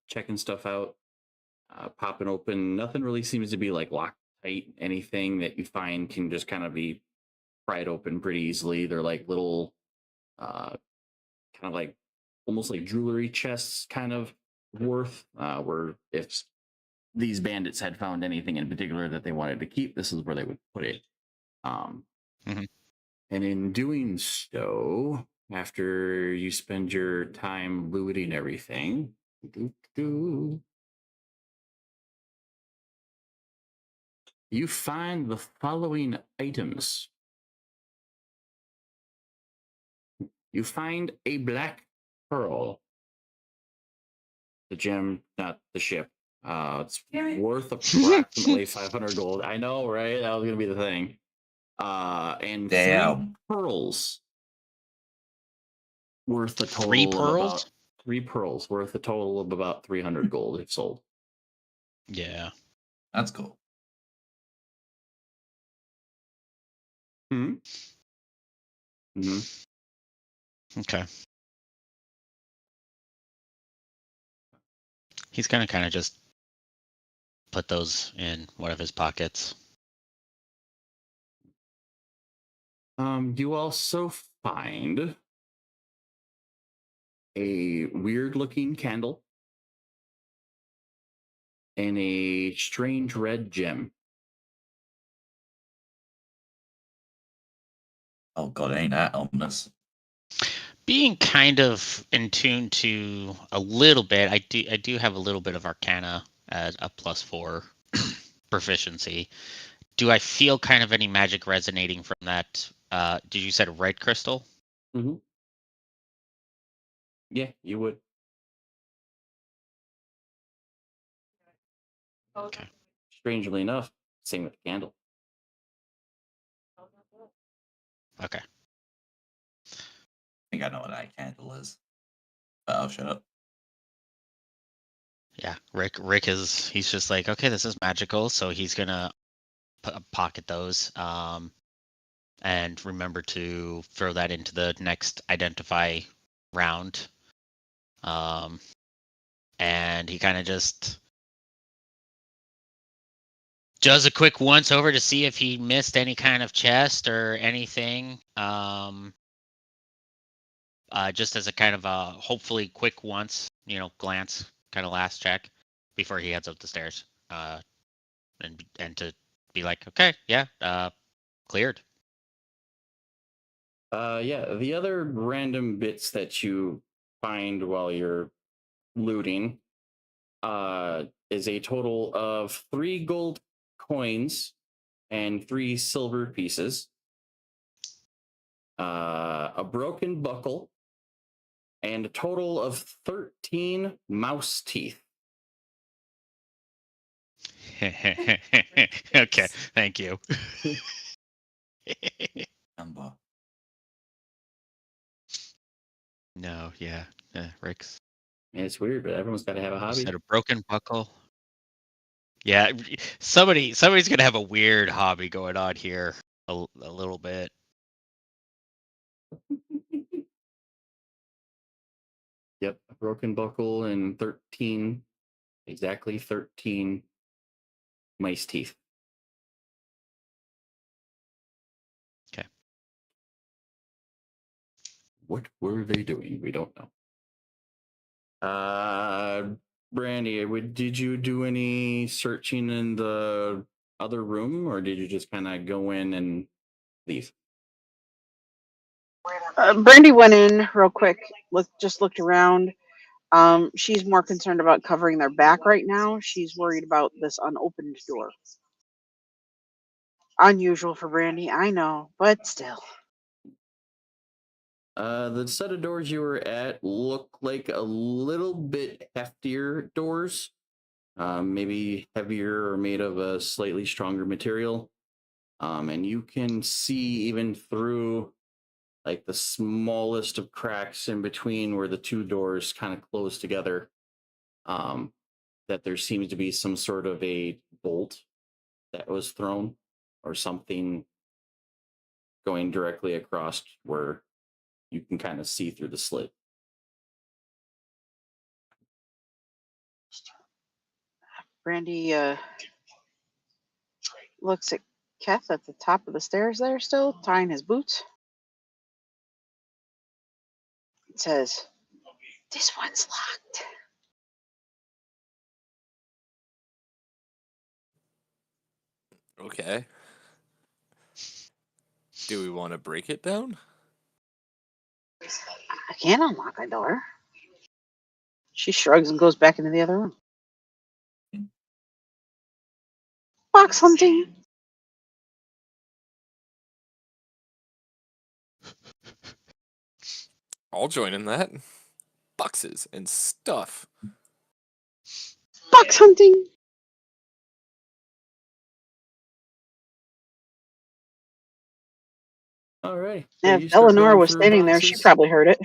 [SPEAKER 1] checking stuff out, popping open, nothing really seems to be like locked tight. Anything that you find can just kind of be pried open pretty easily. They're like little, kind of like almost like jewelry chests, kind of worth. Where if these bandits had found anything in particular that they wanted to keep, this is where they would put it. And in doing so, after you spend your time looting everything, you find the following items. You find a black pearl. The gem, not the ship. It's worth approximately 500 gold. I know, right? That was going to be the thing. And
[SPEAKER 11] Damn.
[SPEAKER 1] 3 pearls worth a total
[SPEAKER 4] 3
[SPEAKER 1] of
[SPEAKER 4] pearls?
[SPEAKER 1] about 3 pearls worth a total of about 300 gold if sold.
[SPEAKER 4] Yeah.
[SPEAKER 11] That's cool.
[SPEAKER 4] Okay. He's gonna kind of just put those in one of his pockets.
[SPEAKER 1] You also find a weird looking candle and a strange red gem.
[SPEAKER 11] Oh god, ain't that ominous?
[SPEAKER 4] Being kind of in tune to a little bit, I do have a little bit of Arcana at a +4 proficiency. Do I feel kind of any magic resonating from that? Did you said red crystal?
[SPEAKER 1] Mm-hmm. Yeah, you would.
[SPEAKER 4] Okay.
[SPEAKER 1] Strangely enough, same with the candle.
[SPEAKER 4] Okay.
[SPEAKER 11] I think I know what that candle is. But I'll shut up.
[SPEAKER 4] Yeah, Rick he's just like, okay, this is magical, so he's gonna pocket those, and remember to throw that into the next identify round. And he kind of just does a quick once over to see if he missed any kind of chest or anything. Just as a kind of a hopefully quick once, glance, kind of last check before he heads up the stairs. And to be like, okay, yeah, cleared.
[SPEAKER 1] Yeah, the other random bits that you find while you're looting is a total of 3 gold coins and 3 silver pieces, a broken buckle, and a total of 13 mouse teeth.
[SPEAKER 4] Okay, thank you.
[SPEAKER 11] Number.
[SPEAKER 4] No, yeah, Rick's.
[SPEAKER 1] It's weird, but everyone's got to have a
[SPEAKER 4] You
[SPEAKER 1] hobby.
[SPEAKER 4] said a broken buckle. Yeah, somebody's gonna have a weird hobby going on here a little bit.
[SPEAKER 1] Yep, a broken buckle and 13, exactly 13 mice teeth.
[SPEAKER 4] Okay.
[SPEAKER 1] What were they doing? We don't know. Brandy, did you do any searching in the other room, or did you just kind of go in and leave?
[SPEAKER 3] Brandy went in real quick. Just looked around. She's more concerned about covering their back right now. She's worried about this unopened door. Unusual for Brandy, I know, but still.
[SPEAKER 1] The set of doors you were at look like a little bit heftier doors, maybe heavier or made of a slightly stronger material. And you can see even through like the smallest of cracks in between where the 2 doors kind of close together, that there seems to be some sort of a bolt that was thrown or something going directly across where you can kind of see through the slit.
[SPEAKER 3] Brandy looks at Keth at the top of the stairs there still, tying his boots. It says, "This one's locked."
[SPEAKER 6] Okay. Do we want to break it down?
[SPEAKER 3] I can't unlock a door. She shrugs and goes back into the other room. Box hunting.
[SPEAKER 6] I'll join in that. Boxes and stuff.
[SPEAKER 3] Box hunting.
[SPEAKER 1] All right.
[SPEAKER 3] Yeah,
[SPEAKER 1] you
[SPEAKER 3] if
[SPEAKER 1] start
[SPEAKER 3] Eleanor
[SPEAKER 1] going
[SPEAKER 3] was
[SPEAKER 1] through
[SPEAKER 3] standing there, she
[SPEAKER 1] boxes.
[SPEAKER 3] probably heard it.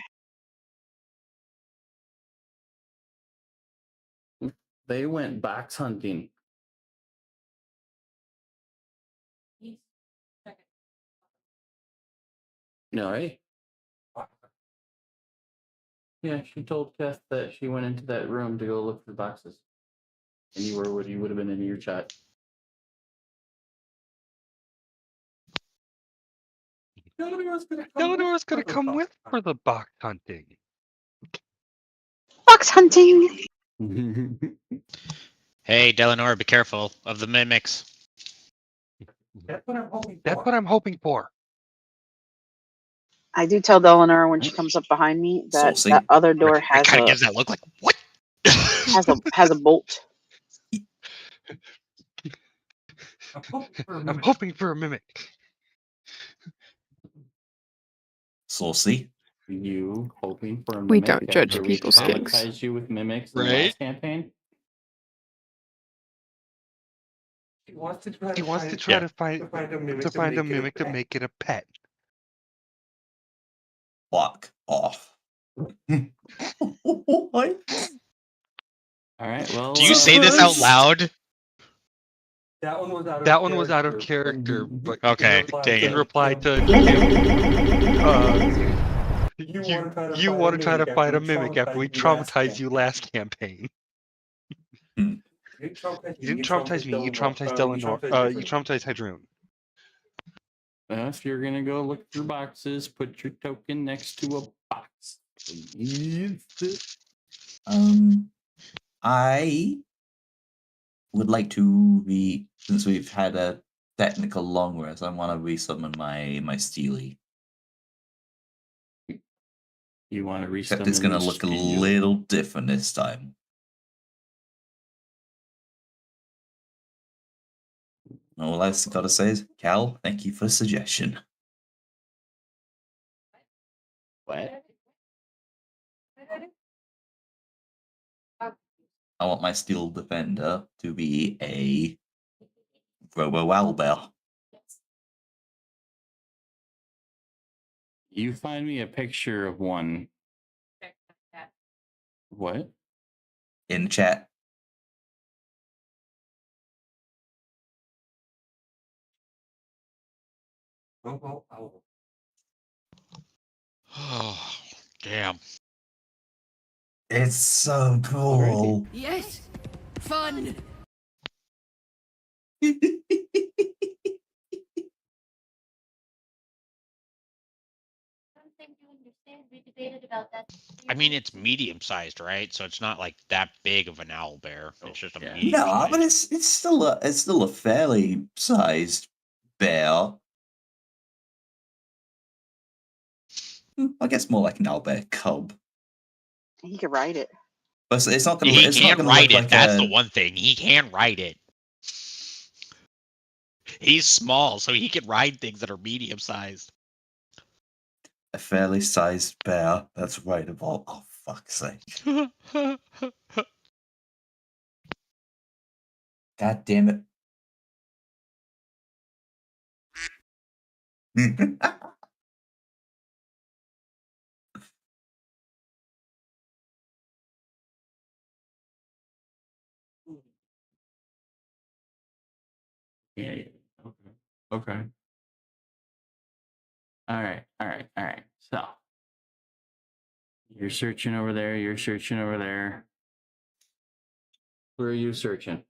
[SPEAKER 1] They went box hunting. No, right? Yeah, she told Keth that she went into that room to go look for boxes. And you would have been in your chat.
[SPEAKER 9] Eleanor's gonna come with for the box hunting.
[SPEAKER 3] Box hunting.
[SPEAKER 4] Hey, Delanor, be careful of the mimics.
[SPEAKER 7] That's what I'm hoping
[SPEAKER 9] That's what I'm hoping for.
[SPEAKER 3] I do tell Eleanor when she comes up behind me that
[SPEAKER 11] Saucy.
[SPEAKER 3] that other door
[SPEAKER 4] Rick
[SPEAKER 3] has
[SPEAKER 4] kind of
[SPEAKER 3] a
[SPEAKER 4] gives that look like, what?
[SPEAKER 3] has a bolt.
[SPEAKER 9] I'm hoping for a mimic.
[SPEAKER 11] Saucy.
[SPEAKER 1] You hoping for a mimic?
[SPEAKER 12] We don't judge
[SPEAKER 1] after we
[SPEAKER 12] people's kinks.
[SPEAKER 1] traumatized you with mimics in the
[SPEAKER 4] Right?
[SPEAKER 1] last campaign?
[SPEAKER 7] He wants to try
[SPEAKER 9] He wants to
[SPEAKER 4] Yeah.
[SPEAKER 9] try to find a mimic to make it a pet.
[SPEAKER 11] Fuck off. What?
[SPEAKER 1] All right. Well,
[SPEAKER 4] Do you say this out loud?
[SPEAKER 7] That one was out of
[SPEAKER 9] That one was out of character, but
[SPEAKER 4] Okay, dang
[SPEAKER 9] in
[SPEAKER 4] it.
[SPEAKER 9] reply to you want to try to find a mimic after we traumatized you last campaign.
[SPEAKER 7] You
[SPEAKER 9] You didn't traumatize me. You traumatized Delanor. You traumatized Hydroon.
[SPEAKER 1] if you're gonna go look through boxes, put your token next to a box, please.
[SPEAKER 11] I would like to since we've had a technical long rest, I want to resummon my Steely.
[SPEAKER 1] You want to
[SPEAKER 11] Except
[SPEAKER 1] restart
[SPEAKER 11] it's going to look a little different this time. All I've got to say is, Cal, thank you for the suggestion.
[SPEAKER 1] What?
[SPEAKER 11] I want my Steel Defender to be a Robo Owlbear.
[SPEAKER 1] You find me a picture of one. What?
[SPEAKER 11] In the chat.
[SPEAKER 7] Oh.
[SPEAKER 4] Oh, damn.
[SPEAKER 11] It's so cool.
[SPEAKER 10] Yes, fun.
[SPEAKER 4] I mean, it's medium sized, right? So it's not like that big of an owl bear. It's just a
[SPEAKER 1] yeah.
[SPEAKER 4] medium
[SPEAKER 11] No, but
[SPEAKER 4] sized.
[SPEAKER 11] it's still a fairly sized bear. I guess more like an owlbear cub.
[SPEAKER 3] He could ride it.
[SPEAKER 11] But it's not gonna.
[SPEAKER 4] He
[SPEAKER 11] It's not
[SPEAKER 4] can
[SPEAKER 11] gonna
[SPEAKER 4] ride
[SPEAKER 11] look
[SPEAKER 4] it.
[SPEAKER 11] like
[SPEAKER 4] That's
[SPEAKER 11] a.
[SPEAKER 4] the one thing. He can ride it. He's small, so he can ride things that are medium sized.
[SPEAKER 11] A fairly sized bear that's rideable. Oh, fuck's sake. God damn it.
[SPEAKER 1] Yeah. Okay. Okay. All right. So you're searching over there. You're searching over there. Where are you searching?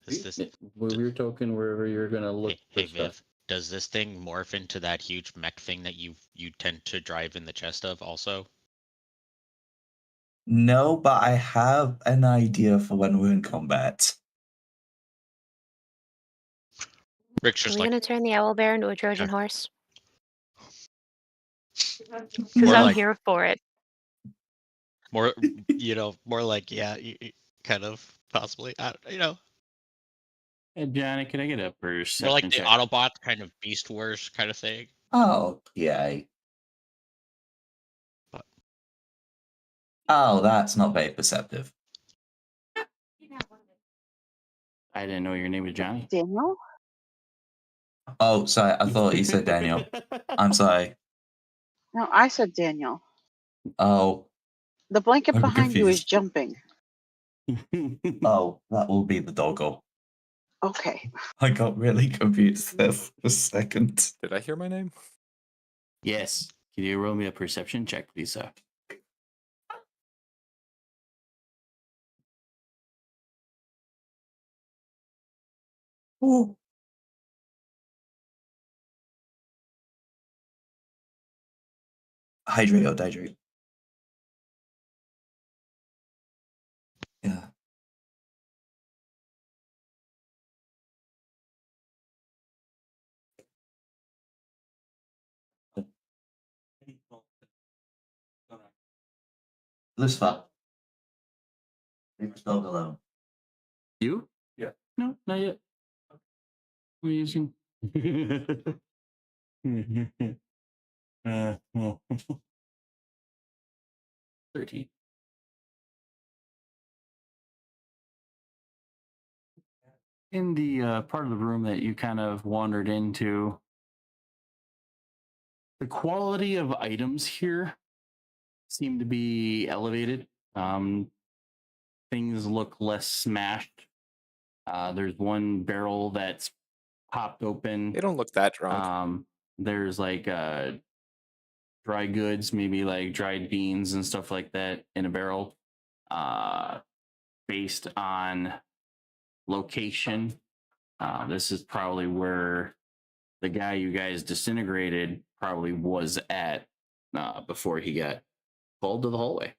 [SPEAKER 4] Is this
[SPEAKER 1] We were talking wherever you're gonna look for
[SPEAKER 4] hey
[SPEAKER 1] stuff.
[SPEAKER 4] Viv, does this thing morph into that huge mech thing that you tend to drive in the chest of also?
[SPEAKER 11] No, but I have an idea for when we're in combat.
[SPEAKER 4] Rick's
[SPEAKER 8] Are
[SPEAKER 4] just
[SPEAKER 8] we
[SPEAKER 4] like
[SPEAKER 8] gonna turn the owl bear into a Trojan horse? Because
[SPEAKER 4] More
[SPEAKER 8] I'm
[SPEAKER 4] like-
[SPEAKER 8] here for it.
[SPEAKER 4] more more like kind of possibly.
[SPEAKER 1] Hey, Johnny, can I get a perception
[SPEAKER 4] More like the
[SPEAKER 1] check?
[SPEAKER 4] Autobot kind of Beast Wars kind of thing.
[SPEAKER 11] Oh, yay.
[SPEAKER 4] But
[SPEAKER 11] Oh, that's not very perceptive.
[SPEAKER 1] I didn't know your name was Johnny.
[SPEAKER 3] Daniel?
[SPEAKER 11] Oh, sorry. I thought you said Daniel. I'm sorry.
[SPEAKER 3] No, I said Daniel.
[SPEAKER 11] Oh,
[SPEAKER 3] The blanket
[SPEAKER 11] I'm
[SPEAKER 3] behind you is
[SPEAKER 11] confused.
[SPEAKER 3] jumping.
[SPEAKER 11] Oh, that will be the doggo.
[SPEAKER 3] Okay.
[SPEAKER 11] I got really confused there for a second.
[SPEAKER 6] Did I hear my name?
[SPEAKER 1] Yes. Can you roll me a perception check, please, sir?
[SPEAKER 11] Oh. Hydrate or dihydrate? Yeah. Lucifer. Leave this dog alone.
[SPEAKER 1] You?
[SPEAKER 7] Yeah.
[SPEAKER 1] No, not yet. We're using. Well. 13. In the part of the room that you kind of wandered into, the quality of items here seem to be elevated. Things look less smashed. There's one barrel that's popped open.
[SPEAKER 6] They don't look that drunk.
[SPEAKER 1] There's like dry goods, maybe like dried beans and stuff like that in a barrel. Based on location, this is probably where the guy you guys disintegrated probably was at before he got pulled to the hallway.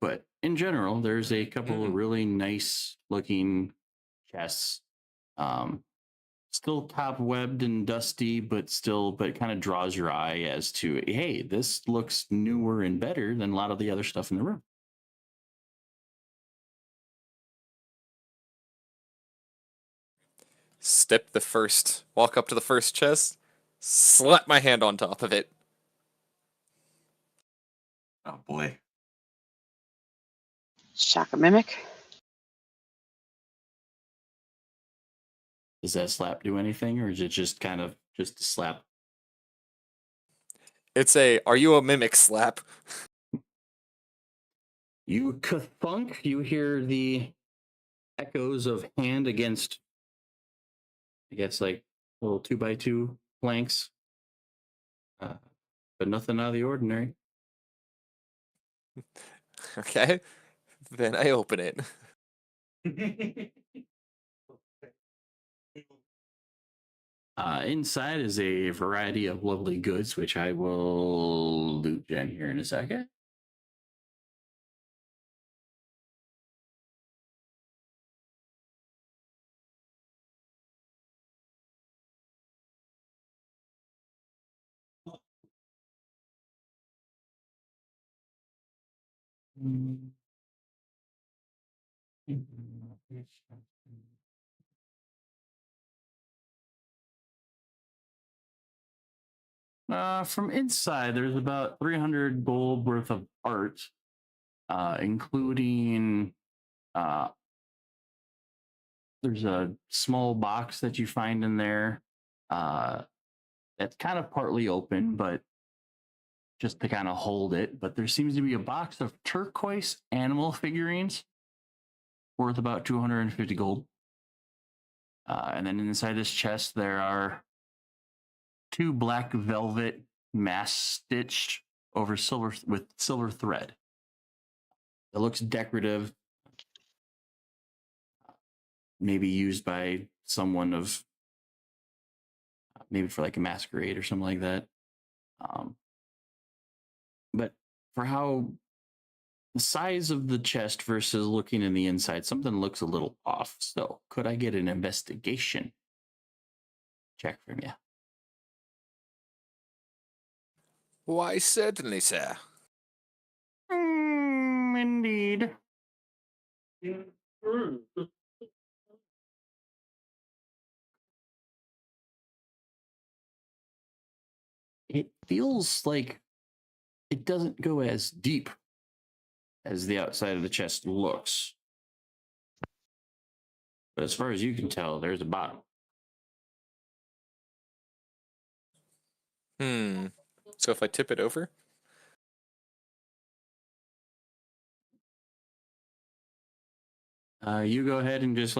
[SPEAKER 1] But in general, there's a couple of
[SPEAKER 6] Mm.
[SPEAKER 1] really nice looking chests. Still cobwebbed and dusty, but kind of draws your eye as to, hey, this looks newer and better than a lot of the other stuff in the room.
[SPEAKER 6] Walk up to the first chest, slap my hand on top of it.
[SPEAKER 11] Oh boy.
[SPEAKER 3] Shock a mimic.
[SPEAKER 1] Does that slap do anything, or is it just kind of just a slap?
[SPEAKER 6] It's a, are you a mimic slap?
[SPEAKER 1] You kathunk, you hear the echoes of hand against, I guess, like little 2x2 planks, but nothing out of the ordinary.
[SPEAKER 6] Okay. Then I open it.
[SPEAKER 1] Inside is a variety of lovely goods, which I will loot gen here in a second. From inside, there's about 300 gold worth of art, including there's a small box that you find in there that's kind of partly open, but just to kind of hold it. But there seems to be a box of turquoise animal figurines worth about 250 gold. And then inside this chest, there are 2 black velvet masks stitched over silver with silver thread. It looks decorative, maybe used by someone of maybe for like a masquerade or something like that. But for how the size of the chest versus looking in the inside, something looks a little off. So could I get an investigation check from you?
[SPEAKER 6] Why, certainly, sir.
[SPEAKER 1] Indeed. It feels like it doesn't go as deep as the outside of the chest looks. But as far as you can tell, there's a bottom.
[SPEAKER 6] So if I tip it over?
[SPEAKER 1] You go ahead and just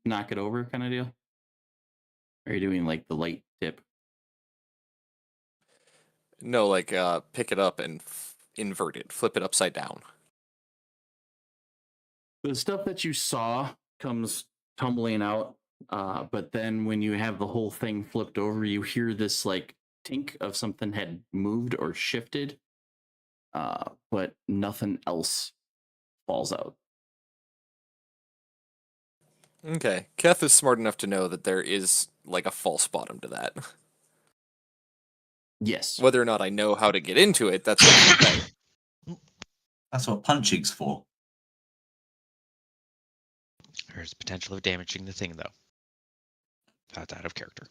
[SPEAKER 1] knock it over kind of deal. Are you doing like the light tip?
[SPEAKER 6] No, like pick it up and invert it, flip it upside down.
[SPEAKER 1] The stuff that you saw comes tumbling out, but then when you have the whole thing flipped over, you hear this like tink of something had moved or shifted, but nothing else falls out.
[SPEAKER 6] Okay. Keth is smart enough to know that there is like a false bottom to that.
[SPEAKER 1] Yes.
[SPEAKER 6] Whether or not I know how to get into it, that's what I'm saying.
[SPEAKER 11] That's what punching's for.
[SPEAKER 4] There's potential of damaging the thing, though. That's out of character.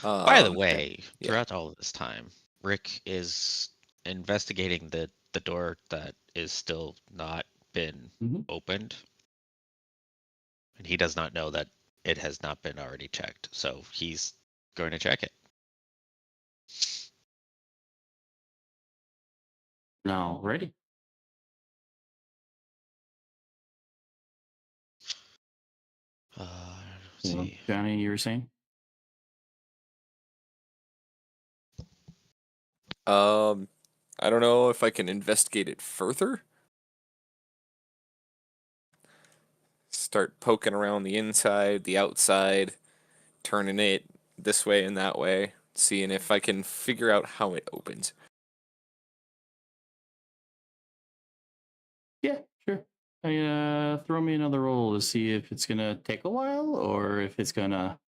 [SPEAKER 4] By the way, throughout all of this time, Rick is investigating the door that is still not been opened. And he does not know that it has not been already checked. So he's going to check it.
[SPEAKER 1] Now, ready?
[SPEAKER 4] Let's see.
[SPEAKER 1] Johnny, you were saying?
[SPEAKER 6] I don't know if I can investigate it further. Start poking around the inside, the outside, turning it, this way and that way, seeing if I can figure out how it opens.
[SPEAKER 1] Yeah, sure. Throw me another roll to see if it's gonna take a while or if it's gonna.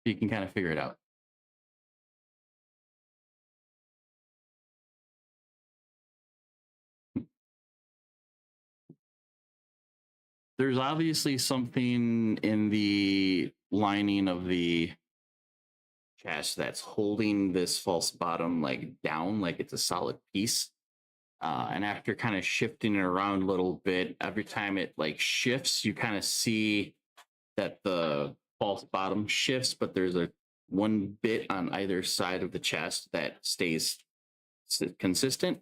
[SPEAKER 1] You can kind of figure it out. There's obviously something in the lining of the chest that's holding this false bottom like down, like it's a solid piece. And after kind of shifting it around a little bit, every time it like shifts, you kind of see that the false bottom shifts, but there's a one bit on either side of the chest that stays consistent.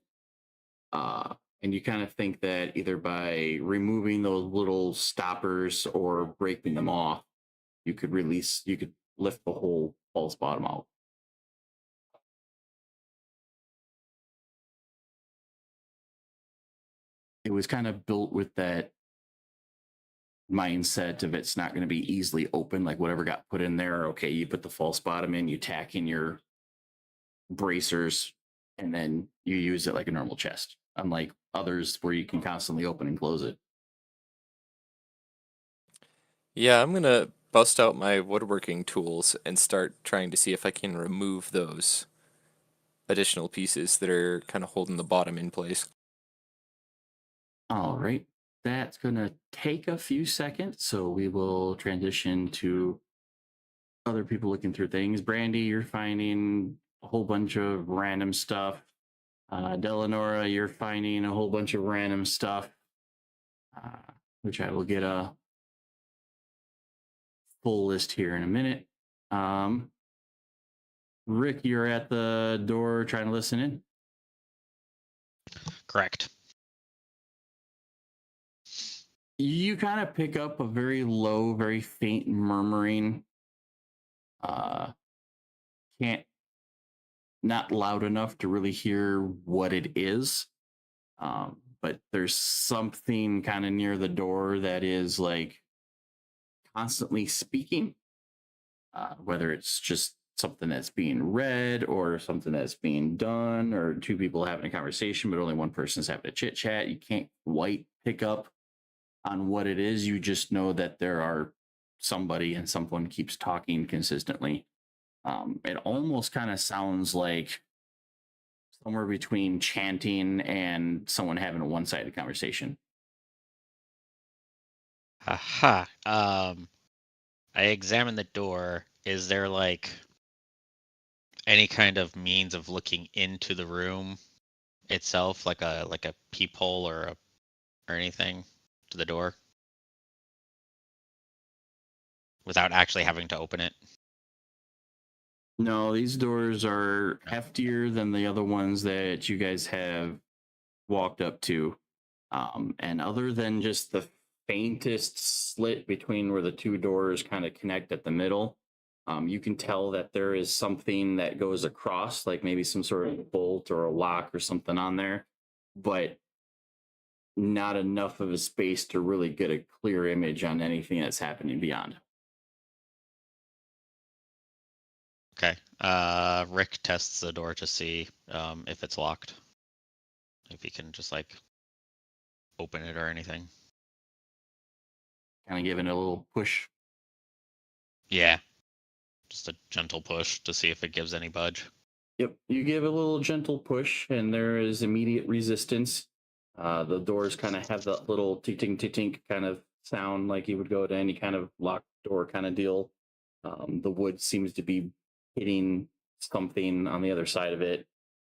[SPEAKER 1] And you kind of think that either by removing those little stoppers or breaking them off, you could lift the whole false bottom out. It was kind of built with that mindset of it's not going to be easily open, like whatever got put in there. Okay, you put the false bottom in, you tack in your bracers, and then you use it like a normal chest, unlike others where you can constantly open and close it.
[SPEAKER 6] Yeah, I'm gonna bust out my woodworking tools and start trying to see if I can remove those additional pieces that are kind of holding the bottom in place.
[SPEAKER 1] All right. That's going to take a few seconds, so we will transition to other people looking through things. Brandy, you're finding a whole bunch of random stuff. Delanora, you're finding a whole bunch of random stuff, which I will get a full list here in a minute. Rick, you're at the door trying to listen in.
[SPEAKER 4] Correct.
[SPEAKER 1] You kind of pick up a very low, very faint murmuring. Can't, not loud enough to really hear what it is. But there's something kind of near the door that is like constantly speaking, whether it's just something that's being read or something that's being done or two people having a conversation, but only one person's having a chit chat. You can't quite pick up on what it is. You just know that there are somebody and someone keeps talking consistently. It almost kind of sounds like somewhere between chanting and someone having a one-sided conversation.
[SPEAKER 4] Aha. I examine the door. Is there like any kind of means of looking into the room itself, like a peephole or anything to the door, without actually having to open it?
[SPEAKER 1] No, these doors are heftier than the other ones that you guys have walked up to. And other than just the faintest slit between where the two doors kind of connect at the middle, you can tell that there is something that goes across, like maybe some sort of bolt or a lock or something on there, but not enough of a space to really get a clear image on anything that's happening beyond.
[SPEAKER 4] Okay. Rick tests the door to see if it's locked. If he can just like open it or anything.
[SPEAKER 1] Kind of giving it a little push.
[SPEAKER 4] Yeah. Just a gentle push to see if it gives any budge.
[SPEAKER 1] Yep, you give a little gentle push, and there is immediate resistance. The doors kind of have that little tink kind of sound like you would go to any kind of locked door kind of deal. The wood seems to be hitting something on the other side of it.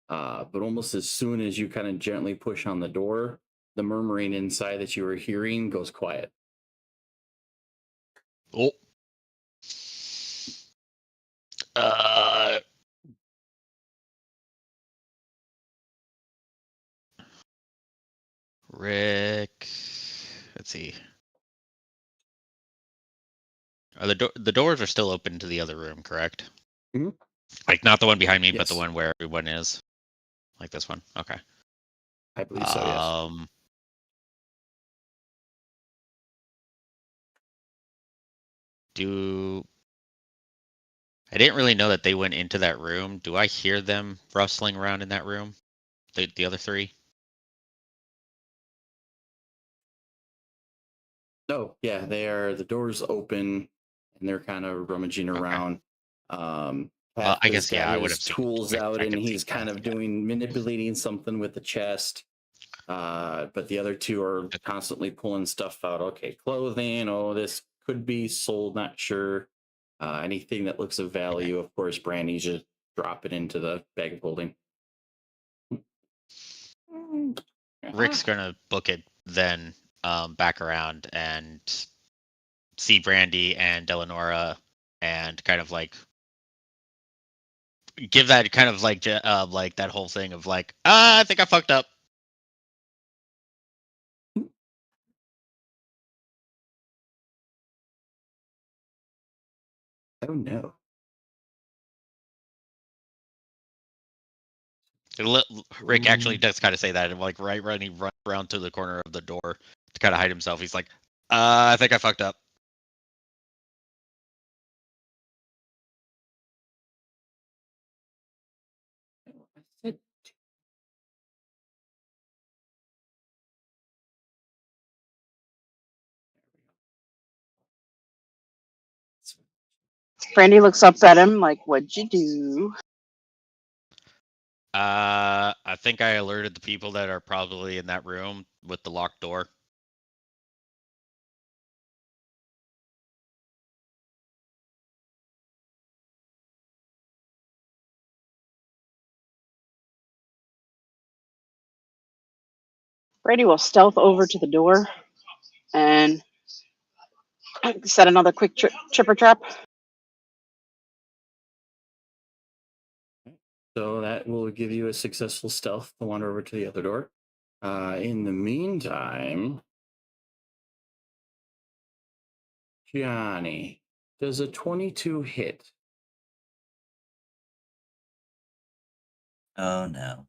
[SPEAKER 1] But almost as soon as you kind of gently push on the door, the murmuring inside that you were hearing goes quiet.
[SPEAKER 4] Oh. Rick. Let's see. The doors are still open to the other room, correct?
[SPEAKER 1] Mhm.
[SPEAKER 4] Like not the one behind me, but
[SPEAKER 1] Yes.
[SPEAKER 4] the one where everyone is. Like this one. Okay.
[SPEAKER 1] I believe so, yes.
[SPEAKER 4] Do I didn't really know that they went into that room. Do I hear them rustling around in that room? The other three?
[SPEAKER 1] Oh, yeah, they are. The door's open and they're kind of rummaging
[SPEAKER 4] Okay.
[SPEAKER 1] around.
[SPEAKER 4] Well, I
[SPEAKER 1] Has
[SPEAKER 4] guess, yeah,
[SPEAKER 1] got
[SPEAKER 4] I would
[SPEAKER 1] his
[SPEAKER 4] have seen.
[SPEAKER 1] tools out
[SPEAKER 4] I
[SPEAKER 1] and
[SPEAKER 4] can see
[SPEAKER 1] he's kind
[SPEAKER 4] Kath,
[SPEAKER 1] of
[SPEAKER 4] yeah.
[SPEAKER 1] manipulating something with the chest. But the other two are constantly pulling stuff out. Okay, clothing. Oh, this could be sold. Not sure. Anything that looks of value, of course. Brandy's just drop it into the bag of holding.
[SPEAKER 4] Rick's gonna book it then back around and see Brandy and Eleonora and kind of like give that kind of like like that whole thing of like, I think I fucked up.
[SPEAKER 1] Oh no.
[SPEAKER 4] Rick actually does kind of say that, and like right when he runs around to the corner of the door to kind of hide himself, he's like, I think I fucked up.
[SPEAKER 3] Brandy looks up at him like, "What'd you do?"
[SPEAKER 4] I think I alerted the people that are probably in that room with the locked door.
[SPEAKER 3] Brandy will stealth over to the door and set another quick chipper trap.
[SPEAKER 1] So that will give you a successful stealth to wander over to the other door. In the meantime, Johnny, does a 22 hit?
[SPEAKER 11] Oh no.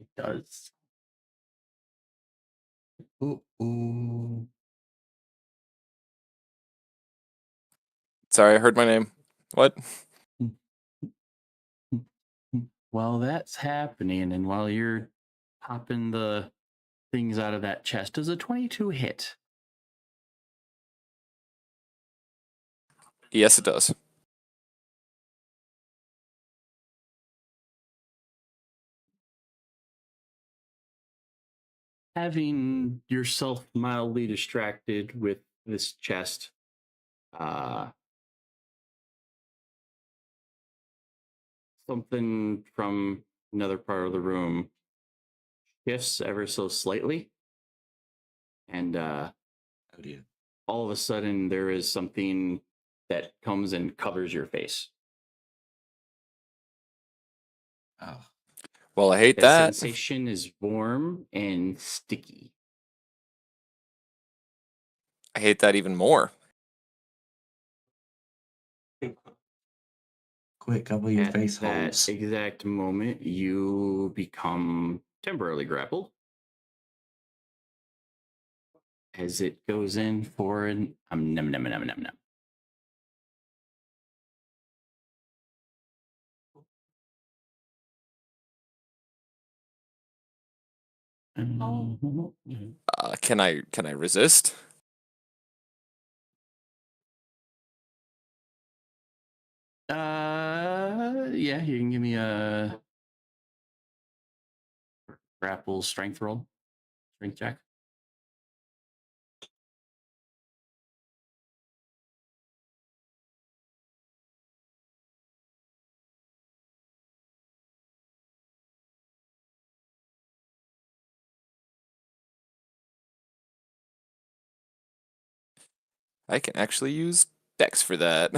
[SPEAKER 1] It does. Ooh.
[SPEAKER 6] Sorry, I heard my name. What?
[SPEAKER 1] While that's happening, and while you're popping the things out of that chest, does a 22 hit?
[SPEAKER 6] Yes, it does.
[SPEAKER 1] Having yourself mildly distracted with this chest, something from another part of the room shifts ever so slightly, and
[SPEAKER 11] Oh dear.
[SPEAKER 1] all of a sudden there is something that comes and covers your face.
[SPEAKER 11] Oh.
[SPEAKER 6] Well, I hate
[SPEAKER 1] The
[SPEAKER 6] that.
[SPEAKER 1] sensation is warm and sticky.
[SPEAKER 6] I hate that even more.
[SPEAKER 11] Quick, cover your
[SPEAKER 1] At
[SPEAKER 11] face
[SPEAKER 1] that
[SPEAKER 11] holes.
[SPEAKER 1] exact moment, you become temporarily grappled as it goes in for an num num num num num.
[SPEAKER 6] Can I resist?
[SPEAKER 1] Yeah, you can give me a grapple strength roll, strength check.
[SPEAKER 6] I can actually use Dex for that.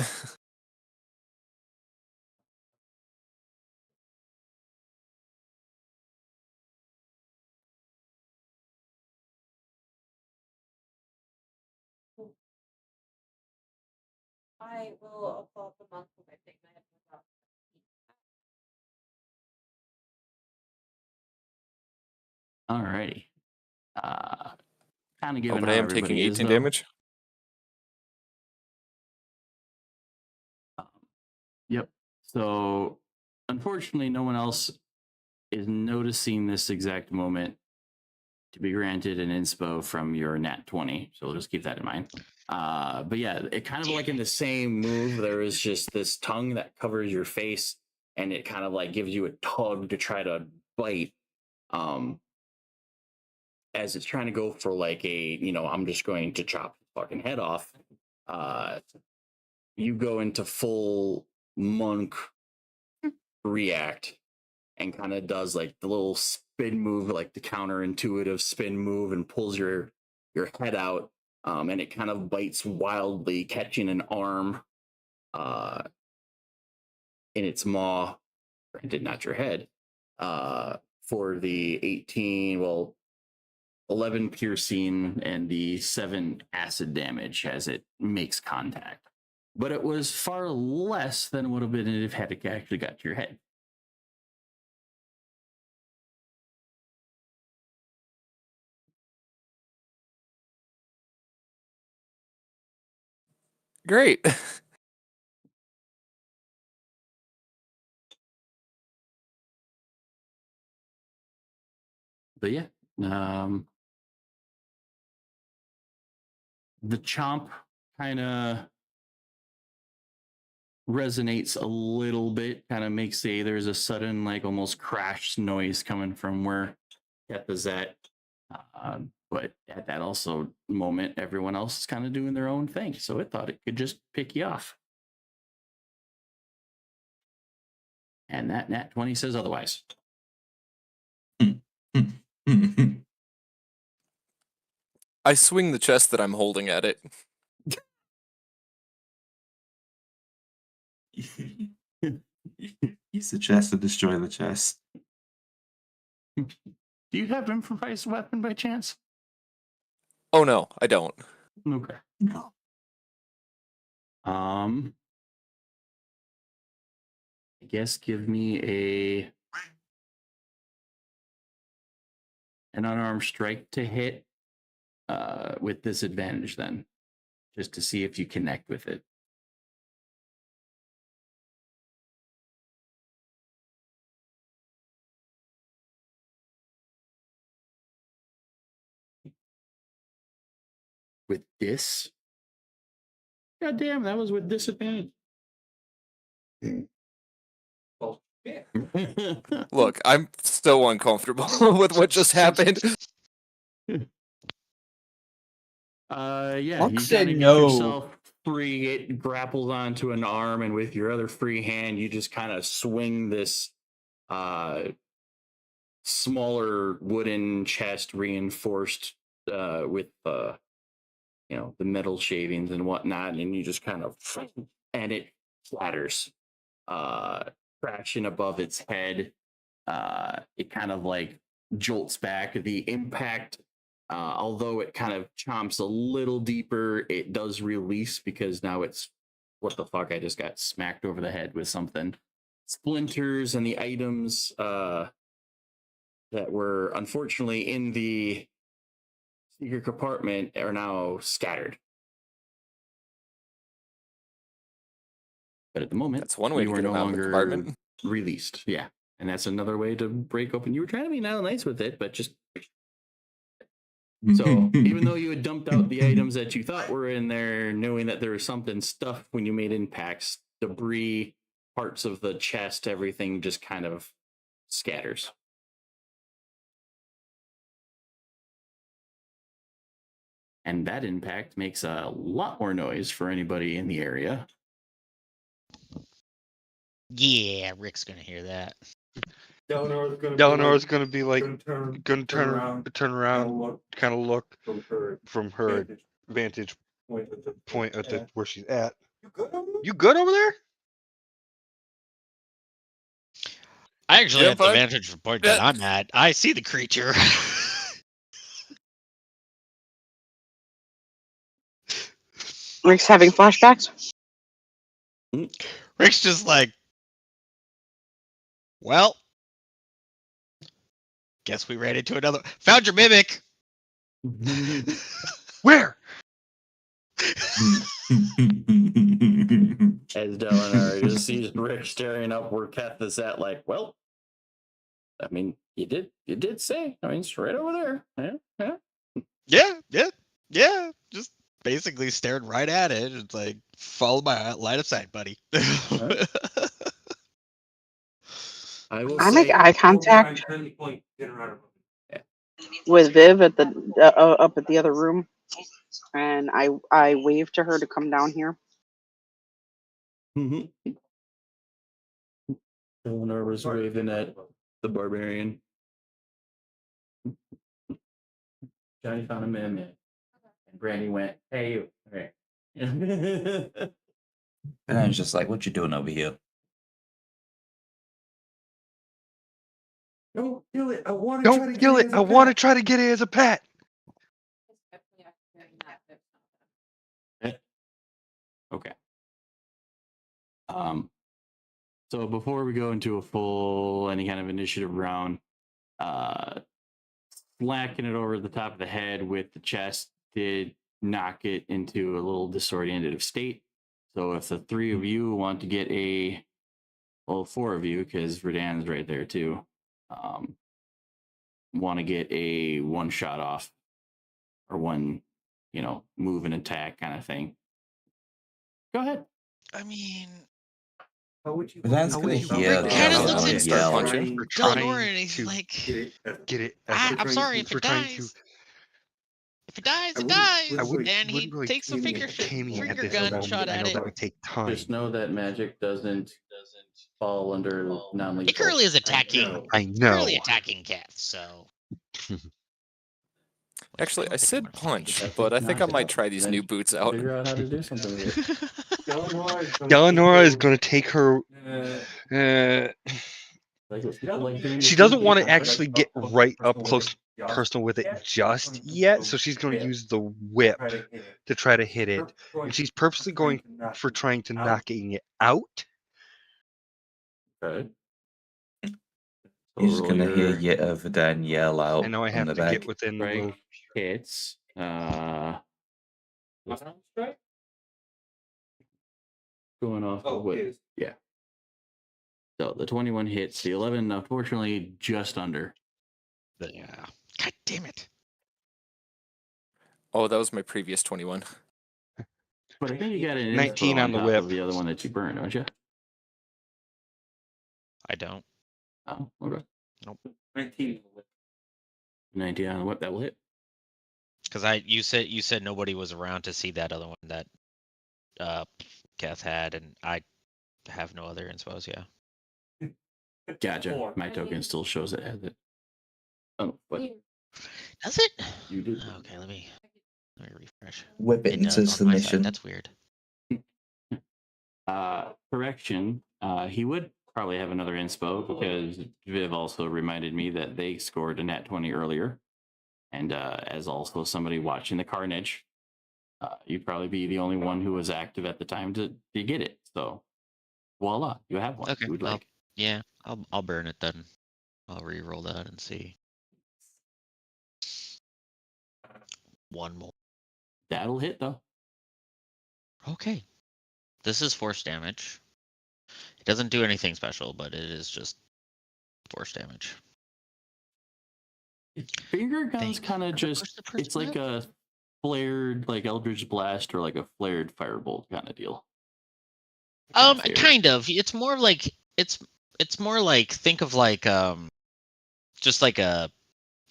[SPEAKER 10] I will assault the monk with my thing. I have no problem.
[SPEAKER 1] Alrighty. Kind of
[SPEAKER 6] Oh,
[SPEAKER 1] given
[SPEAKER 6] but
[SPEAKER 1] how
[SPEAKER 6] I am taking
[SPEAKER 1] everybody is,
[SPEAKER 6] 18
[SPEAKER 1] though.
[SPEAKER 6] damage.
[SPEAKER 1] Yep. So, unfortunately, no one else is noticing this exact moment to be granted an inspo from your nat 20. So we'll just keep that in mind. But yeah, it kind of like in the same move, there is just this tongue that covers your face, and it kind of like gives you a tug to try to bite. As it's trying to go for like I'm just going to chop his fucking head off. You go into full monk react and kind of does like the little spin move, like the counterintuitive spin move, and pulls your head out, and it kind of bites wildly, catching an arm in its maw. Granted, not your head. For the 11 piercing and the 7 acid damage as it makes contact. But it was far less than would have been if it had actually got to your head.
[SPEAKER 6] Great.
[SPEAKER 1] But yeah, the chomp kind of resonates a little bit, kind of makes there's a sudden like almost crash noise coming from where Keppa's at. But at that also moment, everyone else is kind of doing their own thing, so it thought it could just pick you off. And that nat 20 says otherwise.
[SPEAKER 6] I swing the chest that I'm holding at it.
[SPEAKER 11] Use the chest to destroy the chest.
[SPEAKER 1] Do you have improvised weapon by chance?
[SPEAKER 6] Oh no, I don't.
[SPEAKER 1] Okay.
[SPEAKER 11] No.
[SPEAKER 1] I guess give me an unarmed strike to hit with disadvantage then, just to see if you connect with it. With this? God damn, that was with disadvantage.
[SPEAKER 7] Well, yeah.
[SPEAKER 6] Look, I'm so uncomfortable with what just happened.
[SPEAKER 1] Yeah,
[SPEAKER 5] Monk
[SPEAKER 1] you
[SPEAKER 5] said
[SPEAKER 1] kind of get
[SPEAKER 5] no.
[SPEAKER 1] yourself free. It grapples onto an arm, and with your other free hand, you just kind of swing this smaller wooden chest reinforced with the metal shavings and whatnot, and you just kind of and it flatters, crashing above its head. It kind of like jolts back. The impact, although it kind of chomps a little deeper, it does release because now it's what the fuck? I just got smacked over the head with something. Splinters and the items that were unfortunately in the secret compartment are now scattered. But at the moment,
[SPEAKER 6] That's one way
[SPEAKER 1] you
[SPEAKER 6] to
[SPEAKER 1] are
[SPEAKER 6] get
[SPEAKER 1] no
[SPEAKER 6] them out of the
[SPEAKER 1] longer
[SPEAKER 6] compartment.
[SPEAKER 1] released. Yeah. And that's another way to break open. You were trying to be nice with it, but just so even though you had dumped out the items that you thought were in there, knowing that there was something stuffed when you made impacts, debris, parts of the chest, everything just kind of scatters. And that impact makes a lot more noise for anybody in the area.
[SPEAKER 4] Yeah, Rick's gonna hear that.
[SPEAKER 9] Delanor's gonna be like, gonna turn around,
[SPEAKER 7] look
[SPEAKER 9] kind of look
[SPEAKER 7] from her
[SPEAKER 9] from her
[SPEAKER 7] vantage
[SPEAKER 9] vantage point at the where she's at.
[SPEAKER 7] You good over there?
[SPEAKER 9] You good over there?
[SPEAKER 4] I actually
[SPEAKER 6] Yeah,
[SPEAKER 4] at the
[SPEAKER 6] fine.
[SPEAKER 4] vantage point that I'm at, I see the creature.
[SPEAKER 3] Rick's having flashbacks.
[SPEAKER 4] Rick's just like, well, Guess we ran into another. Found your mimic.
[SPEAKER 9] Where?
[SPEAKER 1] As Delinar just sees Rick staring up where Keth is at, like, well, I mean, you did say. I mean, it's right over there.
[SPEAKER 4] Yeah. Just basically stared right at it. It's like, follow my line of sight, buddy.
[SPEAKER 1] I will
[SPEAKER 3] I make
[SPEAKER 1] say,
[SPEAKER 3] eye contact with Viv at the up at the other room, and I wave to her to come down here.
[SPEAKER 1] Delinar was waving at the barbarian. Johnny found him in, and Brandy went, "Hey, you." Okay.
[SPEAKER 11] And I was just like, what you doing over here?
[SPEAKER 7] Don't kill it. I want to try to
[SPEAKER 9] Don't
[SPEAKER 7] get
[SPEAKER 9] kill
[SPEAKER 7] it.
[SPEAKER 9] it. I want to try to get it as a pet.
[SPEAKER 1] Okay. So before we go into a full any kind of initiative round, slacking it over the top of the head with the chest did knock it into a little disoriented state. So if the three of you want to get four of you, because Redan's right there too, want to get a one shot off or one, move and attack kind of thing. Go ahead.
[SPEAKER 4] I mean,
[SPEAKER 7] How would you?
[SPEAKER 11] But that's
[SPEAKER 7] how
[SPEAKER 11] gonna
[SPEAKER 7] would you-
[SPEAKER 11] hear
[SPEAKER 4] Rick
[SPEAKER 11] the
[SPEAKER 4] kinda
[SPEAKER 11] other
[SPEAKER 4] looks
[SPEAKER 11] one
[SPEAKER 4] at
[SPEAKER 6] start
[SPEAKER 11] yell.
[SPEAKER 6] punching.
[SPEAKER 9] We're
[SPEAKER 4] Delinar,
[SPEAKER 9] trying
[SPEAKER 4] and he's
[SPEAKER 9] to
[SPEAKER 4] like,
[SPEAKER 9] get it as
[SPEAKER 4] I'm sorry if
[SPEAKER 9] we're
[SPEAKER 4] it
[SPEAKER 9] trying to.
[SPEAKER 4] dies. If it dies,
[SPEAKER 7] I
[SPEAKER 4] it
[SPEAKER 7] wouldn't-
[SPEAKER 4] dies.
[SPEAKER 9] I wouldn't
[SPEAKER 4] And he
[SPEAKER 9] wouldn't really
[SPEAKER 4] takes a
[SPEAKER 7] aim
[SPEAKER 4] finger,
[SPEAKER 7] at
[SPEAKER 9] aiming at
[SPEAKER 4] finger
[SPEAKER 9] this
[SPEAKER 4] gun
[SPEAKER 9] moment.
[SPEAKER 4] shot
[SPEAKER 9] I
[SPEAKER 4] at
[SPEAKER 9] know
[SPEAKER 4] it.
[SPEAKER 9] that would take time.
[SPEAKER 1] Just know that magic doesn't fall under non-lethal.
[SPEAKER 4] It currently is attacking.
[SPEAKER 9] I know.
[SPEAKER 4] Currently attacking Keth, so.
[SPEAKER 6] Actually, I said punch,
[SPEAKER 1] That's
[SPEAKER 6] but I
[SPEAKER 1] just
[SPEAKER 6] think I
[SPEAKER 1] knock it
[SPEAKER 6] might
[SPEAKER 1] out.
[SPEAKER 6] try these
[SPEAKER 1] Then
[SPEAKER 6] new boots out.
[SPEAKER 1] Figure out how to do something with it.
[SPEAKER 9] Delanora is going to take her.
[SPEAKER 1] Like what people like doing
[SPEAKER 9] She
[SPEAKER 1] with
[SPEAKER 9] doesn't
[SPEAKER 1] DD,
[SPEAKER 9] want to
[SPEAKER 1] right?
[SPEAKER 9] actually get right up close personal with it just yet, so she's going to use the whip to try to hit it, and she's purposely going for trying to knocking it out.
[SPEAKER 1] Okay.
[SPEAKER 11] You're just
[SPEAKER 1] roll
[SPEAKER 11] gonna hear
[SPEAKER 1] your
[SPEAKER 11] yet over there and yell out
[SPEAKER 9] I know I
[SPEAKER 11] from
[SPEAKER 9] have
[SPEAKER 11] the
[SPEAKER 9] to
[SPEAKER 11] back.
[SPEAKER 9] get within the little.
[SPEAKER 1] strike hits. Going off of what? Yeah. So the 21 hits, the 11 unfortunately just under.
[SPEAKER 4] Yeah. God damn it.
[SPEAKER 6] Oh, that was my previous 21.
[SPEAKER 1] But I think you got an
[SPEAKER 9] 19
[SPEAKER 1] inspo
[SPEAKER 9] on the
[SPEAKER 1] top
[SPEAKER 9] whip.
[SPEAKER 1] of the other one that you burned, don't you?
[SPEAKER 4] I don't.
[SPEAKER 1] Oh, okay.
[SPEAKER 4] Nope.
[SPEAKER 7] 19.
[SPEAKER 1] 19 on the whip, that will hit.
[SPEAKER 4] Because you said nobody was around to see that other one that Keth had, and I have no other inspos. Yeah.
[SPEAKER 1] Gotcha. My token still shows it as it. Oh, but
[SPEAKER 4] Does it?
[SPEAKER 1] you do.
[SPEAKER 4] Okay, let me refresh.
[SPEAKER 11] Whip it
[SPEAKER 4] It
[SPEAKER 11] into
[SPEAKER 4] does on my side.
[SPEAKER 11] submission.
[SPEAKER 4] That's weird.
[SPEAKER 1] Correction. He would probably have another inspo because Viv also reminded me that they scored a nat 20 earlier. And as also somebody watching the carnage, you'd probably be the only one who was active at the time to get it. So voila, you have one.
[SPEAKER 4] Okay.
[SPEAKER 1] You would like.
[SPEAKER 4] Yeah, I'll burn it then. I'll re-roll that and see. One more.
[SPEAKER 1] That'll hit though.
[SPEAKER 4] Okay. This is force damage. It doesn't do anything special, but it is just force damage.
[SPEAKER 1] Finger guns
[SPEAKER 4] Thank
[SPEAKER 1] kind
[SPEAKER 4] you
[SPEAKER 1] of
[SPEAKER 4] for the
[SPEAKER 1] just,
[SPEAKER 4] person
[SPEAKER 1] it's like a flared, like Eldritch Blast or like a flared Firebolt kind of deal. Fair.
[SPEAKER 4] Kind of. It's more like it's more like, think of like just like a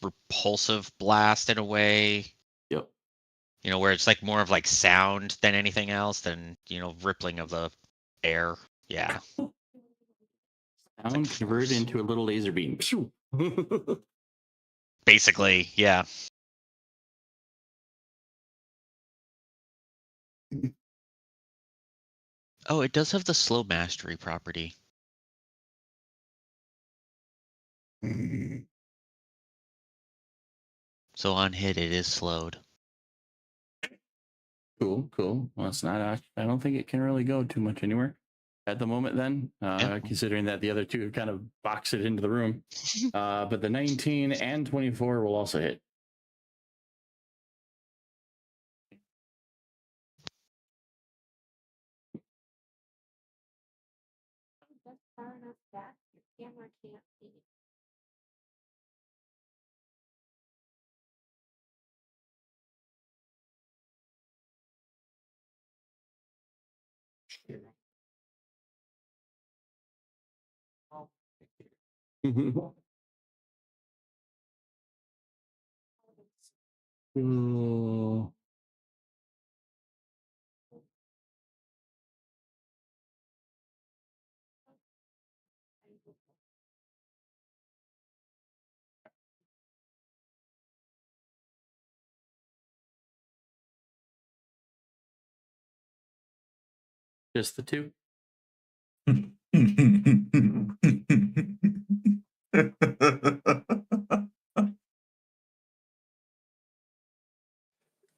[SPEAKER 4] repulsive blast in a way.
[SPEAKER 1] Yep.
[SPEAKER 4] Where it's like more of like sound than anything else, than rippling of the air. Yeah.
[SPEAKER 1] Sound converted into a little laser beam.
[SPEAKER 4] Basically, yeah. Oh, it does have the slow mastery property. So on hit, it is slowed.
[SPEAKER 1] Cool. Well, it's not. I don't think it can really go too much anywhere. at the moment then, considering that the other two have kind of boxed it into the room. But the 19 and 24 will also hit.
[SPEAKER 10] That's far enough back. Your camera can't see.
[SPEAKER 1] Ooh. Just the two.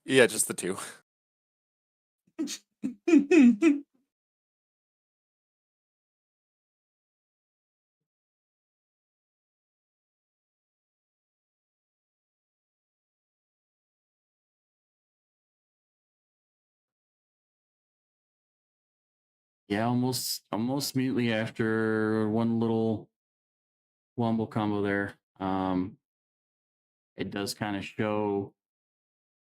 [SPEAKER 6] Yeah, just the two.
[SPEAKER 1] Yeah, almost immediately after one little wombo combo there. It does kind of show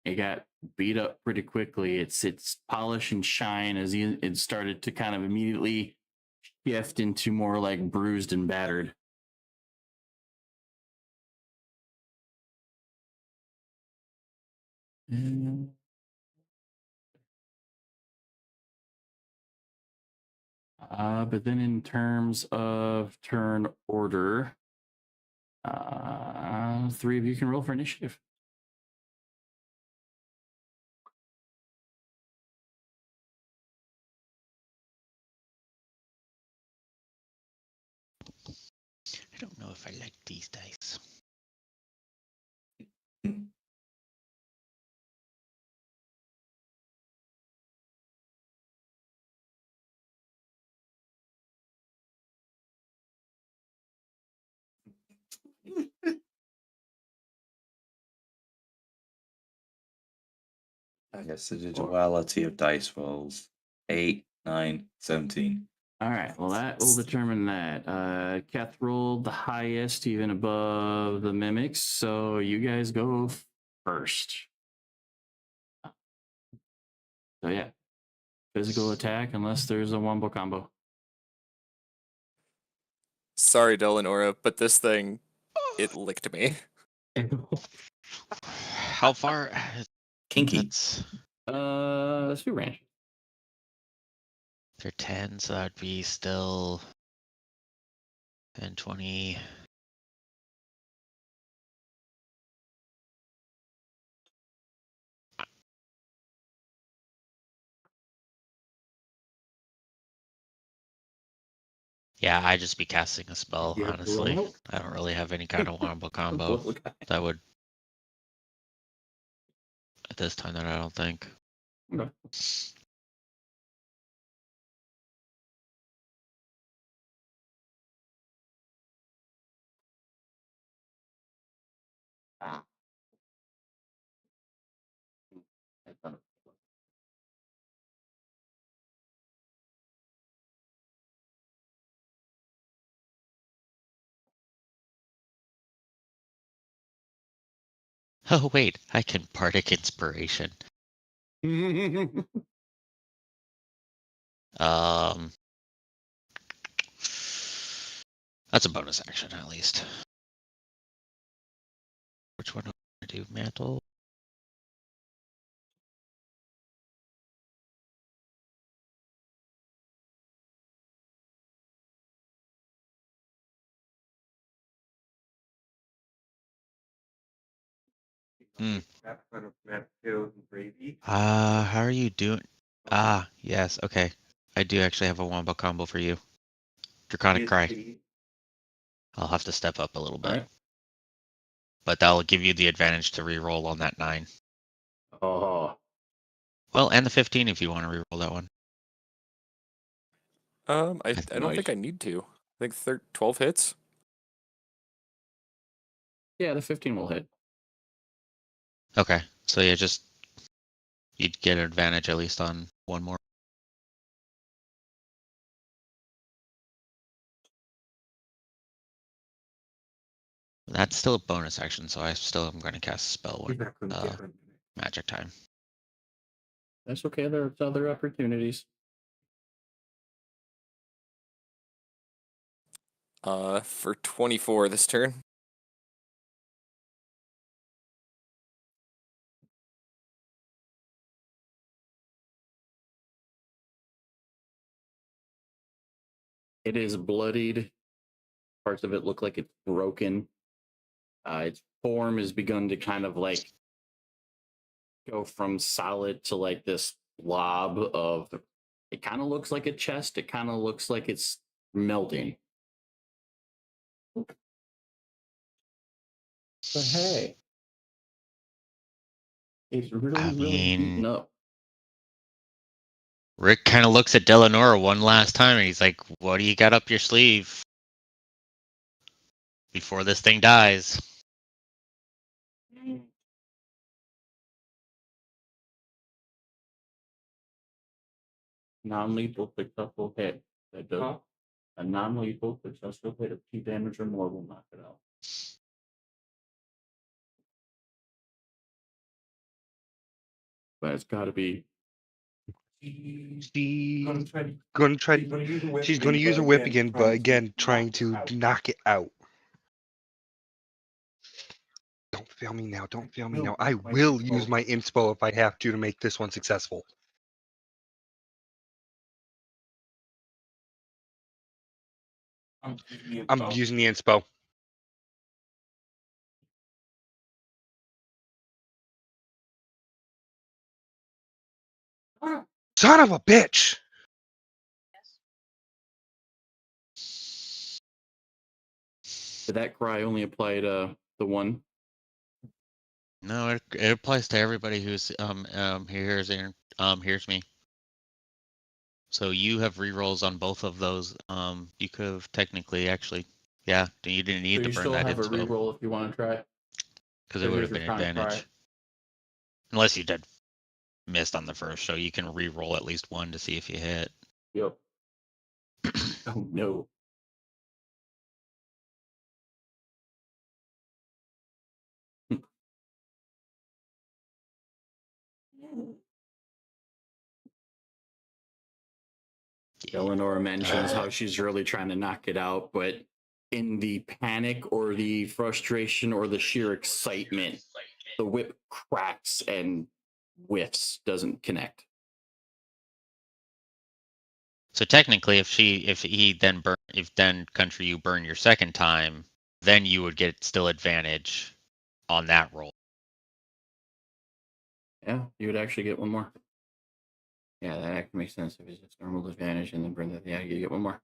[SPEAKER 1] it got beat up pretty quickly. Its polish and shine as it started to kind of immediately shift into more like bruised and battered. But then in terms of turn order, three of you can roll for initiative.
[SPEAKER 4] I don't know if I like these dice.
[SPEAKER 11] I guess the duality of dice rolls. 8, 9, 17.
[SPEAKER 1] All right. Well, that will determine that. Keth rolled the highest, even above the mimics. So you guys go first. So yeah, physical attack unless there's a wombo combo.
[SPEAKER 6] Sorry, Delanora, but this thing, it licked me.
[SPEAKER 4] How far?
[SPEAKER 11] Kinky.
[SPEAKER 4] That's
[SPEAKER 1] Let's do range.
[SPEAKER 4] they're 10, so that'd be still 10, 20. Yeah, I'd just be casting a spell,
[SPEAKER 1] You have to roll
[SPEAKER 4] honestly.
[SPEAKER 1] out.
[SPEAKER 4] I don't really have any kind of wombo combo that would at this time that I don't think.
[SPEAKER 1] Okay.
[SPEAKER 4] Oh wait, I can Bardic Inspiration. Um, that's a bonus action at least. Which one do I do? Mantle. How are you doing? Ah, yes, okay. I do actually have a wombo combo for you. Draconic Cry. I'll have to step up a little bit.
[SPEAKER 1] Alright.
[SPEAKER 4] But that'll give you the advantage to re-roll on that 9.
[SPEAKER 1] Oh.
[SPEAKER 4] Well, and the 15 if you want to re-roll that one.
[SPEAKER 6] I don't think I need to. I think 12 hits.
[SPEAKER 1] Yeah, the 15 will hit.
[SPEAKER 4] Okay, so yeah, just you'd get an advantage at least on one more. That's still a bonus action, so I still am going to cast a spell when magic time.
[SPEAKER 1] That's okay. There's other opportunities.
[SPEAKER 6] For 24 this turn.
[SPEAKER 1] It is bloodied. Parts of it look like it's broken. Its form has begun to kind of like go from solid to like this blob of. It kind of looks like a chest. It kind of looks like it's melting. But hey, it's really heating up.
[SPEAKER 4] Rick kind of looks at Delanora one last time and he's like, what do you got up your sleeve before this thing dies?
[SPEAKER 1] Non-lethal successful hit. That does a non-lethal successful hit of 2 damage or more will knock it out. But it's got to be.
[SPEAKER 9] She's going to use her whip again, but again trying to knock it out. Don't fail me now. Don't fail me now. I will use my inspo if I have to make this one successful. I'm using the inspo. Son of a bitch!
[SPEAKER 1] Did that cry only apply to the one?
[SPEAKER 4] No, it applies to everybody who's hears me. So you have rerolls on both of those. You could have technically actually, yeah. You didn't need to
[SPEAKER 1] You
[SPEAKER 4] burn
[SPEAKER 1] still
[SPEAKER 4] that
[SPEAKER 1] have a
[SPEAKER 4] inspo
[SPEAKER 1] reroll if you want to try.
[SPEAKER 4] because it would have
[SPEAKER 1] Here's your
[SPEAKER 4] been
[SPEAKER 1] tonic
[SPEAKER 4] advantage.
[SPEAKER 1] cry.
[SPEAKER 4] Unless you did missed on the first, so you can re-roll at least one to see if you hit.
[SPEAKER 1] Yep. Oh no. Eleanor mentions how she's really trying to knock it out, but in the panic or the frustration or the sheer excitement, the whip cracks and whiffs, doesn't connect.
[SPEAKER 4] So technically, if then country you burn your second time, then you would get still advantage on that roll.
[SPEAKER 1] Yeah, you would actually get one more. Yeah, that actually makes sense. If it's just normal advantage and then burn that, yeah, you get one more.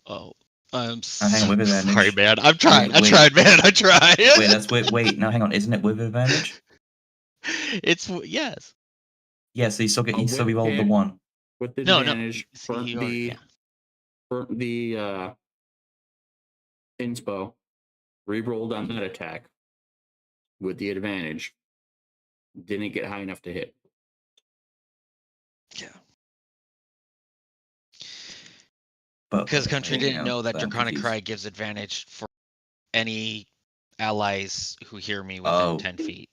[SPEAKER 4] Oh, I'm
[SPEAKER 11] hang on, with advantage.
[SPEAKER 4] sorry, man. I'm trying.
[SPEAKER 11] Wait.
[SPEAKER 4] I tried, man. I tried.
[SPEAKER 11] Wait, that's wait. No, hang on. Isn't it with advantage?
[SPEAKER 4] It's yes.
[SPEAKER 11] Yeah, so you still re-rolled the one.
[SPEAKER 1] With the
[SPEAKER 4] No.
[SPEAKER 1] advantage,
[SPEAKER 4] See,
[SPEAKER 1] burn
[SPEAKER 4] you already,
[SPEAKER 1] the inspo, re-rolled on that attack with the advantage. Didn't get high enough to hit.
[SPEAKER 4] Yeah.
[SPEAKER 11] Because
[SPEAKER 4] country didn't know that
[SPEAKER 11] I'm
[SPEAKER 4] Draconic
[SPEAKER 11] confused.
[SPEAKER 4] Cry gives advantage for any allies who hear me within 10 feet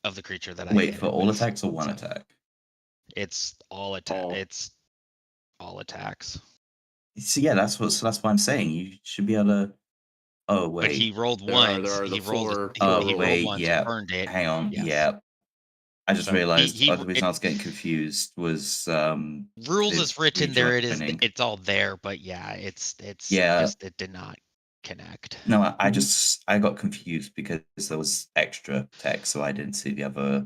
[SPEAKER 4] of the creature that I
[SPEAKER 11] Wait,
[SPEAKER 4] hit
[SPEAKER 11] for
[SPEAKER 4] it
[SPEAKER 11] all
[SPEAKER 4] with.
[SPEAKER 11] attacks or one attack?
[SPEAKER 4] It's all attack. It's all attacks.
[SPEAKER 11] So yeah, that's why I'm saying you should be able to. Oh wait,
[SPEAKER 4] But he rolled once. He rolled. He rolled once.
[SPEAKER 11] Yeah.
[SPEAKER 4] Burned it.
[SPEAKER 11] Hang on.
[SPEAKER 4] Yes.
[SPEAKER 11] Yeah. I just
[SPEAKER 4] So
[SPEAKER 11] realized the reason I was getting confused was
[SPEAKER 4] rules is written there.
[SPEAKER 11] rejoining.
[SPEAKER 4] It's all there, but yeah, it's
[SPEAKER 11] Yeah.
[SPEAKER 4] just it did not connect.
[SPEAKER 11] No, I got confused because there was extra text, so I didn't see the other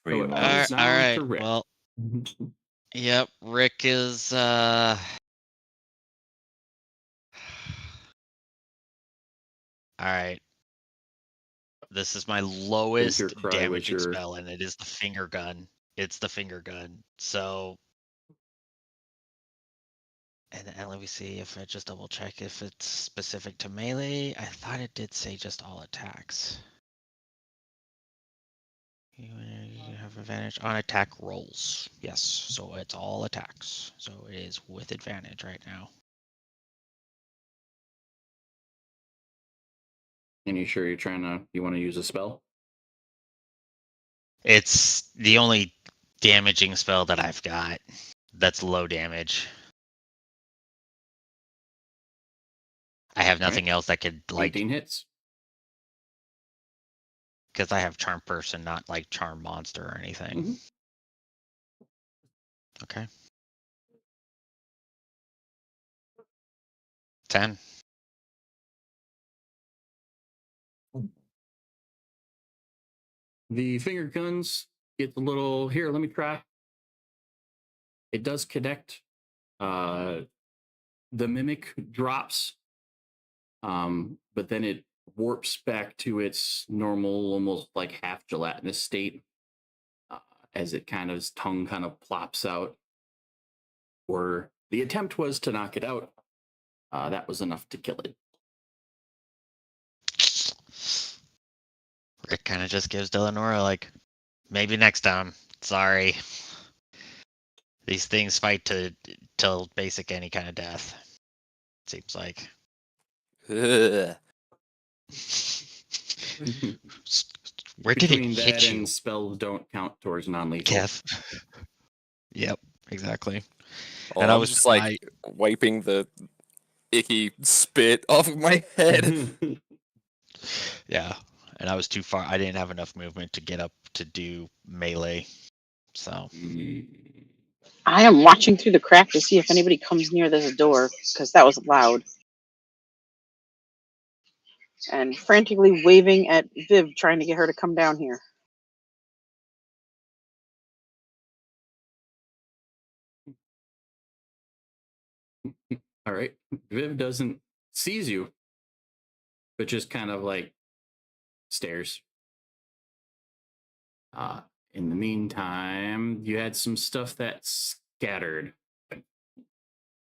[SPEAKER 11] free rolls.
[SPEAKER 4] All right. Well, yep. Rick is. All right. This is my lowest
[SPEAKER 1] Cry was
[SPEAKER 4] damaging
[SPEAKER 1] your-
[SPEAKER 4] spell, and it is the finger gun. It's the finger gun. So, and let me see if I just double check if it's specific to melee. I thought it did say just all attacks. You have advantage on attack rolls. Yes, so it's all attacks. So it is with advantage right now.
[SPEAKER 1] And you sure you want to use a spell?
[SPEAKER 4] It's the only damaging spell that I've got that's low damage. I have nothing else that could, like,
[SPEAKER 1] 18 hits.
[SPEAKER 4] because I have Charm Person, not like Charm Monster or anything.
[SPEAKER 1] Mhm.
[SPEAKER 4] Okay. 10.
[SPEAKER 1] The finger guns get the little, here, let me try. It does connect. The mimic drops, but then it warps back to its normal, almost like half gelatinous state, as it kind of, its tongue kind of plops out. Or the attempt was to knock it out. That was enough to kill it.
[SPEAKER 4] Rick kind of just gives Delanora, like, maybe next time. Sorry. These things fight till basic any kind of death. Seems like.
[SPEAKER 6] Ugh.
[SPEAKER 4] Where did it
[SPEAKER 1] Between
[SPEAKER 4] hit
[SPEAKER 1] that
[SPEAKER 4] you,
[SPEAKER 1] and spells don't count towards non-lethal.
[SPEAKER 4] Kev? Yep, exactly.
[SPEAKER 6] Oh,
[SPEAKER 4] And I
[SPEAKER 6] I'm
[SPEAKER 4] was
[SPEAKER 6] just like wiping the icky spit off of my head.
[SPEAKER 4] yeah, and I was too far. I didn't have enough movement to get up to do melee. So
[SPEAKER 3] I am watching through the crack to see if anybody comes near this door because that was loud. And frantically waving at Viv, trying to get her to come down here.
[SPEAKER 1] All right. Viv doesn't sees you, but just kind of like stares. In the meantime, you had some stuff that scattered.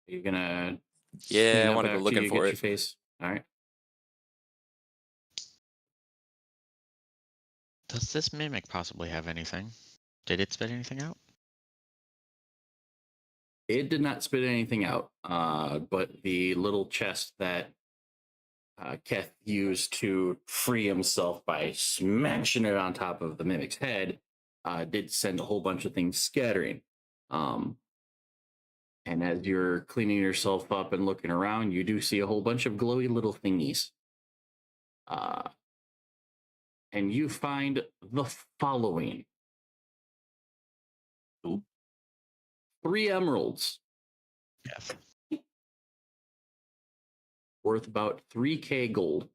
[SPEAKER 1] You're gonna
[SPEAKER 6] Yeah,
[SPEAKER 1] clean
[SPEAKER 6] I
[SPEAKER 1] up
[SPEAKER 6] want to go
[SPEAKER 1] after
[SPEAKER 6] looking
[SPEAKER 1] you
[SPEAKER 6] for
[SPEAKER 1] get
[SPEAKER 6] it.
[SPEAKER 1] your face. All right.
[SPEAKER 4] does this mimic possibly have anything? Did it spit anything out?
[SPEAKER 1] It did not spit anything out, but the little chest that Keth used to free himself by smashing it on top of the mimic's head did send a whole bunch of things scattering. And as you're cleaning yourself up and looking around, you do see a whole bunch of glowy little thingies. And you find the following: 3 emeralds.
[SPEAKER 4] Yes.
[SPEAKER 1] Worth about 3K gold.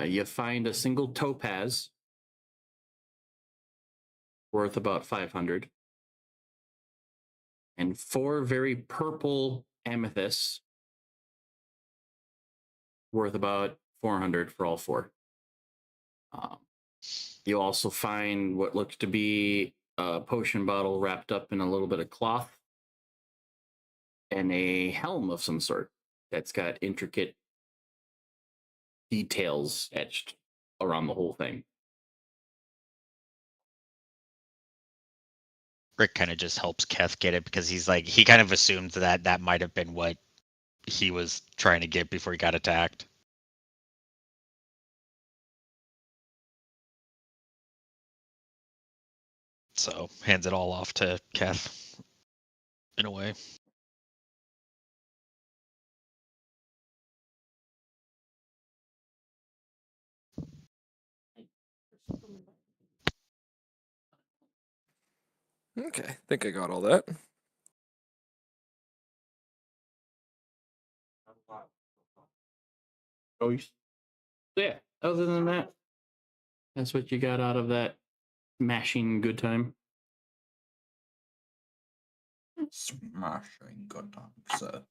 [SPEAKER 1] You find a single topaz worth about 500. And 4 very purple amethysts worth about 400 for all 4. You also find what looks to be a potion bottle wrapped up in a little bit of cloth and a helm of some sort that's got intricate details etched around the whole thing.
[SPEAKER 4] Rick kind of just helps Keth get it because he's like, he kind of assumed that that might have been what he was trying to get before he got attacked. So hands it all off to Keth in a way.
[SPEAKER 6] Okay, I think I got all that.
[SPEAKER 1] Oh, yeah. Other than that, that's what you got out of that mashing good time.
[SPEAKER 11] Smashing good time, sir.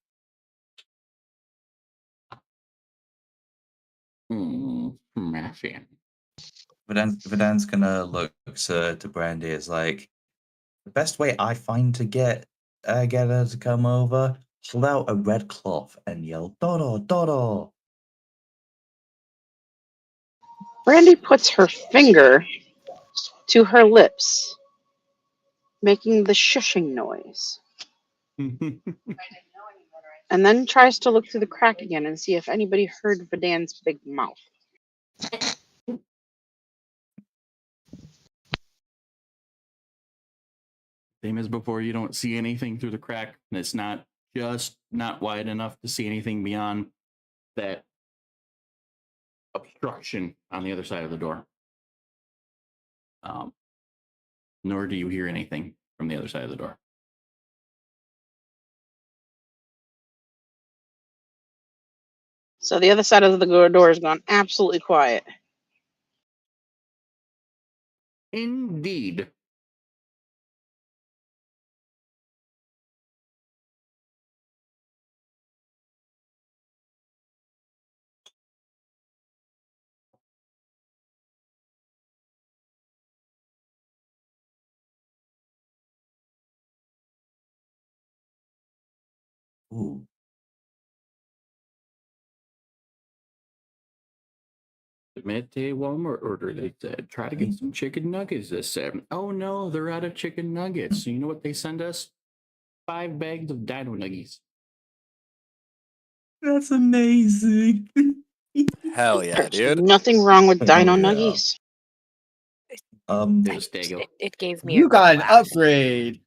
[SPEAKER 1] Smashing.
[SPEAKER 11] Vidan's gonna look to Brandy as like, the best way I find to get her to come over, hold out a red cloth and yell Dodo Dodo.
[SPEAKER 3] Brandy puts her finger to her lips, making the shushing noise, and then tries to look through the crack again and see if anybody heard Vidan's big mouth.
[SPEAKER 1] Same as before, you don't see anything through the crack, and it's not wide enough to see anything beyond that obstruction on the other side of the door. Nor do you hear anything from the other side of the door.
[SPEAKER 3] So the other side of the door has gone absolutely quiet.
[SPEAKER 1] Indeed.
[SPEAKER 11] Ooh.
[SPEAKER 1] Submit a Walmart order. They said, try to get some chicken nuggets this seven. Oh no, they're out of chicken nuggets. So you know what they send us? 5 bags of dino nuggies.
[SPEAKER 11] That's amazing.
[SPEAKER 6] Hell yeah,
[SPEAKER 3] There's
[SPEAKER 6] dude.
[SPEAKER 3] nothing wrong with
[SPEAKER 11] Hell
[SPEAKER 3] Dino
[SPEAKER 11] yeah.
[SPEAKER 3] Nuggies.
[SPEAKER 1] It was Dago.
[SPEAKER 2] It gave me a
[SPEAKER 5] You
[SPEAKER 2] good
[SPEAKER 5] got an
[SPEAKER 2] laugh.
[SPEAKER 5] upgrade.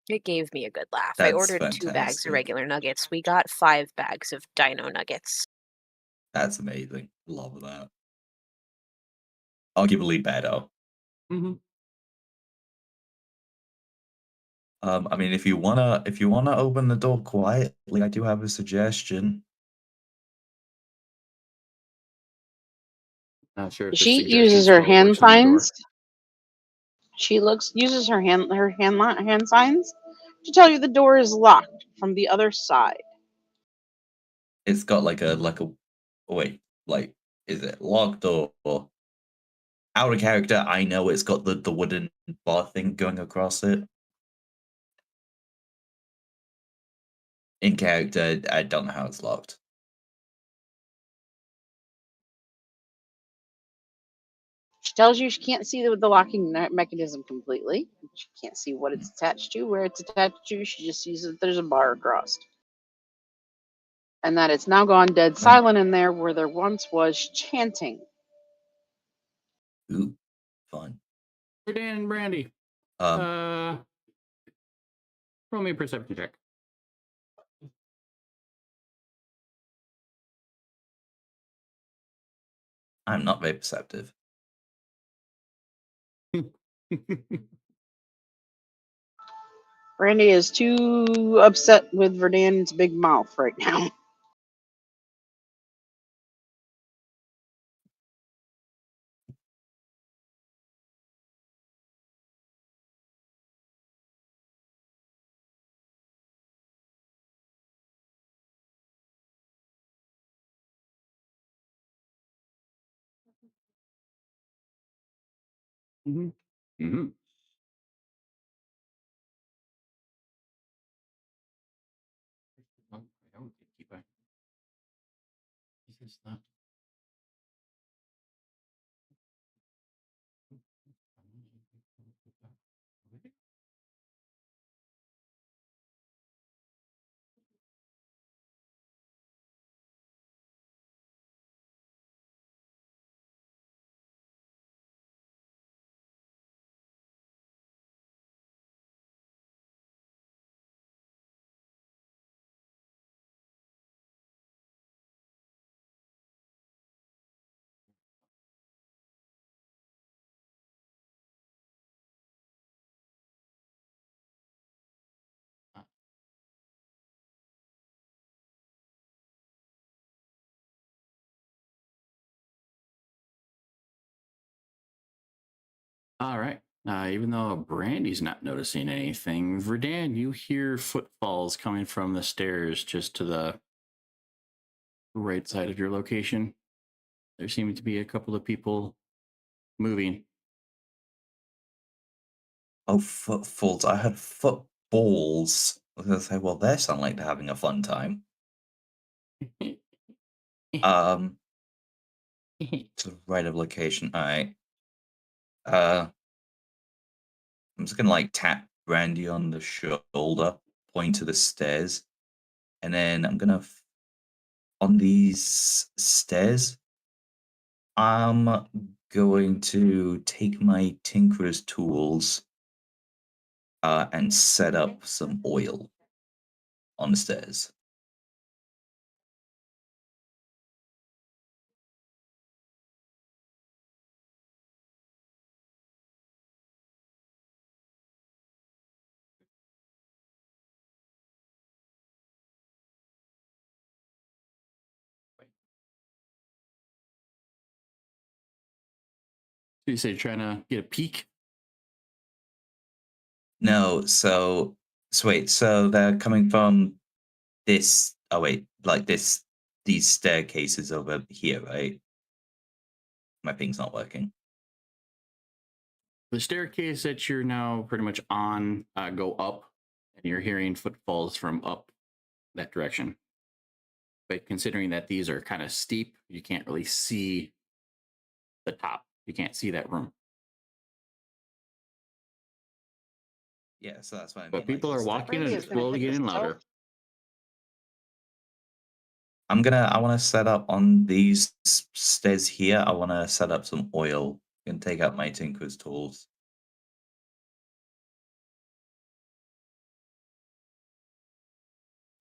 [SPEAKER 2] It gave me a good laugh. I
[SPEAKER 11] That's
[SPEAKER 2] ordered 2 bags
[SPEAKER 11] fantastic.
[SPEAKER 2] of regular nuggets. We got 5 bags of dino nuggets.
[SPEAKER 11] That's amazing. Love that. Arguably better.
[SPEAKER 1] Mm-hmm.
[SPEAKER 11] I mean, if you wanna open the door quietly, I do have a suggestion.
[SPEAKER 1] Not sure if this
[SPEAKER 3] She
[SPEAKER 1] suggestion
[SPEAKER 3] uses her
[SPEAKER 1] still
[SPEAKER 3] hand
[SPEAKER 1] works on the door.
[SPEAKER 3] signs. She uses her hand signs to tell you the door is locked from the other side.
[SPEAKER 11] It's got like a wait, like, is it locked or out of character? I know it's got the wooden bar thing going across it. In character, I don't know how it's locked.
[SPEAKER 3] She tells you she can't see the locking mechanism completely. She can't see what it's attached to, where it's attached to. She just sees that there's a bar across. And that it's now gone dead silent in there where there once was chanting.
[SPEAKER 11] Ooh, fun.
[SPEAKER 1] For Dan and Brandy.
[SPEAKER 11] Um,
[SPEAKER 1] Roll me a perception check.
[SPEAKER 11] I'm not very perceptive.
[SPEAKER 3] Brandy is too upset with Verdan's big mouth right now.
[SPEAKER 1] Mm-hmm. Mm-hmm. I don't keep it. This is not. All right. Even though Brandy's not noticing anything, Verdan, you hear footfalls coming from the stairs just to the right side of your location. There seem to be a couple of people moving.
[SPEAKER 11] Oh, footfalls. I had footballs. I was gonna say, well, they sound like they're having a fun time. To the right of location. Alright. I'm just gonna like tap Brandy on the shoulder, point to the stairs, and then I'm gonna on these stairs. I'm going to take my tinkerer's tools and set up some oil on the stairs.
[SPEAKER 1] You say you're trying to get a peek?
[SPEAKER 11] No, so wait, so they're coming from this. Oh wait, like these staircases over here, right? My ping's not working.
[SPEAKER 1] The staircase that you're now pretty much on go up, and you're hearing footfalls from up that direction. But considering that these are kind of steep, you can't really see the top. You can't see that room.
[SPEAKER 11] Yeah, so that's what I mean.
[SPEAKER 1] But people are walking
[SPEAKER 3] Brandy
[SPEAKER 1] and
[SPEAKER 3] is
[SPEAKER 1] it's
[SPEAKER 3] gonna
[SPEAKER 1] slowly
[SPEAKER 3] take us
[SPEAKER 1] getting
[SPEAKER 3] out.
[SPEAKER 1] louder.
[SPEAKER 11] I want to set up on these stairs here. I want to set up some oil and take out my tinker's tools.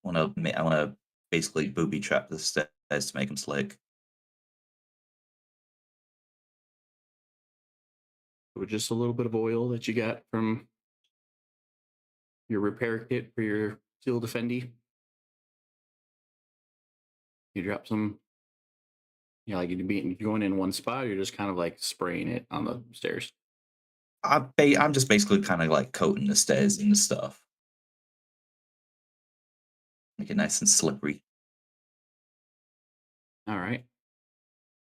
[SPEAKER 11] I want to basically booby trap the stairs to make them slick.
[SPEAKER 1] With just a little bit of oil that you got from your repair kit for your steel defendy. You drop some, like you'd be going in one spot, you're just kind of like spraying it on the stairs.
[SPEAKER 11] I'm just basically kind of like coating the stairs and the stuff. Make it nice and slippery.
[SPEAKER 1] All right.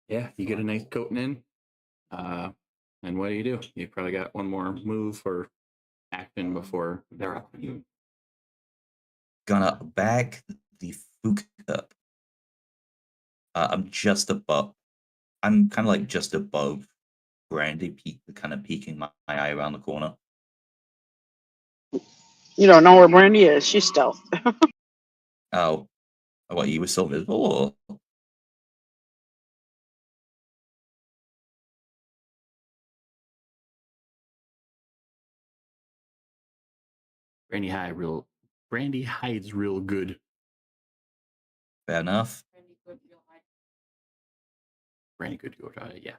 [SPEAKER 1] Yeah, you get a nice coating in. And what do? You probably got one more move or action before they're up.
[SPEAKER 11] Gonna back the fook up. I'm just above. I'm kind of like just above Brandy, kind of peeking my eye around the corner.
[SPEAKER 3] You don't know where Brandy is. She's stealth.
[SPEAKER 11] Oh, what, you were still visible? Or?
[SPEAKER 1] Brandy hides real good.
[SPEAKER 11] Fair enough.
[SPEAKER 1] Brandy good go try it, yeah.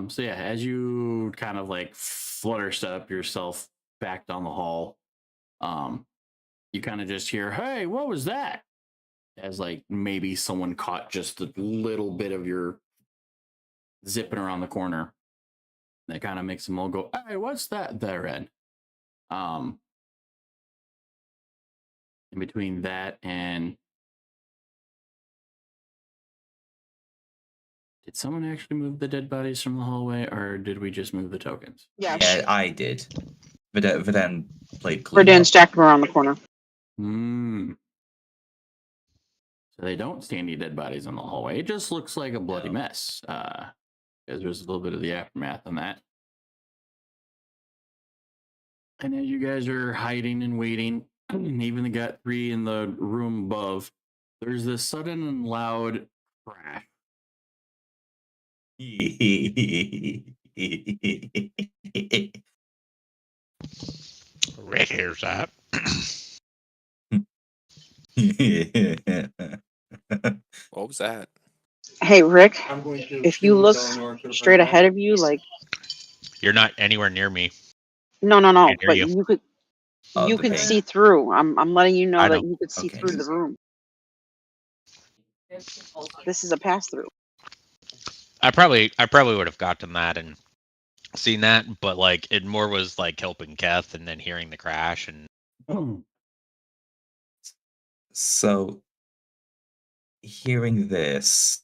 [SPEAKER 1] So yeah, as you kind of like flutter set up yourself back down the hall, you kind of just hear, "Hey, what was that?" As like maybe someone caught just a little bit of your zipping around the corner. That kind of makes them all go, "Hey, what's that there, Ed?" In between that and did someone actually move the dead bodies from the hallway, or did we just move the tokens?
[SPEAKER 11] Yeah, I did. Vidan played clean.
[SPEAKER 3] Verdan stacked them around the corner.
[SPEAKER 1] So they don't see any dead bodies in the hallway. It just looks like a bloody mess. Because there's a little bit of the aftermath on that. And as you guys are hiding and waiting, and even the got three in the room above, there's this sudden and loud crash.
[SPEAKER 4] Rick hears that.
[SPEAKER 6] What was that?
[SPEAKER 3] Hey, Rick,
[SPEAKER 7] I'm going to
[SPEAKER 3] if you
[SPEAKER 7] choose
[SPEAKER 3] look
[SPEAKER 7] Eleanor to
[SPEAKER 3] straight
[SPEAKER 7] prevent
[SPEAKER 3] ahead of you, like
[SPEAKER 4] You're not anywhere near me.
[SPEAKER 3] no,
[SPEAKER 4] Can't hear
[SPEAKER 3] but
[SPEAKER 4] you.
[SPEAKER 3] you
[SPEAKER 11] the
[SPEAKER 3] could
[SPEAKER 11] ping.
[SPEAKER 3] see through. I'm letting you know
[SPEAKER 4] I
[SPEAKER 3] that
[SPEAKER 4] know.
[SPEAKER 3] you could see
[SPEAKER 11] Okay.
[SPEAKER 3] through the room. This is a pass through.
[SPEAKER 4] I probably would have gotten that and seen that, but like it more was like helping Keth and then hearing the crash and
[SPEAKER 11] So, hearing this,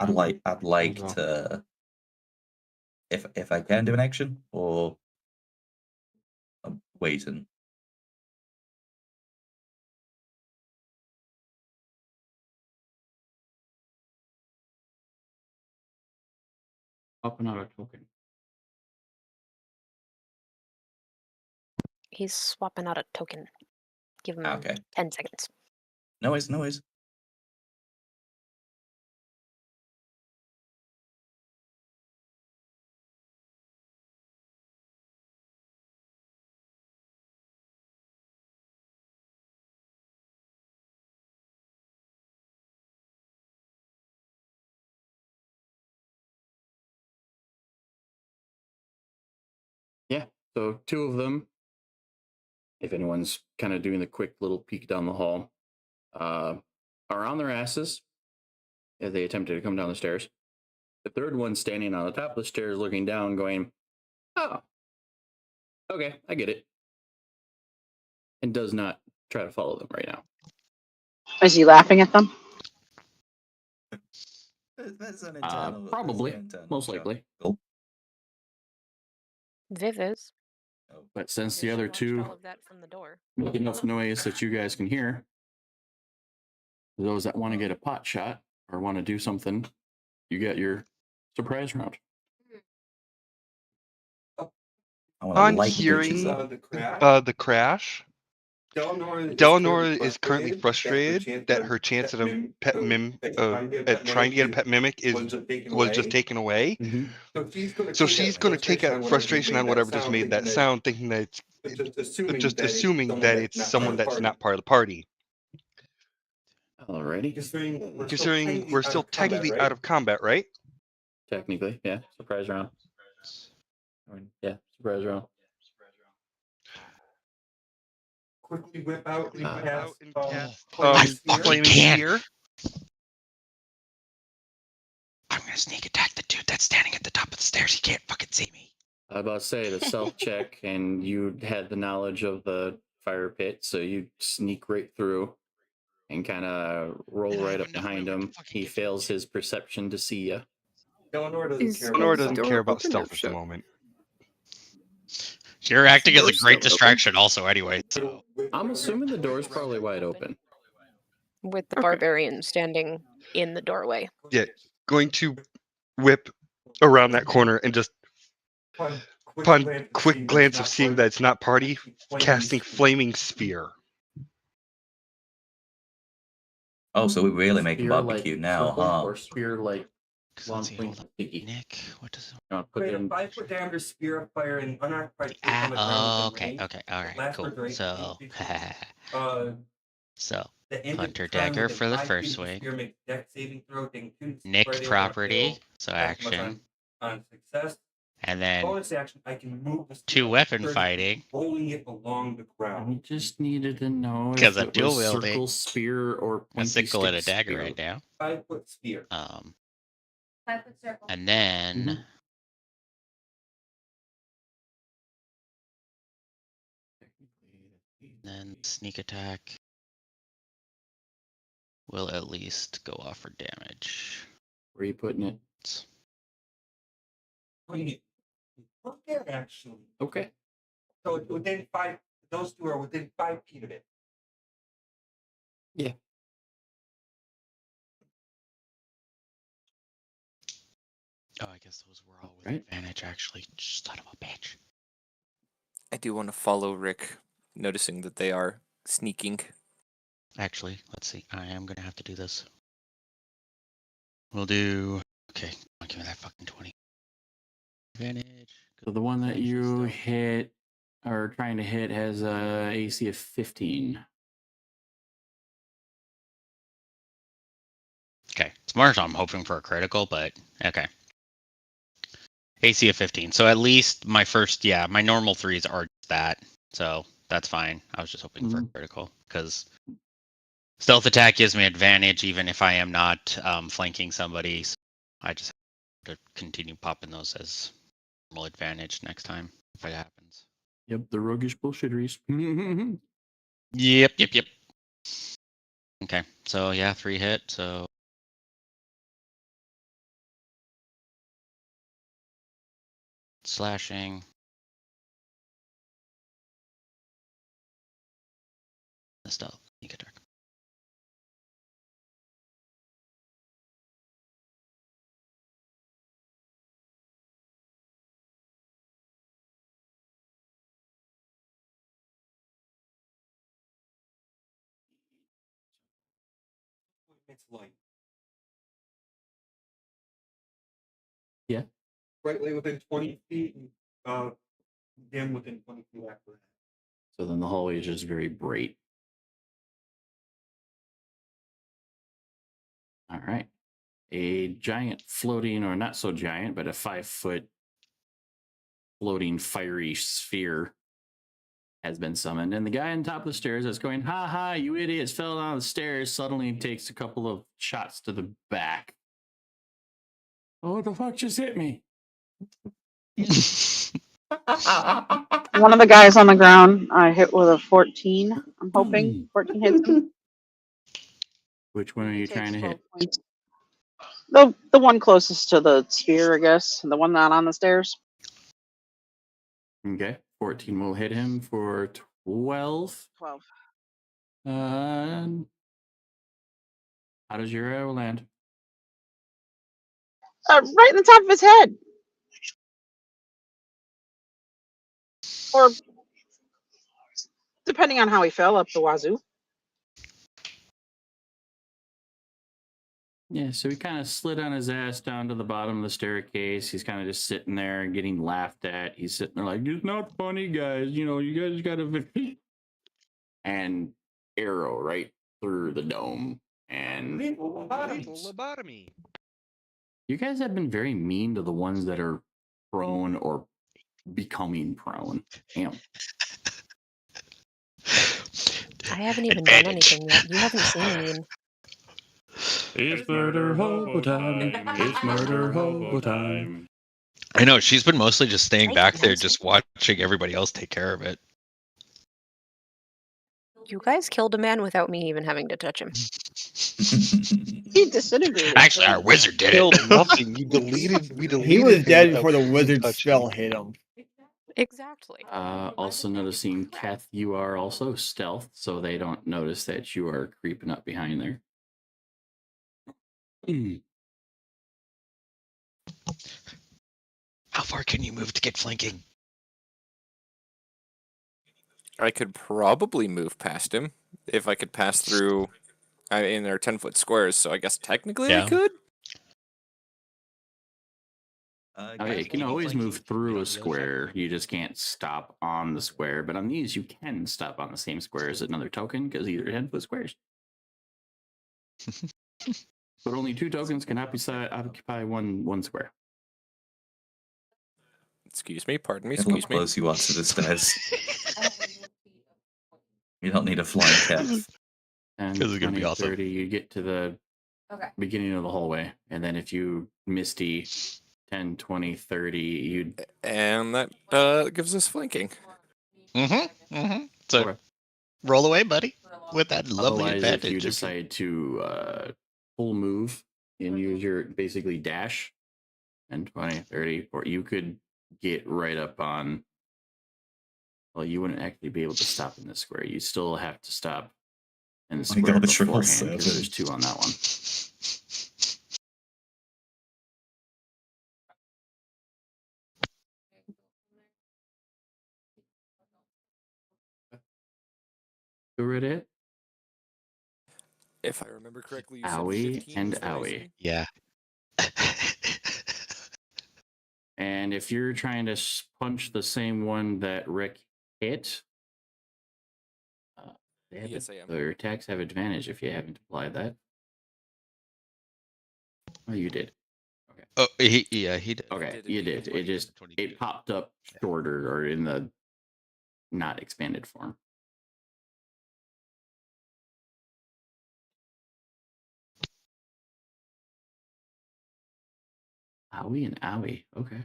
[SPEAKER 11] I'd like
[SPEAKER 1] well.
[SPEAKER 11] to, if I can do an action, or I'm waiting.
[SPEAKER 1] Swapping out a token.
[SPEAKER 8] He's swapping out a token. Give him
[SPEAKER 11] Okay.
[SPEAKER 8] 10 seconds.
[SPEAKER 11] No worries, no worries.
[SPEAKER 1] Yeah. So 2 of them, if anyone's kind of doing the quick little peek down the hall, are on their asses as they attempted to come down the stairs. The third one standing on the top of the stairs looking down, going, "Oh, okay, I get it." And does not try to follow them right now.
[SPEAKER 3] Is he laughing at them?
[SPEAKER 11] That's an internal,
[SPEAKER 1] Probably,
[SPEAKER 11] that's an internal
[SPEAKER 1] most
[SPEAKER 11] chuckle.
[SPEAKER 1] likely.
[SPEAKER 8] Viv is.
[SPEAKER 1] But since the
[SPEAKER 8] She
[SPEAKER 1] other
[SPEAKER 8] watched
[SPEAKER 1] 2
[SPEAKER 8] all of that from the door.
[SPEAKER 1] make enough noise that you guys can hear, those that want to get a pot shot or want to do something, you get your surprise round.
[SPEAKER 11] I wanna
[SPEAKER 9] On
[SPEAKER 11] light
[SPEAKER 9] hearing
[SPEAKER 11] bitches
[SPEAKER 9] the crash, Delanora is currently frustrated that her chance at a pet mim at trying to get a pet mimic was just taken away. So she's going to take out frustration on whatever just made that sound, thinking that it's just assuming that it's someone that's not part of the party.
[SPEAKER 1] Alrighty.
[SPEAKER 9] Considering we're still technically out of combat, right?
[SPEAKER 1] Technically, yeah. Surprise round. Yeah, surprise round.
[SPEAKER 7] Quickly whip out and cast
[SPEAKER 4] fucking
[SPEAKER 9] flaming
[SPEAKER 4] can't.
[SPEAKER 9] sphere.
[SPEAKER 4] I'm gonna sneak attack the dude that's standing at the top of the stairs. He can't fucking see me.
[SPEAKER 1] I was about to say the self check, and you had the knowledge of the fire pit, so you sneak right through and kind of roll right up behind him. He fails his perception to see you.
[SPEAKER 7] Eleanor
[SPEAKER 12] Is
[SPEAKER 9] doesn't
[SPEAKER 12] the
[SPEAKER 9] care
[SPEAKER 12] door
[SPEAKER 9] about
[SPEAKER 12] open or
[SPEAKER 9] stealth at the
[SPEAKER 12] shut?
[SPEAKER 9] moment.
[SPEAKER 4] You're acting as a
[SPEAKER 12] door's
[SPEAKER 4] great
[SPEAKER 12] still open?
[SPEAKER 4] distraction, also. Anyway, so
[SPEAKER 1] I'm assuming the door's probably wide open.
[SPEAKER 8] With the
[SPEAKER 12] Okay.
[SPEAKER 8] barbarian standing in the doorway.
[SPEAKER 9] Yeah, going to whip around that corner and just upon quick glance of seeing that it's not party, casting flaming sphere.
[SPEAKER 11] Oh, so we really make a
[SPEAKER 1] Spear
[SPEAKER 11] barbecue
[SPEAKER 1] like
[SPEAKER 11] now,
[SPEAKER 1] circle
[SPEAKER 11] huh?
[SPEAKER 1] or spear like long
[SPEAKER 4] let's see,
[SPEAKER 1] point
[SPEAKER 4] hold on.
[SPEAKER 1] sticky.
[SPEAKER 4] Nick, what does
[SPEAKER 1] Put
[SPEAKER 7] Create
[SPEAKER 1] it
[SPEAKER 7] a
[SPEAKER 1] in
[SPEAKER 7] 5-foot diameter spear of fire and unoccupied place on the ground
[SPEAKER 4] oh,
[SPEAKER 7] within range.
[SPEAKER 4] okay, all right,
[SPEAKER 7] Last
[SPEAKER 4] cool.
[SPEAKER 7] for duration
[SPEAKER 4] So,
[SPEAKER 7] the end of
[SPEAKER 4] Hunter
[SPEAKER 7] turn
[SPEAKER 4] dagger
[SPEAKER 7] within
[SPEAKER 4] for the
[SPEAKER 7] 5
[SPEAKER 4] first
[SPEAKER 7] feet of the
[SPEAKER 4] swing.
[SPEAKER 7] spear makes dex saving throw, taking 2
[SPEAKER 4] Nick
[SPEAKER 7] Friday on a
[SPEAKER 4] property,
[SPEAKER 7] fail.
[SPEAKER 4] so
[SPEAKER 7] That's much
[SPEAKER 4] action,
[SPEAKER 7] on success.
[SPEAKER 4] and then
[SPEAKER 7] Bonus action, I can move the spear
[SPEAKER 4] 2
[SPEAKER 7] up
[SPEAKER 4] weapon
[SPEAKER 7] 30 feet,
[SPEAKER 4] fighting
[SPEAKER 7] rolling it along the
[SPEAKER 1] I
[SPEAKER 7] ground.
[SPEAKER 1] just needed to know
[SPEAKER 4] because
[SPEAKER 1] if
[SPEAKER 4] I'm
[SPEAKER 1] it
[SPEAKER 4] dual
[SPEAKER 1] was
[SPEAKER 4] wielding
[SPEAKER 1] circle spear or
[SPEAKER 4] a
[SPEAKER 1] pointy
[SPEAKER 4] sickle and a
[SPEAKER 1] stick
[SPEAKER 4] dagger
[SPEAKER 1] spear.
[SPEAKER 4] right now.
[SPEAKER 7] 5-foot spear.
[SPEAKER 4] And then sneak attack will at least go off for damage.
[SPEAKER 1] Where are you putting it?
[SPEAKER 7] Putting it right there, actually.
[SPEAKER 1] Okay.
[SPEAKER 7] So it's within 5. Those 2 are within 5 feet of it.
[SPEAKER 1] Yeah.
[SPEAKER 4] Oh, I guess those were all with
[SPEAKER 1] Right.
[SPEAKER 4] advantage, actually. Son of a bitch.
[SPEAKER 6] I do want to follow Rick, noticing that they are sneaking.
[SPEAKER 4] Actually, let's see. I am going to have to do this. We'll do... Okay, give me that fucking 20. Advantage.
[SPEAKER 1] So the one that
[SPEAKER 4] Advantage
[SPEAKER 1] you
[SPEAKER 4] for
[SPEAKER 1] hit or trying to hit has a AC of 15.
[SPEAKER 4] Okay, smart. I'm hoping for a critical, but okay. AC of 15. So at least my first, my normal 3s are that. So that's fine. I was just hoping for a critical because stealth attack gives me advantage even if I am not flanking somebody. So I just have to continue popping those as normal advantage next time if it happens.
[SPEAKER 1] Yep, the roguish bullshitteries.
[SPEAKER 4] Yep. Okay, so 3 hit. So slashing. Stealth. You get dark.
[SPEAKER 7] It's light.
[SPEAKER 1] Yeah.
[SPEAKER 7] Brightly within 20 feet, and dim within 20 feet after that.
[SPEAKER 1] So then the hallway is just very bright. All right. A giant floating, or not so giant, but a 5-foot floating fiery sphere has been summoned. And the guy on top of the stairs that's going, ha ha, you idiots fell down the stairs, suddenly takes a couple of shots to the back. Oh, what the fuck just hit me?
[SPEAKER 3] One of the guys on the ground I hit with a 14. I'm hoping 14 hits him.
[SPEAKER 1] Which one are
[SPEAKER 3] He
[SPEAKER 1] you
[SPEAKER 3] takes
[SPEAKER 1] trying to
[SPEAKER 3] 12
[SPEAKER 1] hit?
[SPEAKER 3] points. The one closest to the sphere, I guess. The one not on the stairs.
[SPEAKER 1] Okay. 14 will hit him for 12.
[SPEAKER 3] 12.
[SPEAKER 1] How does your arrow land?
[SPEAKER 3] Right in the top of his head. Or depending on how he fell, up the wazoo.
[SPEAKER 1] Yeah, so he kind of slid on his ass down to the bottom of the staircase. He's kind of just sitting there and getting laughed at. He's sitting there like, it's not funny, guys. You know, you guys got to... And arrow right through the dome. And
[SPEAKER 9] lobotomy.
[SPEAKER 1] you guys have been very mean to the ones that are prone or becoming prone. Damn.
[SPEAKER 2] I haven't even done anything yet. You haven't seen me mean.
[SPEAKER 1] It's murder hobo time. It's murder hobo time.
[SPEAKER 4] I know she's been mostly just staying
[SPEAKER 2] Hey,
[SPEAKER 4] back there,
[SPEAKER 2] guys.
[SPEAKER 4] just watching everybody else take care of it.
[SPEAKER 2] You guys killed a man without me even having to touch him.
[SPEAKER 3] He disintegrated.
[SPEAKER 4] Actually, our wizard did
[SPEAKER 9] Killed
[SPEAKER 4] it.
[SPEAKER 9] nothing. We deleted
[SPEAKER 5] He was
[SPEAKER 9] him
[SPEAKER 5] dead
[SPEAKER 9] without
[SPEAKER 5] before the
[SPEAKER 9] even
[SPEAKER 5] wizard
[SPEAKER 9] touching
[SPEAKER 5] spell
[SPEAKER 9] him.
[SPEAKER 5] hit him.
[SPEAKER 2] Exactly.
[SPEAKER 1] Also noticing, Kath, you are also stealth, so they don't notice that you are creeping up behind there.
[SPEAKER 4] How far can you move to get flanking?
[SPEAKER 6] I could probably move past him if I could pass through. I mean, they're 10-foot squares, so I guess technically I
[SPEAKER 4] Yeah.
[SPEAKER 6] could.
[SPEAKER 1] Oh, yeah, you can always move through a square. You just can't stop on the square. But on these, you can stop on the same square as another token because these are 10-foot squares. But only 2 tokens can occupy one square.
[SPEAKER 6] Excuse me, pardon me,
[SPEAKER 11] Look how
[SPEAKER 6] excuse me.
[SPEAKER 11] close you are to the stairs. You don't need a flying cat.
[SPEAKER 1] And
[SPEAKER 4] This is gonna be
[SPEAKER 1] 20,
[SPEAKER 4] awesome.
[SPEAKER 1] 30, you get to the beginning of the hallway. And then if you Misty 10, 20, 30, you'd...
[SPEAKER 6] And that gives us flanking.
[SPEAKER 4] So
[SPEAKER 1] Okay.
[SPEAKER 4] roll away, buddy, with that lovely
[SPEAKER 1] Otherwise,
[SPEAKER 4] advantage.
[SPEAKER 1] if you decide to full move and use your basically dash, and 20, 30, or you could get right up on... Well, you wouldn't actually be able to stop in this square. You still have to stop in the
[SPEAKER 11] I
[SPEAKER 1] square
[SPEAKER 11] got the triple
[SPEAKER 1] beforehand because there's 2 on that one. Go right ahead.
[SPEAKER 6] If I remember correctly, you said
[SPEAKER 1] Owie
[SPEAKER 6] 15
[SPEAKER 1] and
[SPEAKER 6] was the
[SPEAKER 1] owie.
[SPEAKER 6] raising?
[SPEAKER 4] Yeah.
[SPEAKER 1] And if you're trying to punch the same one that Rick hit,
[SPEAKER 6] Yes, I am.
[SPEAKER 1] their attacks have advantage if you haven't applied that. Oh, you did. Okay.
[SPEAKER 4] Oh, he did.
[SPEAKER 1] Okay,
[SPEAKER 6] did
[SPEAKER 1] you
[SPEAKER 6] indeed.
[SPEAKER 1] did. It just it popped up shorter or in the not expanded form. Owie and owie. Okay.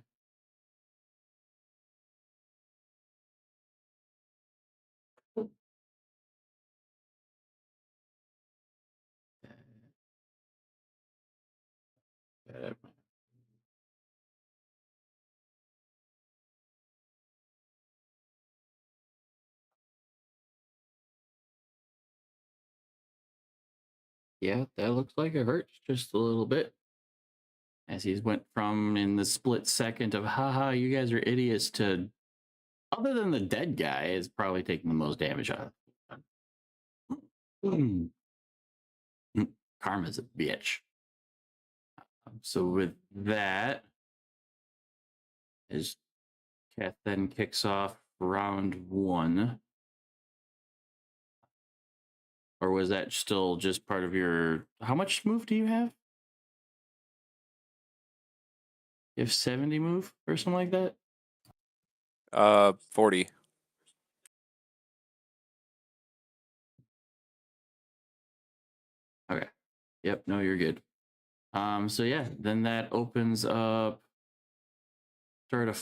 [SPEAKER 1] Yeah, that looks like it hurts just a little bit. As he's went from in the split second of haha, you guys are idiots to other than the dead guy is probably taking the most damage out of him. Karma's a bitch. So with that, as Kath then kicks off round 1. Or was that still just part of your... How much move do you have? You have 70 move or something like that?
[SPEAKER 6] 40.
[SPEAKER 1] Okay. Yep, no, you're good. So yeah, then that opens up start a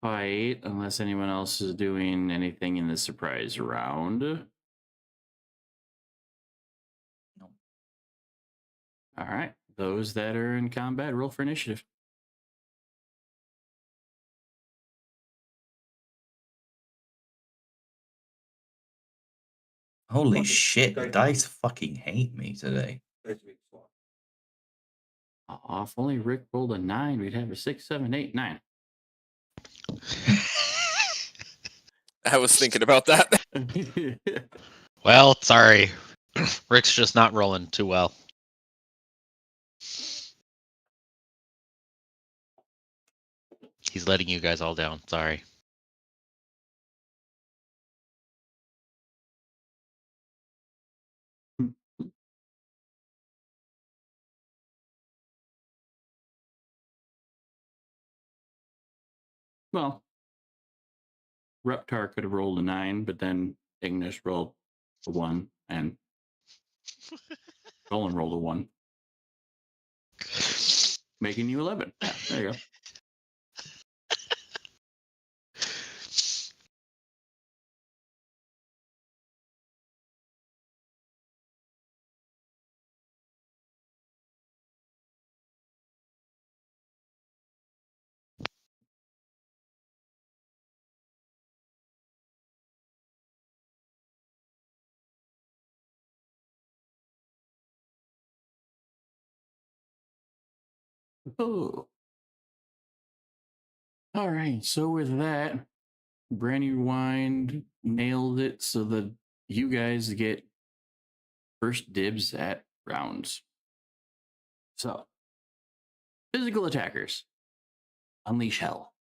[SPEAKER 1] fight unless anyone else is doing anything in the surprise round.
[SPEAKER 11] No.
[SPEAKER 1] All right. Those that are in combat, roll for initiative.
[SPEAKER 11] Holy shit, the dice fucking hate me today.
[SPEAKER 1] If only Rick rolled a 9, we'd have a 6, 7, 8, 9.
[SPEAKER 6] I was thinking about that.
[SPEAKER 4] Well, sorry. Rick's just not rolling too well. He's letting you guys all down. Sorry.
[SPEAKER 1] Well, Reptar could have rolled a 9, but then Ignis rolled a 1, and Dolan rolled a 1. Making you 11. Yeah, there you go. Oh. All right. So with that, Brandywine nailed it so that you guys get first dibs at rounds. So, physical attackers, unleash hell.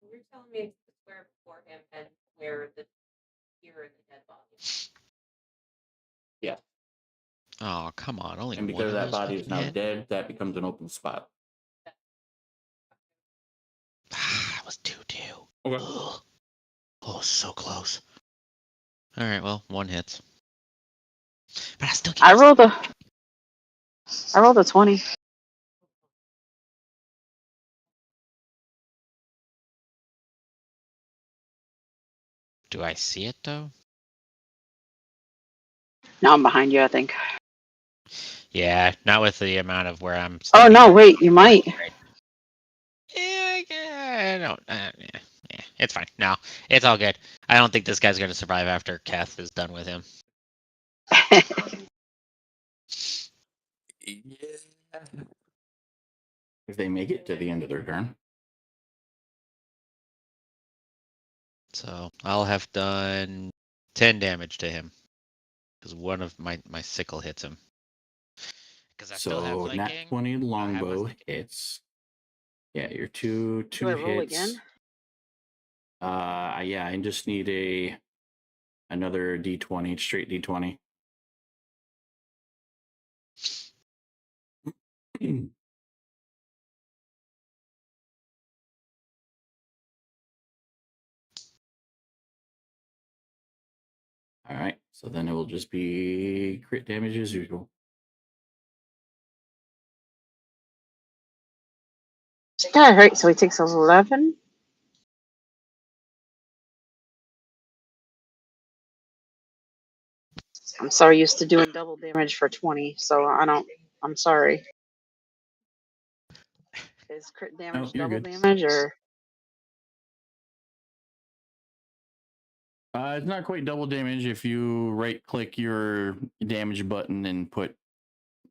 [SPEAKER 10] You're telling me to swear before him and where the here in the dead body.
[SPEAKER 1] Yeah.
[SPEAKER 4] Oh, come on. Only
[SPEAKER 1] And
[SPEAKER 4] one
[SPEAKER 1] because
[SPEAKER 4] of
[SPEAKER 1] that
[SPEAKER 4] those
[SPEAKER 1] body is
[SPEAKER 4] fucking
[SPEAKER 1] now
[SPEAKER 4] hit?
[SPEAKER 1] dead, that becomes an open spot.
[SPEAKER 4] That was 2-2.
[SPEAKER 1] Okay.
[SPEAKER 4] Ugh. Oh, so close. All right, well, 1 hits. But I still
[SPEAKER 3] I
[SPEAKER 4] can't.
[SPEAKER 3] rolled a 20.
[SPEAKER 4] Do I see it, though?
[SPEAKER 3] Now I'm behind you, I think.
[SPEAKER 4] Yeah, not with the amount of where I'm
[SPEAKER 3] Oh
[SPEAKER 4] standing.
[SPEAKER 3] no, wait, you might.
[SPEAKER 4] Yeah, I don't. Yeah, it's fine. No, it's all good. I don't think this guy's going to survive after Keth is done with him.
[SPEAKER 6] Yeah.
[SPEAKER 1] If they make it to the end of their turn.
[SPEAKER 4] So I'll have done 10 damage to him because one of my sickle hits him. Because I still have
[SPEAKER 1] So, nat
[SPEAKER 4] flanking.
[SPEAKER 1] 20
[SPEAKER 4] I have my
[SPEAKER 1] longbow
[SPEAKER 4] flanking.
[SPEAKER 1] hits. Yeah, your two
[SPEAKER 3] Do I roll
[SPEAKER 1] hits.
[SPEAKER 3] again?
[SPEAKER 1] Yeah, I just need another D20, straight D20. All right, so then it will just be crit damage as usual.
[SPEAKER 3] All right, so he takes 11. I'm so used to doing double damage for 20, so I'm sorry. Is crit damage
[SPEAKER 1] you're
[SPEAKER 3] double
[SPEAKER 1] good.
[SPEAKER 3] damage or?
[SPEAKER 1] It's not quite double damage if you right click your damage button and put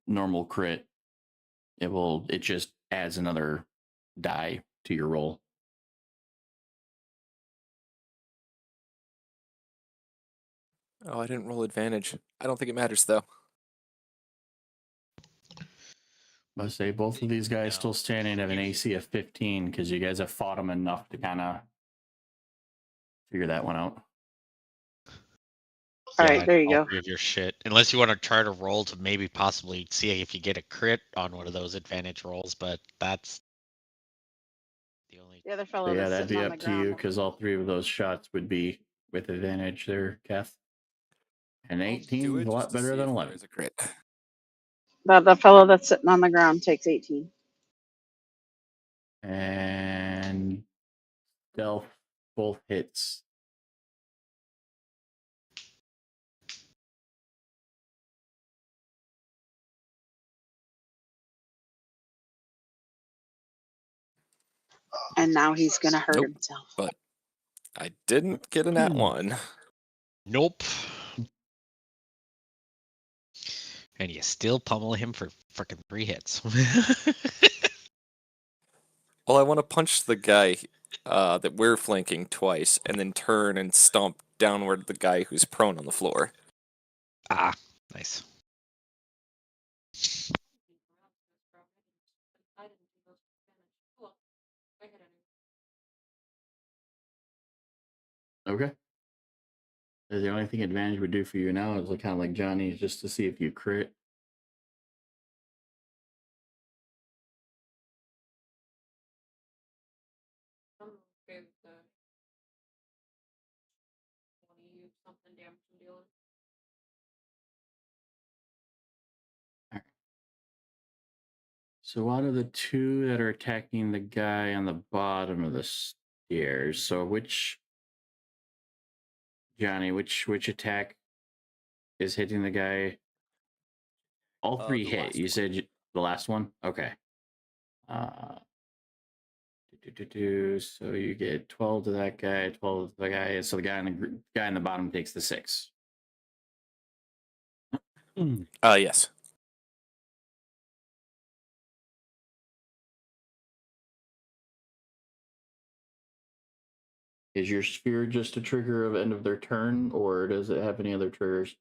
[SPEAKER 1] normal crit. It just adds another die to your roll.
[SPEAKER 6] Oh, I didn't roll advantage. I don't think it matters though.
[SPEAKER 1] Must say both of these guys still standing have an AC of 15 because you guys have fought them enough to kind of figure that one out.
[SPEAKER 3] All right, there you
[SPEAKER 4] all
[SPEAKER 3] go.
[SPEAKER 4] three of your shit. Unless you want to try to roll to maybe possibly see if you get a crit on one of those advantage rolls, but that's the only.
[SPEAKER 3] The other
[SPEAKER 1] So
[SPEAKER 3] fellow
[SPEAKER 1] yeah,
[SPEAKER 3] that's
[SPEAKER 1] that'd
[SPEAKER 3] sitting
[SPEAKER 1] be
[SPEAKER 3] on the
[SPEAKER 1] up to you
[SPEAKER 3] ground.
[SPEAKER 1] because all three of those shots would be with advantage there, Kath. And 18 is a lot better than 11.
[SPEAKER 6] There's a crit.
[SPEAKER 3] The fellow that's sitting on the ground takes 18.
[SPEAKER 1] And stealth both hits.
[SPEAKER 3] And now he's gonna hurt
[SPEAKER 6] Nope.
[SPEAKER 3] himself.
[SPEAKER 6] But I didn't get a nat one.
[SPEAKER 4] Nope. And you still pummel him for freaking 3 hits.
[SPEAKER 6] Well, I want to punch the guy that we're flanking twice, and then turn and stomp downward the guy who's prone on the floor.
[SPEAKER 4] Ah, nice.
[SPEAKER 1] Okay. The only thing advantage would do for you now is kind of like Johnny's, just to see if you crit. So out of the two that are attacking the guy on the bottom of the stairs, so which Johnny, which attack is hitting the guy? All three
[SPEAKER 6] The
[SPEAKER 1] hit.
[SPEAKER 6] last
[SPEAKER 1] You
[SPEAKER 6] one.
[SPEAKER 1] said the last one? Okay. So you get 12 to that guy, 12 to the guy. So the guy in the bottom takes the 6.
[SPEAKER 6] Yes.
[SPEAKER 1] Is your sphere just a trigger of end of their turn, or does it have any other triggers?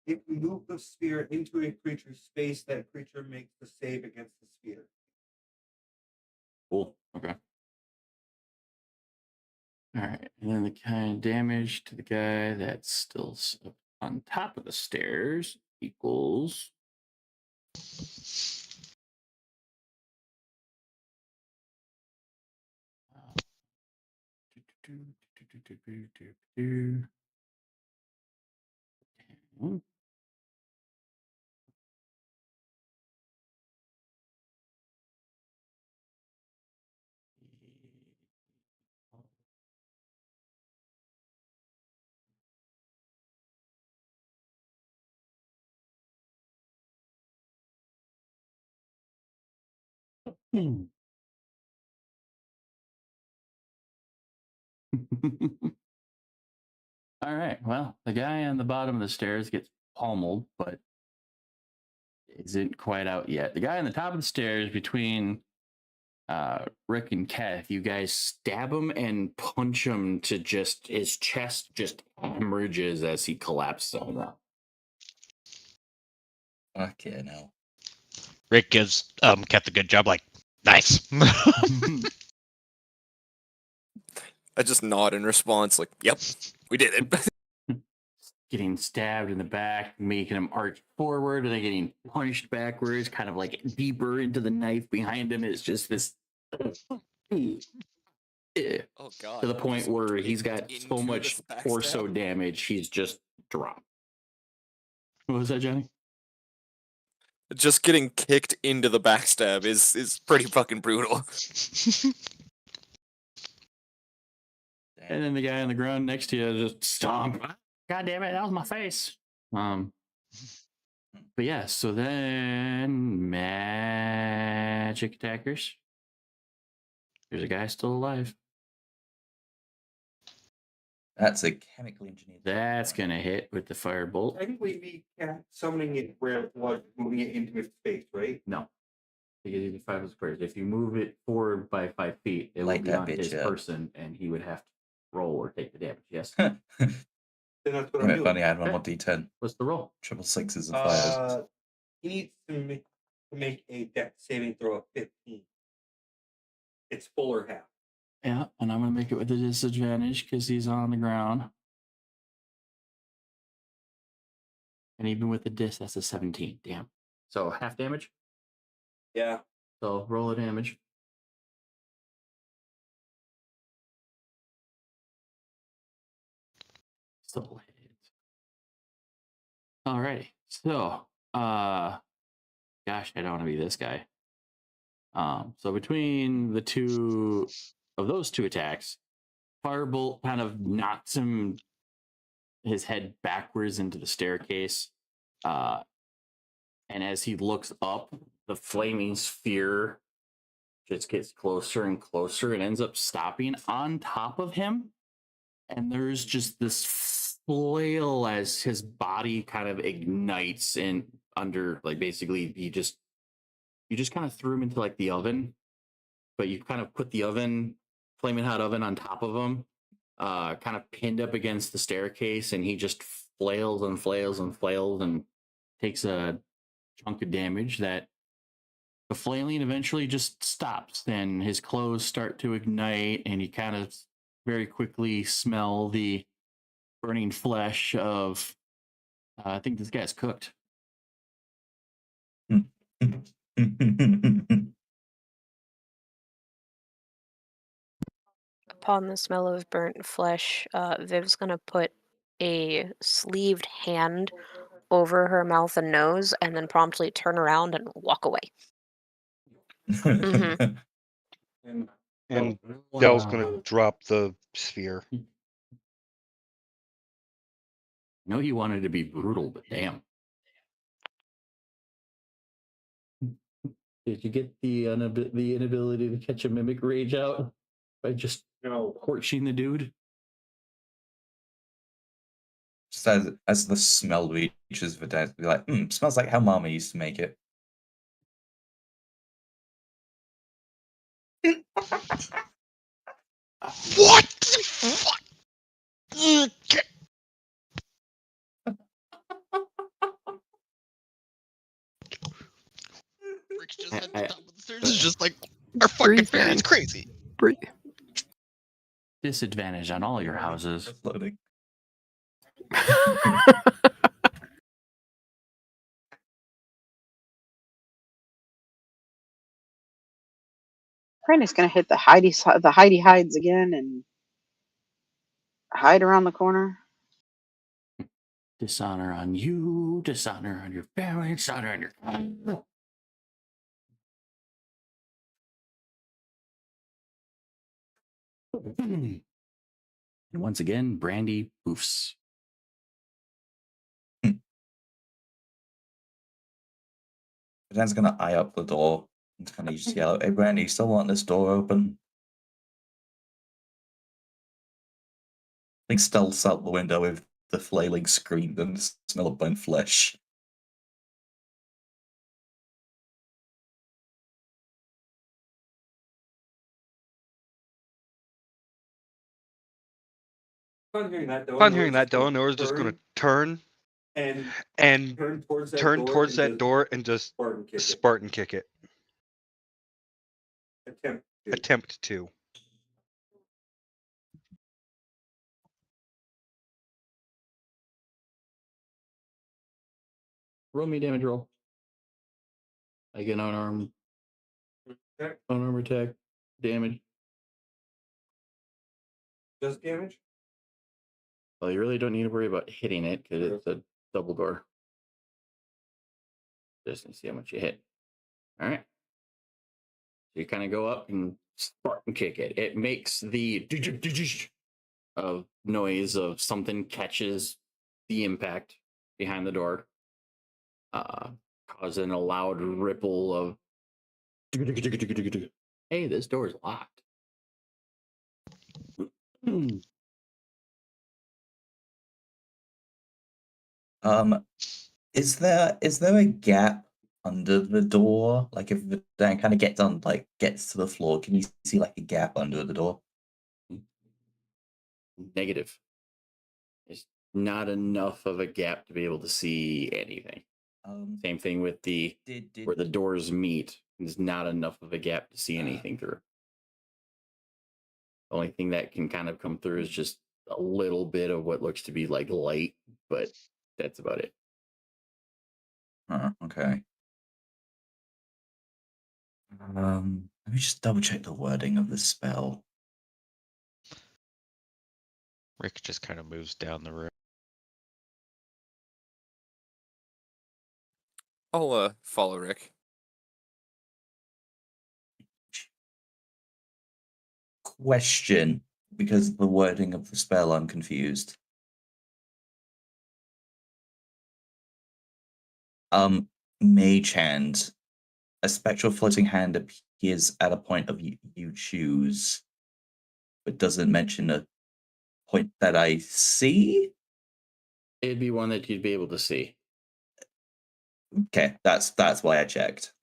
[SPEAKER 7] If you move the sphere into a creature's space, that creature makes the save against the sphere.
[SPEAKER 1] Cool. Okay. All right, and then the kind of damage to the guy that's still up on top of the stairs equals. All right. Well, the guy on the bottom of the stairs gets pummeled, but isn't quite out yet. The guy on the top of the stairs between Rick and Kath, you guys stab him and punch him to just his chest just hemorrhages as he collapses on that.
[SPEAKER 11] Okay, now.
[SPEAKER 4] Rick gives Keth a good job, like, nice.
[SPEAKER 6] I just nod in response, like, yep, we did it.
[SPEAKER 1] Getting stabbed in the back, making him arch forward, and then getting punched backwards, kind of like deeper into the knife behind him. It's just this.
[SPEAKER 6] Oh god.
[SPEAKER 1] To the point where he's got so
[SPEAKER 6] into
[SPEAKER 1] much
[SPEAKER 6] this backstab?
[SPEAKER 1] torso damage, he's just dropped. What was that, Johnny?
[SPEAKER 6] Just getting kicked into the backstab is pretty fucking brutal.
[SPEAKER 1] And then the guy on the ground next to you just stomp. God damn it, that was my face. But yeah, so then magic attackers. There's a guy still alive.
[SPEAKER 11] That's a chemically engineered.
[SPEAKER 1] That's gonna hit with the firebolt.
[SPEAKER 7] Technically, we can't summoning it where it was moving it into its space, right?
[SPEAKER 1] No. You get even 5 squares. If you move it forward by 5 feet, it
[SPEAKER 11] Light
[SPEAKER 1] will be
[SPEAKER 11] that
[SPEAKER 1] on
[SPEAKER 11] bitch
[SPEAKER 1] his
[SPEAKER 11] up.
[SPEAKER 1] person, and he would have to roll or take the damage. Yes.
[SPEAKER 7] Then that's what I'm
[SPEAKER 11] If
[SPEAKER 7] doing.
[SPEAKER 11] only I had one
[SPEAKER 1] Okay.
[SPEAKER 11] more D10.
[SPEAKER 1] What's the roll?
[SPEAKER 11] Triple sixes and fires.
[SPEAKER 7] He needs to make a dex saving throw of 15. It's full or half.
[SPEAKER 1] Yeah, and I'm gonna make it with a disadvantage because he's on the ground. And even with the dis, that's a 17. Damn. So half damage.
[SPEAKER 7] Yeah.
[SPEAKER 1] So roll a damage. Still hits. Alrighty. So, gosh, I don't want to be this guy. So between the two of those two attacks, Firebolt kind of knocks his head backwards into the staircase. And as he looks up, the flaming sphere just gets closer and closer and ends up stopping on top of him. And there's just this flail as his body kind of ignites and under, like, basically you just kind of threw him into like the oven, but you kind of put the oven, flaming hot oven, on top of him, kind of pinned up against the staircase, and he just flails and flails and flails and takes a chunk of damage. That the flailing eventually just stops, and his clothes start to ignite, and you kind of very quickly smell the burning flesh of, I think this guy's cooked.
[SPEAKER 2] Upon the smell of burnt flesh, Viv's gonna put a sleeved hand over her mouth and nose, and then promptly turn around and walk away.
[SPEAKER 9] And Dell's gonna drop the sphere.
[SPEAKER 1] I know you wanted to be brutal, but damn. Did you get the inability to catch a mimic rage out by just torching the dude?
[SPEAKER 11] Just as the smell reaches the dead, be like, smells like how Mama used to make it.
[SPEAKER 9] What the fuck?
[SPEAKER 4] Rick's just at the top of the stairs. It's just like,
[SPEAKER 12] Our
[SPEAKER 4] fucking fairy's crazy.
[SPEAKER 12] Breathe.
[SPEAKER 1] Disadvantage on all your houses.
[SPEAKER 11] Loading.
[SPEAKER 3] Brandy's gonna hit the Heidi hides again and hide around the corner.
[SPEAKER 1] Dishonor on you, dishonor on your family, dishonor on your. And once again, Brandy poofs.
[SPEAKER 11] Dan's gonna eye up the door and kind of just yell, "Hey, Brandy, you still want this door open?" I think stealths out the window with the flailing scream and the smell of burnt flesh.
[SPEAKER 7] Upon hearing that,
[SPEAKER 9] Dellanora's just gonna turn
[SPEAKER 7] and
[SPEAKER 9] turn towards that door and just Spartan kick it. Attempt to.
[SPEAKER 1] Roll me damage roll. I get unarmed attack damage.
[SPEAKER 7] Just damage?
[SPEAKER 1] Well, you really don't need to worry about hitting it because it's a double door. Just to see how much you hit. All right. So you kind of go up and Spartan kick it. It makes the of noise of something catches the impact behind the door, causing a loud ripple of. Hey, this door is locked.
[SPEAKER 11] Is there a gap under the door? Like if the Dan kind of gets to the floor, can you see like a gap under the door?
[SPEAKER 1] Negative. There's not enough of a gap to be able to see anything. Same thing with the where the doors meet. There's not enough of a gap to see anything through. The only thing that can kind of come through is just a little bit of what looks to be like light, but that's about it.
[SPEAKER 11] Okay. Let me just double check the wording of the spell.
[SPEAKER 4] Rick just kind of moves down the room.
[SPEAKER 6] I'll follow Rick.
[SPEAKER 11] Question, because of the wording of the spell, I'm confused. Mage Hand. A spectral floating hand appears at a point of you choose, but doesn't mention a point that I see.
[SPEAKER 1] It'd be one that you'd be able to see.
[SPEAKER 11] Okay, that's why I checked.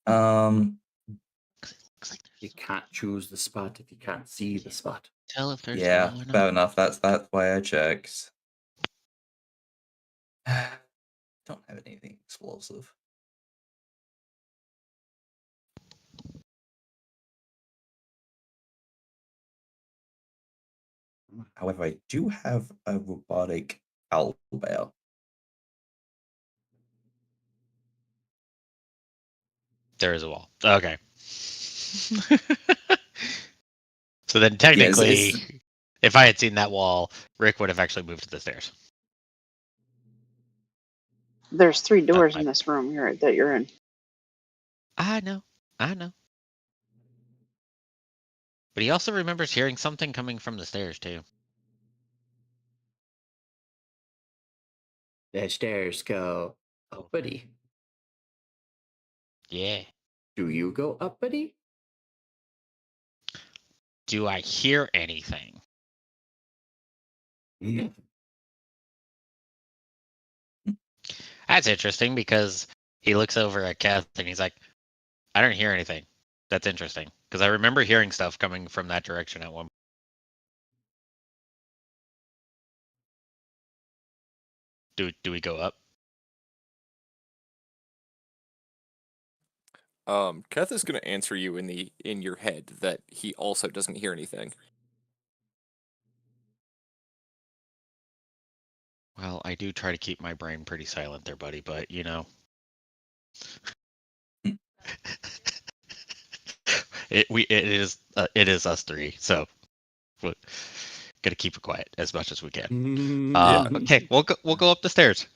[SPEAKER 1] You can't choose the spot if you can't see the spot.
[SPEAKER 4] Tell if there's
[SPEAKER 11] Yeah,
[SPEAKER 4] one
[SPEAKER 11] fair enough. That's why I checked. Don't have anything explosive. However, I do have a robotic owlbear.
[SPEAKER 4] There is a wall. Okay. So then technically, if I had seen that wall, Rick would have actually moved to the stairs.
[SPEAKER 3] There's 3 doors in this room that you're in.
[SPEAKER 4] I know. But he also remembers hearing something coming from the stairs, too.
[SPEAKER 1] The stairs go uppity.
[SPEAKER 4] Yeah.
[SPEAKER 1] Do you go uppity?
[SPEAKER 4] Do I hear anything?
[SPEAKER 1] Yeah.
[SPEAKER 4] That's interesting because he looks over at Kath and he's like, I don't hear anything. That's interesting. Because I remember hearing stuff coming from that direction at one point. Do we go up?
[SPEAKER 6] Keth is going to answer you in your head that he also doesn't hear anything.
[SPEAKER 4] Well, I do try to keep my brain pretty silent there, buddy, but you know. it is us 3, so we're gonna keep it quiet as much as we can. Okay, we'll go up the stairs.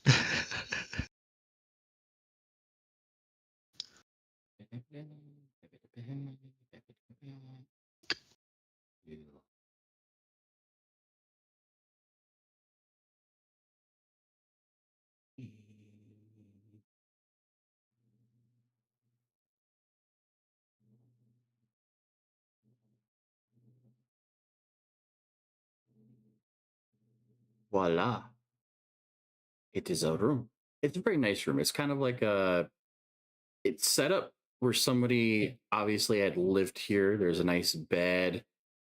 [SPEAKER 1] Voila. It is a room. It's a very nice room. It's kind of like it's set up where somebody obviously had lived here. There's a nice bed.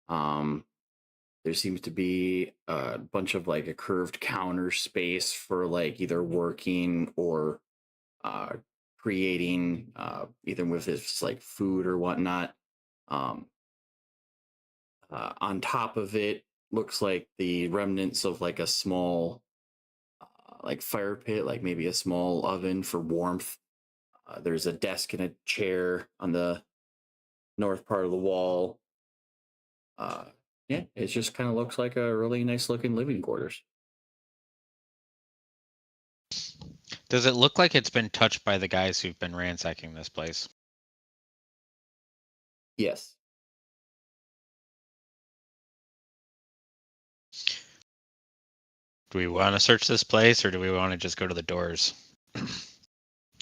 [SPEAKER 1] There seems to be a bunch of like a curved counter space for like either working or creating, either with this like food or whatnot. On top of it, looks like the remnants of like a small like fire pit, like maybe a small oven for warmth. There's a desk and a chair on the north part of the wall. Yeah, it just kind of looks like a really nice looking living quarters.
[SPEAKER 4] Does it look like it's been touched by the guys who've been ransacking this place?
[SPEAKER 1] Yes.
[SPEAKER 4] Do we want to search this place, or do we want to just go to the doors?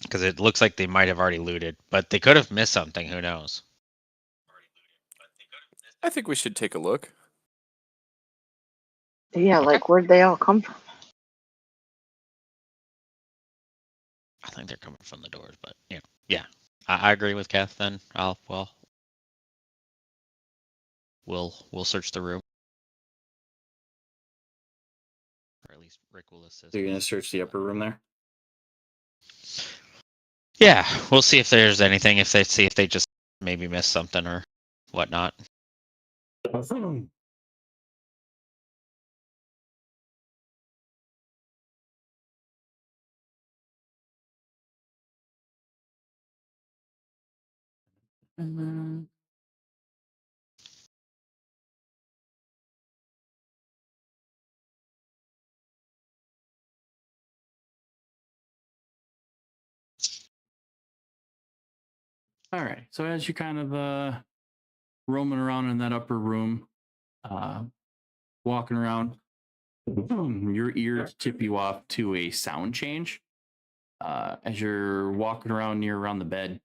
[SPEAKER 4] Because it looks like they might have already looted, but they could have missed something. Who knows?
[SPEAKER 6] I think we should take a look.
[SPEAKER 3] Yeah,
[SPEAKER 4] Okay.
[SPEAKER 3] like where'd they all come from?
[SPEAKER 4] I think they're coming from the doors, but yeah. I agree with Kath. Then we'll search the room, or at least Rick will assist.
[SPEAKER 1] So you're gonna search the upper room there?
[SPEAKER 4] Yeah, we'll see if there's anything. If they just maybe missed something or whatnot.
[SPEAKER 1] All right. So as you kind of roaming around in that upper room, walking around, your ears tip you off to a sound change. As you're walking around around the bed,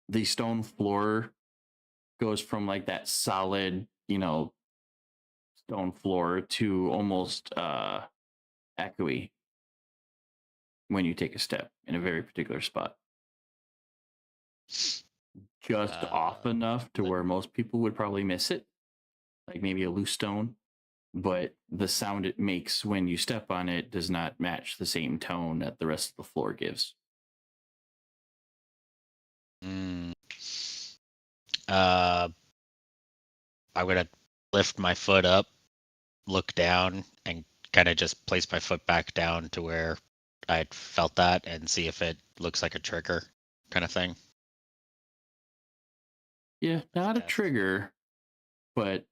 [SPEAKER 1] the stone floor goes from like that solid, stone floor to almost echoey when you take a step in a very particular spot. Just off enough to where most people would probably miss it, like maybe a loose stone, but the sound it makes when you step on it does not match the same tone that the rest of the floor gives.
[SPEAKER 4] I'm gonna lift my foot up, look down, and kind of just place my foot back down to where I felt that, and see if it looks like a trigger, kind of thing.
[SPEAKER 1] Yeah, not a trigger, but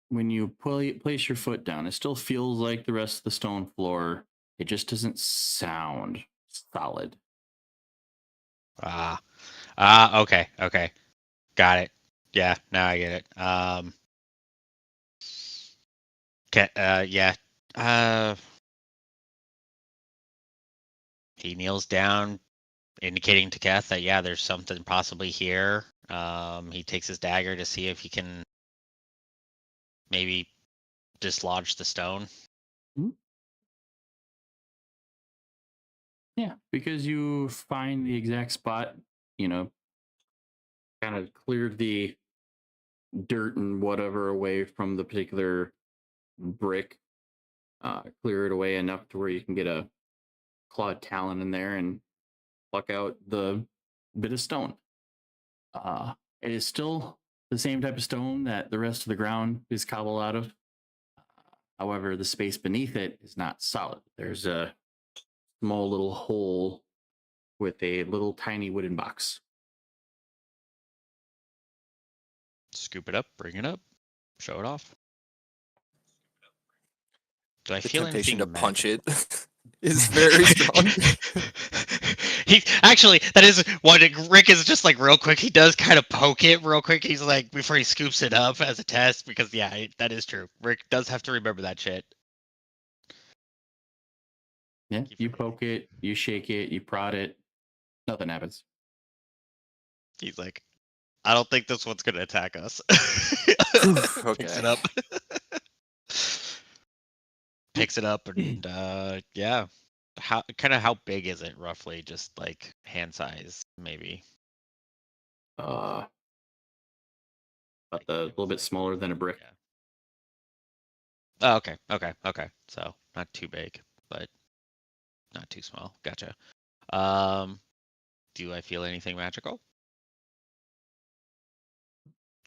[SPEAKER 1] when you place your foot down, it still feels like the rest of the stone floor. It just doesn't sound solid.
[SPEAKER 4] Okay, got it. Yeah, now I get it. Yeah. He kneels down, indicating to Kath that there's something possibly here. He takes his dagger to see if he can maybe dislodge the stone.
[SPEAKER 1] Mm-hmm. Yeah, because you find the exact spot, kind of cleared the dirt and whatever away from the particular brick, clear it away enough to where you can get a clawed talon in there and pluck out the bit of stone. It is still the same type of stone that the rest of the ground is cobbled out of. However, the space beneath it is not solid. There's a small little hole with a little tiny wooden box.
[SPEAKER 4] Scoop it up, bring it up, show it off. Do I
[SPEAKER 6] The
[SPEAKER 4] feel
[SPEAKER 6] temptation
[SPEAKER 4] anything
[SPEAKER 6] to punch it
[SPEAKER 4] magical?
[SPEAKER 6] is very strong.
[SPEAKER 4] He actually, that is what Rick is just like real quick. He does kind of poke it real quick. He's like before he scoops it up as a test because that is true. Rick does have to remember that shit.
[SPEAKER 1] Yeah, you poke it, you shake it, you prod it, nothing happens.
[SPEAKER 4] He's like, I don't think this one's gonna attack us.
[SPEAKER 6] Okay.
[SPEAKER 4] Picks it up. Picks it up and how big is it roughly? Just like hand size, maybe.
[SPEAKER 1] About a little bit smaller than a brick.
[SPEAKER 4] Yeah. Oh, okay. So not too big, but not too small. Gotcha. Do I feel anything magical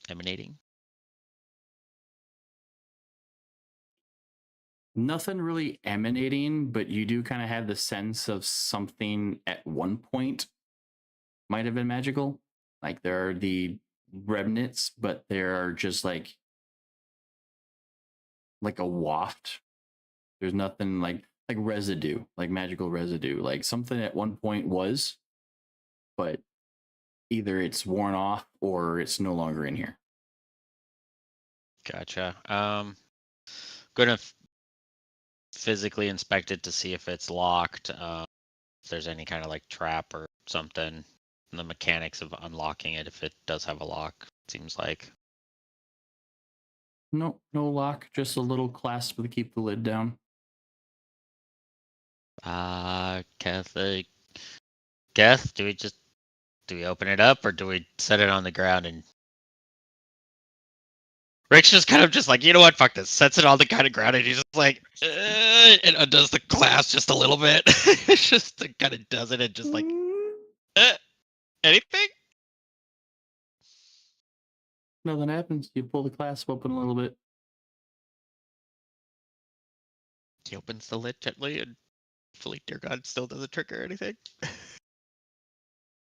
[SPEAKER 4] emanating?
[SPEAKER 1] Nothing really emanating, but you do kind of have the sense of something at one point might have been magical. Like there are the remnants, but there are just like a waft. There's nothing like residue, like magical residue, like something at one point was, but either it's worn off or it's no longer in here.
[SPEAKER 4] Gotcha. physically inspect it to see if it's locked, if there's any kind of like trap or something. And the mechanics of unlocking it, if it does have a lock, seems like.
[SPEAKER 1] No lock, just a little clasp to keep the lid down.
[SPEAKER 4] Keth, do we open it up or do we set it on the ground? And Rick's just kind of just like, you know what, fuck this. Sets it on the kind of ground and he's just like, and undoes the clasp just a little bit. Just kind of does it and just like, anything?
[SPEAKER 1] Nothing happens. You pull the clasp open a little bit.
[SPEAKER 4] He opens the lid gently and hopefully, dear God, still doesn't trigger anything.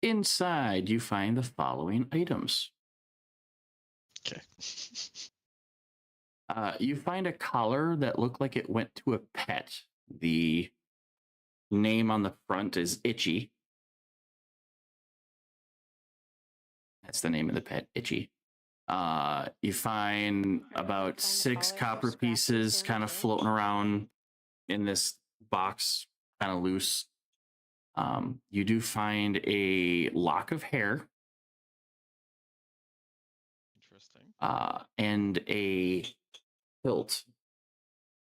[SPEAKER 1] Inside, you find the following items.
[SPEAKER 4] Okay.
[SPEAKER 1] You find a collar that looked like it went to a pet. The name on the front is Itchy. That's the name of the pet, Itchy. You find about 6 copper pieces kind of floating around in this box, kind of loose. You do find a lock of hair.
[SPEAKER 4] Interesting.
[SPEAKER 1] And a hilt,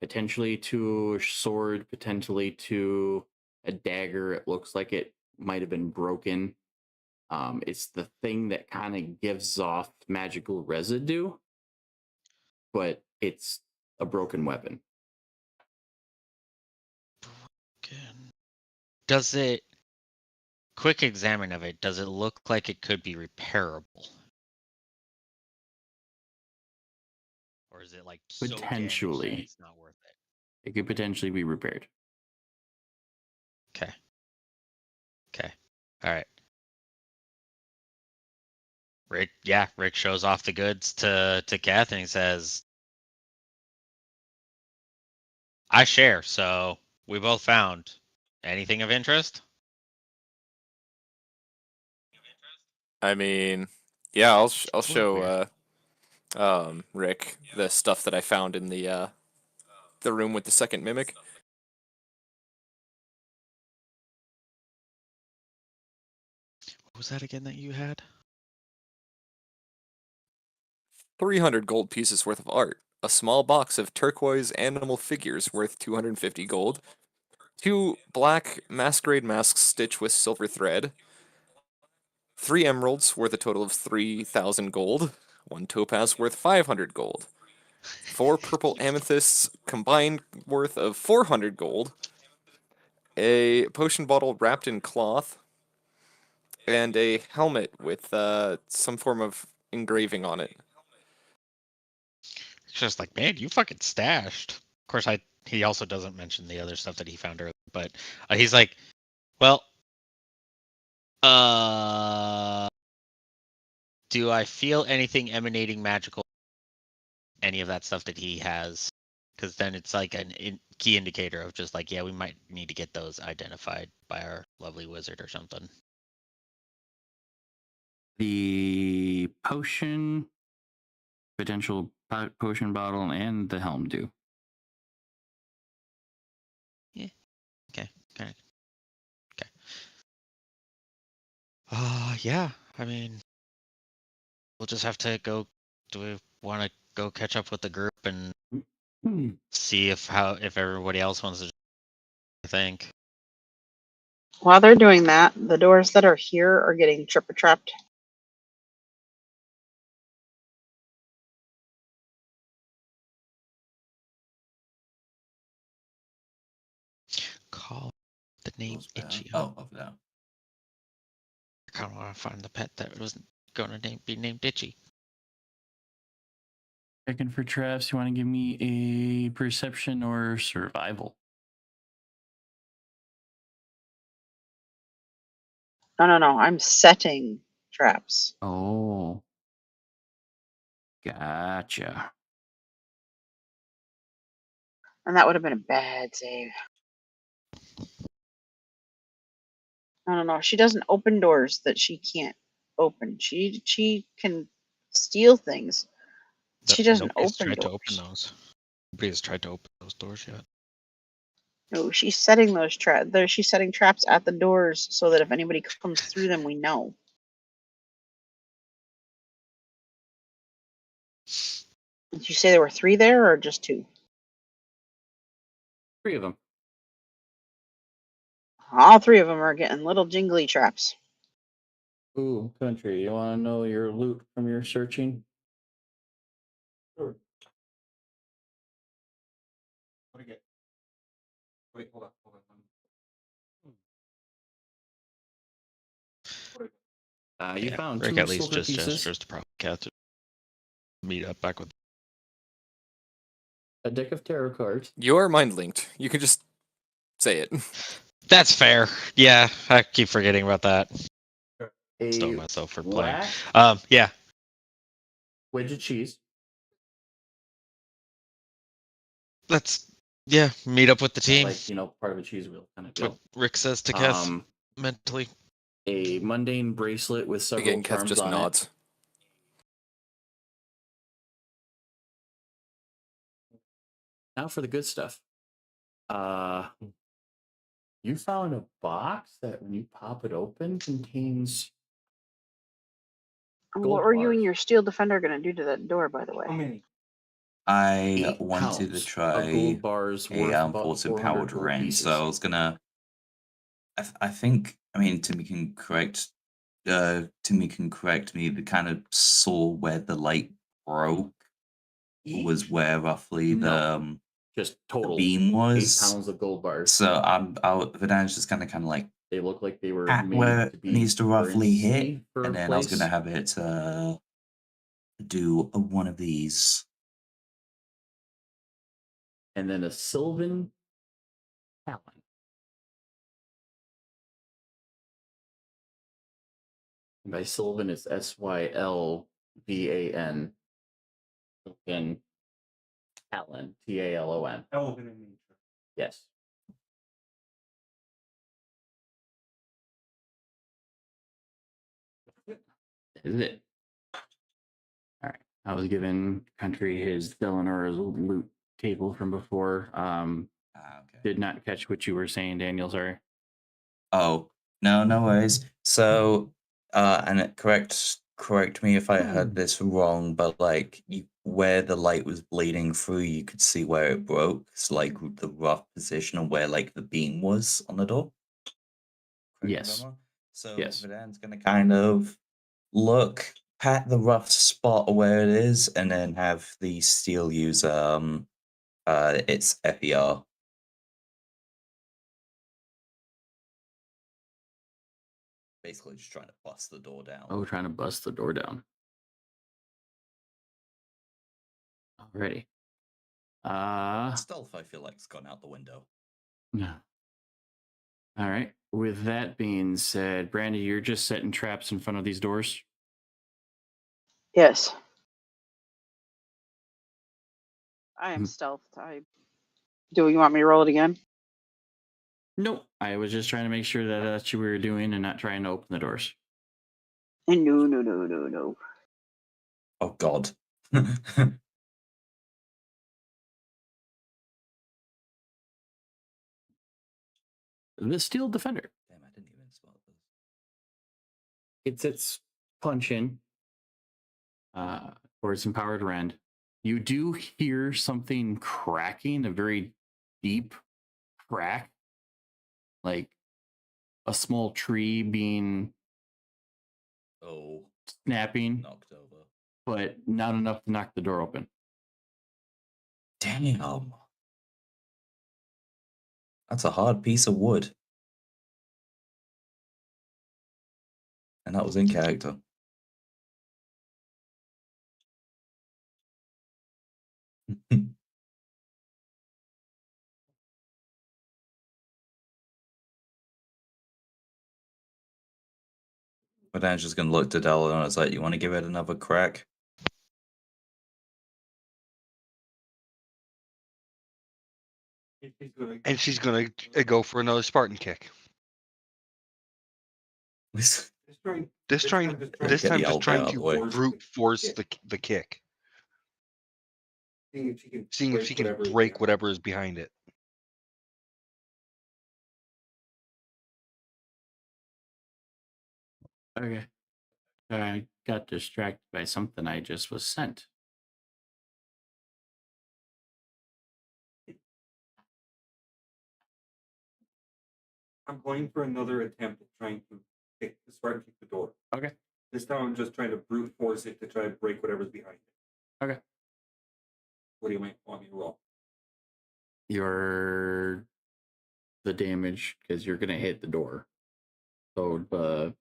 [SPEAKER 1] potentially to a sword, potentially to a dagger. It looks like it might have been broken. It's the thing that kind of gives off magical residue, but it's a broken weapon.
[SPEAKER 4] Broken. Does it? Quick examine of it. Does it look like it could be repairable? Or is it like so damaged that
[SPEAKER 1] Potentially.
[SPEAKER 4] it's not worth it?
[SPEAKER 1] It could potentially be repaired.
[SPEAKER 4] Okay. All right. Rick shows off the goods to Kath and he says, I share, so we both found. Anything of interest?
[SPEAKER 6] I mean, yeah, I'll show
[SPEAKER 4] Weird.
[SPEAKER 6] Rick the stuff that I found in the room with the second mimic.
[SPEAKER 4] What was that again that you had?
[SPEAKER 6] 300 gold pieces worth of art. A small box of turquoise animal figures worth 250 gold. 2 black masquerade masks stitched with silver thread. 3 emeralds worth a total of 3,000 gold. 1 topaz worth 500 gold. 4 purple amethysts combined worth of 400 gold. A potion bottle wrapped in cloth. And a helmet with some form of engraving on it.
[SPEAKER 4] It's just like, man, you fucking stashed. Of course, he also doesn't mention the other stuff that he found earlier, but he's like, well, do I feel anything emanating magical? Any of that stuff that he has? Because then it's like a key indicator of just like, yeah, we might need to get those identified by our lovely wizard or something.
[SPEAKER 1] The potion, potential potion bottle, and the helm do.
[SPEAKER 4] Yeah. Okay. Yeah. I mean, we'll just have to go. Do we want to go catch up with the group and see if everybody else wants to? I think.
[SPEAKER 3] While they're doing that, the doors that are here are getting triple trapped.
[SPEAKER 4] Call the name
[SPEAKER 11] What's better?
[SPEAKER 4] Itchy.
[SPEAKER 11] Oh, over there.
[SPEAKER 4] I kind of want to find the pet that wasn't going to be named Itchy.
[SPEAKER 1] Checking for traps. You want to give me a perception or survival?
[SPEAKER 3] No. I'm setting traps.
[SPEAKER 1] Oh. Gotcha.
[SPEAKER 3] And that would have been a bad save. No. She doesn't open doors that she can't open. She can steal things. She doesn't
[SPEAKER 4] Nobody's
[SPEAKER 3] open
[SPEAKER 4] tried
[SPEAKER 3] doors.
[SPEAKER 4] to open those. Nobody has tried to open those doors yet.
[SPEAKER 3] No, she's setting those traps. She's setting traps at the doors so that if anybody comes through them, we know. Did you say there were 3 there or just 2?
[SPEAKER 1] 3 of them.
[SPEAKER 3] All 3 of them are getting little jingly traps.
[SPEAKER 1] Ooh, country. You want to know your loot from your searching?
[SPEAKER 7] Sure. What do you get? Wait, hold on.
[SPEAKER 1] You found
[SPEAKER 4] Rick
[SPEAKER 1] 2
[SPEAKER 4] at least
[SPEAKER 1] silver
[SPEAKER 4] just
[SPEAKER 1] pieces,
[SPEAKER 4] gestures to Cat to meet up back with.
[SPEAKER 1] a deck of tarot cards.
[SPEAKER 6] You're mind linked. You can just say it.
[SPEAKER 4] That's fair. Yeah, I keep forgetting about that.
[SPEAKER 1] A
[SPEAKER 4] Stone myself for playing.
[SPEAKER 1] black
[SPEAKER 4] Yeah.
[SPEAKER 1] wedge of cheese.
[SPEAKER 4] Let's meet up with the team.
[SPEAKER 1] Like, part of a cheese wheel kind of
[SPEAKER 4] What
[SPEAKER 1] deal.
[SPEAKER 4] Rick says to Keth
[SPEAKER 1] Um,
[SPEAKER 4] mentally.
[SPEAKER 1] a mundane bracelet with several
[SPEAKER 6] Again, Keth
[SPEAKER 1] charms
[SPEAKER 6] just
[SPEAKER 1] on
[SPEAKER 6] nods.
[SPEAKER 1] it. Now for the good stuff. You found a box that when you pop it open contains
[SPEAKER 3] What
[SPEAKER 1] gold
[SPEAKER 3] were you and
[SPEAKER 1] bars.
[SPEAKER 3] your steel defender going to do to that door, by the way?
[SPEAKER 7] How many?
[SPEAKER 11] I
[SPEAKER 1] 8
[SPEAKER 11] wanted to
[SPEAKER 1] pounds
[SPEAKER 11] try
[SPEAKER 1] of gold bars
[SPEAKER 11] a
[SPEAKER 1] worth about
[SPEAKER 11] force
[SPEAKER 1] 400
[SPEAKER 11] empowered
[SPEAKER 1] gold
[SPEAKER 11] rain,
[SPEAKER 1] pieces.
[SPEAKER 11] so I was gonna. I think. I mean, Timmy can correct. Timmy can correct me. The kind of saw where the light broke was where roughly
[SPEAKER 1] No. Just
[SPEAKER 11] the
[SPEAKER 1] total
[SPEAKER 11] beam
[SPEAKER 1] 8
[SPEAKER 11] was.
[SPEAKER 1] pounds of gold bars.
[SPEAKER 11] So Vidan's just kind of like
[SPEAKER 1] They look like they were
[SPEAKER 11] at
[SPEAKER 1] made
[SPEAKER 11] where
[SPEAKER 1] to
[SPEAKER 11] it
[SPEAKER 1] be
[SPEAKER 11] needs to roughly hit,
[SPEAKER 1] currency for
[SPEAKER 11] and
[SPEAKER 1] a
[SPEAKER 11] then I was gonna
[SPEAKER 1] place.
[SPEAKER 11] have it do one of these.
[SPEAKER 1] And then a Sylvan Talon. And by Sylvan, it's Sylvan. Sylvan Talon. Talon.
[SPEAKER 7] Elven in nature.
[SPEAKER 1] Yes. Is it? All right. I was giving Country his Delanor's loot table from before.
[SPEAKER 11] Okay.
[SPEAKER 1] Did not catch what you were saying, Daniel. Sorry.
[SPEAKER 11] Oh, no worries. So, and correct me if I heard this wrong, but like where the light was bleeding through, you could see where it broke. It's like the rough position of where like the beam was on the door. Correct me if I'm
[SPEAKER 1] Yes.
[SPEAKER 11] wrong? So
[SPEAKER 1] Yes.
[SPEAKER 11] Vidan's gonna kind of look at the rough spot where it is, and then have the steel use its FER. Basically just trying to bust the door down.
[SPEAKER 1] Oh, trying to bust the door down. Alrighty.
[SPEAKER 11] Stealth, I feel like, has gone out the window.
[SPEAKER 1] No. All right. With that being said, Brandy, you're just setting traps in front of these doors.
[SPEAKER 3] Yes. I am stealth. Do you want me to roll it again?
[SPEAKER 1] Nope. I was just trying to make sure that that's what we were doing and not trying to open the doors.
[SPEAKER 3] No.
[SPEAKER 11] Oh God.
[SPEAKER 1] The Steel Defender.
[SPEAKER 11] Damn, I didn't even spot this.
[SPEAKER 1] It's its punch in for its empowered rend. You do hear something cracking, a very deep crack, like a small tree being snapping,
[SPEAKER 11] knocked over,
[SPEAKER 1] but not enough to knock the door open.
[SPEAKER 11] Damn. That's a hard piece of wood. And that was in character. But then just gonna look to Della and I was like, you want to give it another crack?
[SPEAKER 9] And she's gonna go for another Spartan kick. This time, just trying to brute force the kick. Seeing if she can break whatever is behind it.
[SPEAKER 1] Okay. I got distracted by something I just was sent.
[SPEAKER 7] I'm going for another attempt at trying to kick the door.
[SPEAKER 1] Okay.
[SPEAKER 7] This time I'm just trying to brute force it to try to break whatever's behind it.
[SPEAKER 1] Okay.
[SPEAKER 7] What do you want me to roll?
[SPEAKER 1] The damage, because you're gonna hit the door. So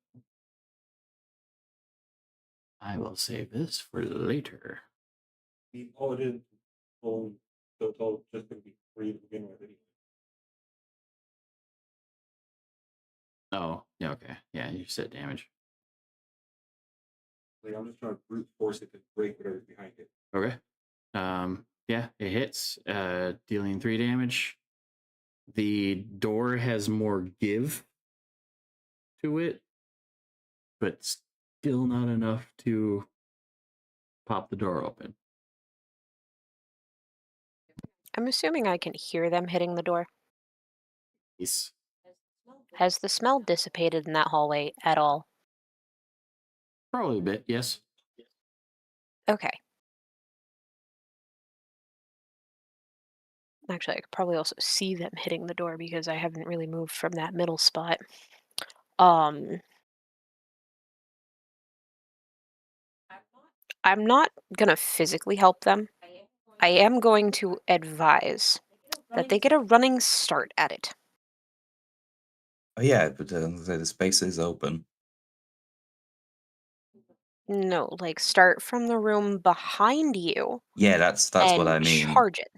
[SPEAKER 1] I will save this for later.
[SPEAKER 7] All it is, so it's all just going to be 3 to begin with anyway.
[SPEAKER 1] Oh, yeah, okay. Yeah, you said damage.
[SPEAKER 7] Like, I'm just trying to brute force it to break whatever's behind it.
[SPEAKER 1] Okay. Yeah, it hits, dealing 3 damage. The door has more give to it, but still not enough to pop the door open.
[SPEAKER 8] I'm assuming I can hear them hitting the door.
[SPEAKER 1] Yes.
[SPEAKER 8] Has the smell dissipated in that hallway at all?
[SPEAKER 1] Probably a bit, yes.
[SPEAKER 8] Okay. Actually, I could probably also see them hitting the door because I haven't really moved from that middle spot. I'm not gonna physically help them. I am going to advise that they get a running start at it.
[SPEAKER 11] Oh yeah, but the space is open.
[SPEAKER 8] No, like start from the room behind you
[SPEAKER 11] Yeah, that's
[SPEAKER 8] and
[SPEAKER 11] what I mean.
[SPEAKER 8] charge it.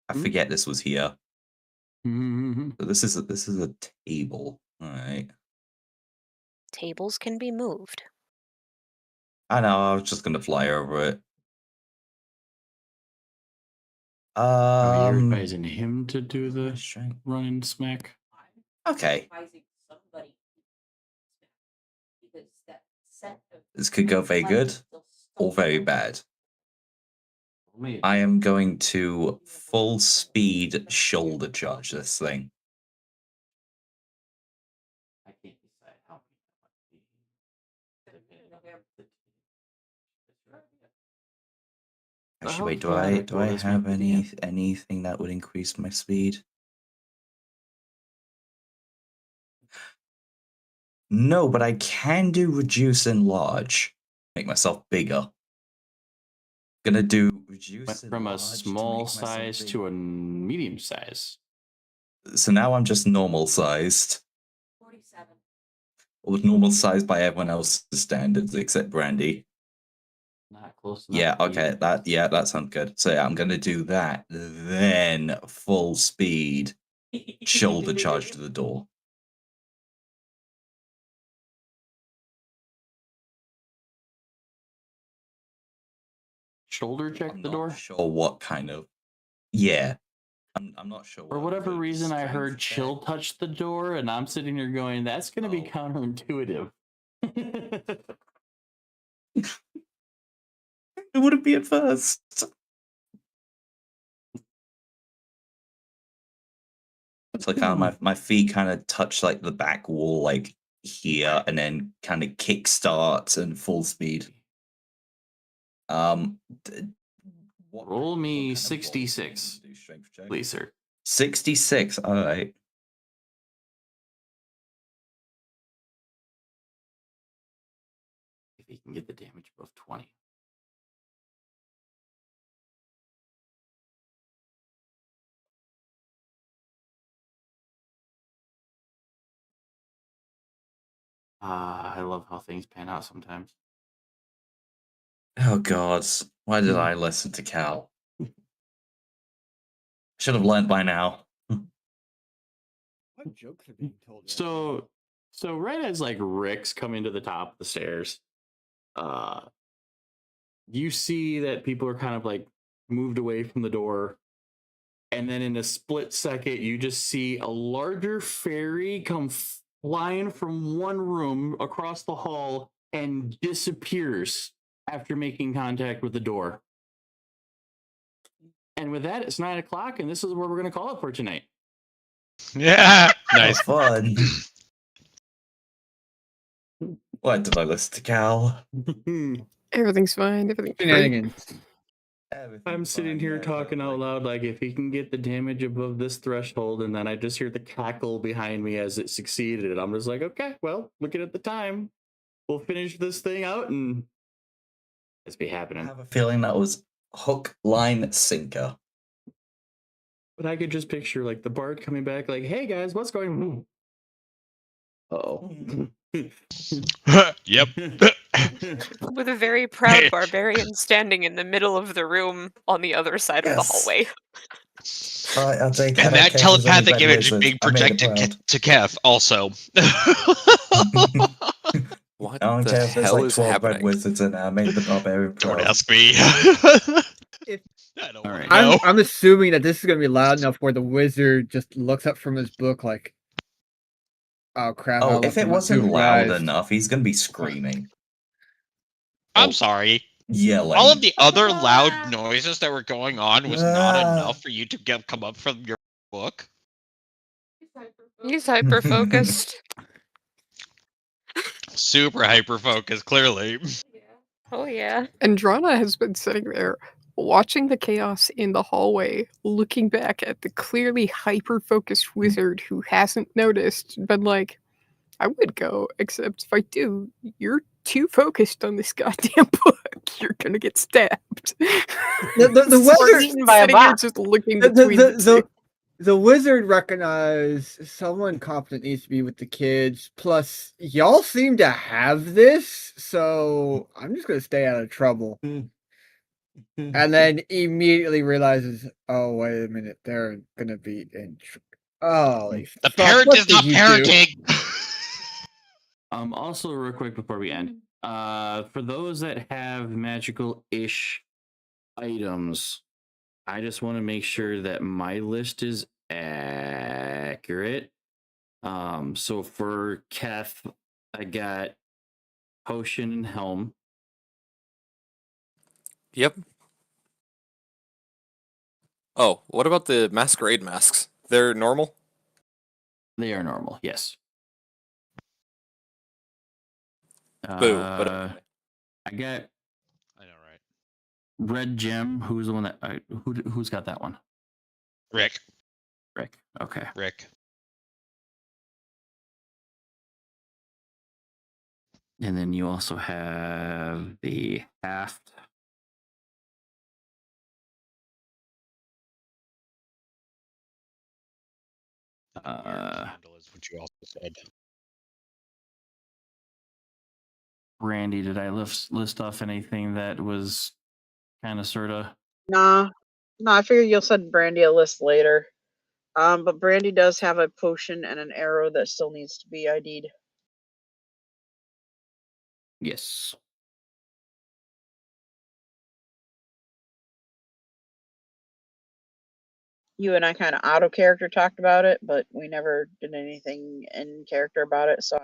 [SPEAKER 11] I forget this was here.
[SPEAKER 1] Mm-hmm.
[SPEAKER 11] So this is a table. All right.
[SPEAKER 8] Tables can be moved.
[SPEAKER 11] I know. I was just gonna fly over it.
[SPEAKER 1] Are you advising him to do the
[SPEAKER 11] strength?
[SPEAKER 1] run and smack?
[SPEAKER 11] Okay. This could go very good or very bad. I am going to full speed shoulder charge this thing.
[SPEAKER 1] I can't decide how.
[SPEAKER 11] Actually, wait. Do I have anything that would increase my speed? No, but I can do reduce and large. Make myself bigger. Gonna do reduce
[SPEAKER 1] Went
[SPEAKER 11] and
[SPEAKER 1] from a
[SPEAKER 11] large
[SPEAKER 1] small
[SPEAKER 11] to make myself
[SPEAKER 1] size
[SPEAKER 11] bigger.
[SPEAKER 1] to a medium size.
[SPEAKER 11] So now I'm just normal sized.
[SPEAKER 10] 47.
[SPEAKER 11] Or normal sized by everyone else's standards except Brandy.
[SPEAKER 1] Not close enough.
[SPEAKER 11] Yeah, okay, that sounds good. So yeah, I'm gonna do that, then full speed shoulder charge to the door.
[SPEAKER 1] Shoulder check
[SPEAKER 11] I'm
[SPEAKER 1] the
[SPEAKER 11] not
[SPEAKER 1] door?
[SPEAKER 11] sure what kind of. Yeah, I'm not sure.
[SPEAKER 1] For whatever reason, I heard chill touch the door, and I'm sitting here going, that's going to be counterintuitive.
[SPEAKER 11] It wouldn't be at first. It's like kind of my feet kind of touch like the back wall, like here, and then kind of kick starts and full speed.
[SPEAKER 1] Roll me 66, please, sir.
[SPEAKER 11] 66. All right.
[SPEAKER 1] If he can get the damage above 20. I love how things pan out sometimes.
[SPEAKER 11] Oh God, why did I listen to Cal? Should have learned by now.
[SPEAKER 5] What jokes are being told?
[SPEAKER 1] So right as like Rick's coming to the top of the stairs, you see that people are kind of like moved away from the door. And then in a split second, you just see a larger fairy come flying from one room across the hall and disappears after making contact with the door. And with that, it's 9 o'clock, and this is where we're going to call it for tonight.
[SPEAKER 4] Yeah, nice.
[SPEAKER 11] Fun. Why did I listen to Cal?
[SPEAKER 12] Everything's fine. Everything's great.
[SPEAKER 5] Shenanigans.
[SPEAKER 1] I'm sitting here talking out loud like if he can get the damage above this threshold, and then I just hear the cackle behind me as it succeeded. I'm just like, okay, well, looking at the time, we'll finish this thing out and it's be
[SPEAKER 11] I
[SPEAKER 1] happening.
[SPEAKER 11] have a feeling that was hook, line, sinker.
[SPEAKER 1] But I could just picture like the bard coming back, like, hey guys, what's going on? Oh.
[SPEAKER 4] Yep.
[SPEAKER 2] With a very proud barbarian standing in the middle of the room on the other side of the
[SPEAKER 11] Yes.
[SPEAKER 2] hallway.
[SPEAKER 11] I'll take
[SPEAKER 4] And that
[SPEAKER 11] Keth as only
[SPEAKER 4] telepathic
[SPEAKER 11] red
[SPEAKER 4] image
[SPEAKER 11] wizard.
[SPEAKER 4] being
[SPEAKER 11] I made it
[SPEAKER 4] projected
[SPEAKER 11] proud.
[SPEAKER 4] to Keth also.
[SPEAKER 6] What
[SPEAKER 11] I don't
[SPEAKER 6] the
[SPEAKER 11] care if there's
[SPEAKER 6] hell
[SPEAKER 11] like
[SPEAKER 6] is
[SPEAKER 11] 12 red
[SPEAKER 6] happening?
[SPEAKER 11] wizards in there. I made the barbarian
[SPEAKER 4] Don't
[SPEAKER 11] proud.
[SPEAKER 4] ask me.
[SPEAKER 5] If-
[SPEAKER 4] I don't
[SPEAKER 1] All
[SPEAKER 4] want
[SPEAKER 1] right.
[SPEAKER 4] to know.
[SPEAKER 5] I'm assuming that this is gonna be loud enough where the wizard just looks up from his book like, "Oh crap! I
[SPEAKER 11] Oh,
[SPEAKER 5] left
[SPEAKER 11] if it
[SPEAKER 5] him
[SPEAKER 11] wasn't loud
[SPEAKER 5] unsupervised."
[SPEAKER 11] enough, he's gonna be screaming.
[SPEAKER 4] I'm
[SPEAKER 11] Oh,
[SPEAKER 4] sorry.
[SPEAKER 11] yelling.
[SPEAKER 4] All of the other loud noises that were going on was not
[SPEAKER 11] Ah.
[SPEAKER 4] enough for you to come up from your book.
[SPEAKER 2] He's hyper focused.
[SPEAKER 4] Super hyper focused, clearly.
[SPEAKER 2] Oh yeah.
[SPEAKER 12] Andrana has been sitting there watching the chaos in the hallway, looking back at the clearly hyper-focused wizard who hasn't noticed, been like, I would go, except if I do, you're too focused on this goddamn book. You're gonna get stabbed.
[SPEAKER 5] The
[SPEAKER 3] Or
[SPEAKER 5] wizard
[SPEAKER 3] eaten by a
[SPEAKER 12] sitting here
[SPEAKER 3] box.
[SPEAKER 12] just looking
[SPEAKER 5] the,
[SPEAKER 12] between
[SPEAKER 5] the,
[SPEAKER 12] the two.
[SPEAKER 5] the wizard recognized someone competent needs to be with the kids. Plus, y'all seem to have this, so I'm just gonna stay out of trouble. And then immediately realizes, oh wait a minute, they're gonna be in. Holy
[SPEAKER 4] The
[SPEAKER 5] fuck!
[SPEAKER 4] parent
[SPEAKER 5] What
[SPEAKER 4] is
[SPEAKER 5] did
[SPEAKER 4] not
[SPEAKER 5] you do?
[SPEAKER 4] parenting.
[SPEAKER 1] Also, real quick before we end, for those that have magical-ish items, I just want to make sure that my list is accurate. So for Keth, I got potion and helm.
[SPEAKER 6] Yep. Oh, what about the masquerade masks? They're normal?
[SPEAKER 1] They are normal, yes.
[SPEAKER 6] Boo. But
[SPEAKER 1] I got
[SPEAKER 4] I know, right?
[SPEAKER 1] red gem. Who's the one that who's got that one?
[SPEAKER 4] Rick.
[SPEAKER 1] Rick. Okay.
[SPEAKER 4] Rick.
[SPEAKER 1] And then you also have the haft.
[SPEAKER 4] Candle is what you also said.
[SPEAKER 1] Randy, did I list off anything that was kind of sort of?
[SPEAKER 3] Nah, no, I figure you'll send Brandy a list later. But Brandy does have a potion and an arrow that still needs to be ID'd.
[SPEAKER 1] Yes.
[SPEAKER 3] You and I kind of auto character talked about it, but we never did anything in character about it. So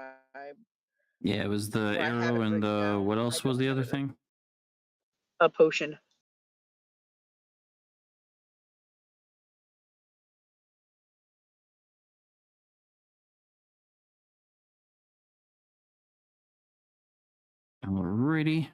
[SPEAKER 1] Yeah, it was the
[SPEAKER 3] I have
[SPEAKER 1] arrow
[SPEAKER 3] it
[SPEAKER 1] and
[SPEAKER 3] written
[SPEAKER 1] the
[SPEAKER 3] down.
[SPEAKER 1] what
[SPEAKER 3] I
[SPEAKER 1] else was
[SPEAKER 3] don't
[SPEAKER 1] the
[SPEAKER 3] have
[SPEAKER 1] other
[SPEAKER 3] it written.
[SPEAKER 1] thing?
[SPEAKER 3] A potion.
[SPEAKER 1] Alrighty.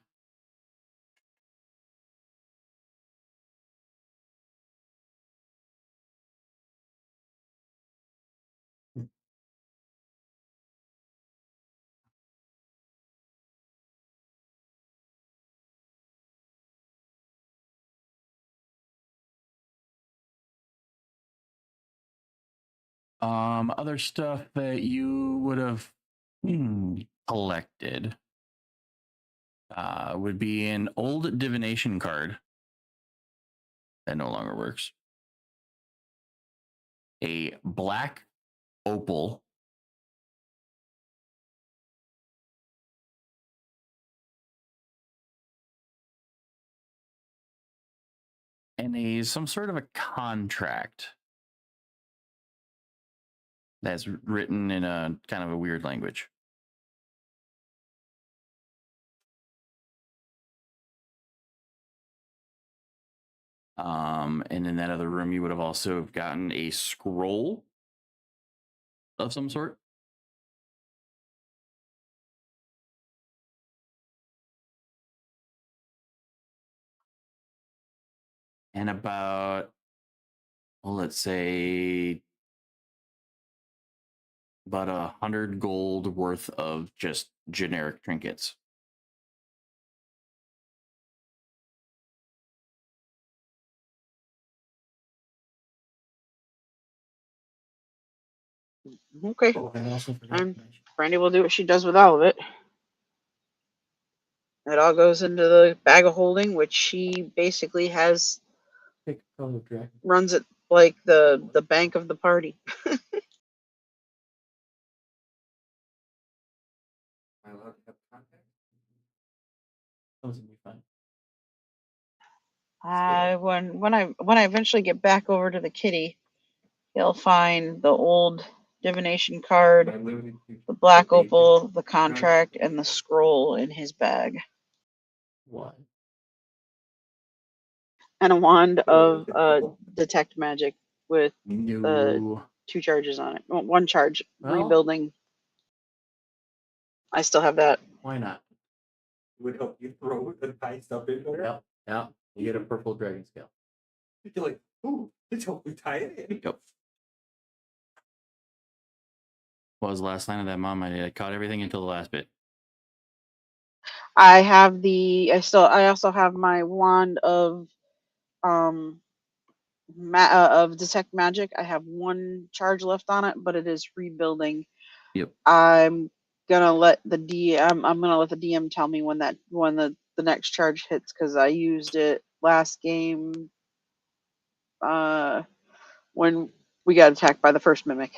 [SPEAKER 1] Other stuff that you would have collected would be an old divination card that no longer works. A black opal. And some sort of a contract that's written in a kind of a weird language. And in that other room, you would have also gotten a scroll of some sort. and about, well, let's say about 100 gold worth of just generic trinkets.
[SPEAKER 3] Okay.
[SPEAKER 1] Oh, and I also forgot
[SPEAKER 3] And
[SPEAKER 1] to mention.
[SPEAKER 3] Brandy will do what she does with all of it. It all goes into the bag of holding, which she basically has
[SPEAKER 1] Pick color dragon.
[SPEAKER 3] runs it like the bank of the party.
[SPEAKER 7] Am I allowed to have contact?
[SPEAKER 1] Those would be fine.
[SPEAKER 3] When I eventually get back over to the kitty, he'll find the old divination card,
[SPEAKER 7] I'm limited to
[SPEAKER 3] the black
[SPEAKER 7] the agent.
[SPEAKER 3] opal, the contract, and the scroll in his bag,
[SPEAKER 1] What?
[SPEAKER 3] and a wand
[SPEAKER 7] Oh,
[SPEAKER 3] of
[SPEAKER 7] yeah.
[SPEAKER 3] detect magic with
[SPEAKER 1] No.
[SPEAKER 3] 2 charges on it. Well, 1 charge
[SPEAKER 1] Well-
[SPEAKER 3] rebuilding. I still have that.
[SPEAKER 1] Why not?
[SPEAKER 7] It would help you throw the tie stuff in there.
[SPEAKER 1] Yep. Yeah. You get a purple dragon scale.
[SPEAKER 7] You're like, ooh, let's help you tie it in.
[SPEAKER 1] Yep. What was the last line of that, Mom? I caught everything until the last bit.
[SPEAKER 3] I have I also have my wand of of detect magic. I have 1 charge left on it, but it is rebuilding.
[SPEAKER 1] Yep.
[SPEAKER 3] I'm gonna let the DM tell me when the next charge hits, because I used it last game when we got attacked by the first mimic.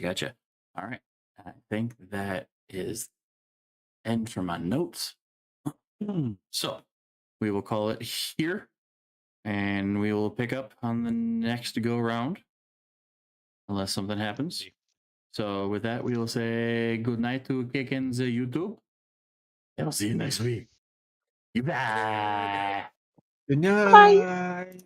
[SPEAKER 1] Gotcha. All right. I think that is end for my notes. So we will call it here, and we will pick up on the next go round, unless something happens. So with that, we will say good night to Kickin's YouTube. And I'll see you next week. Goodbye.
[SPEAKER 5] Good night.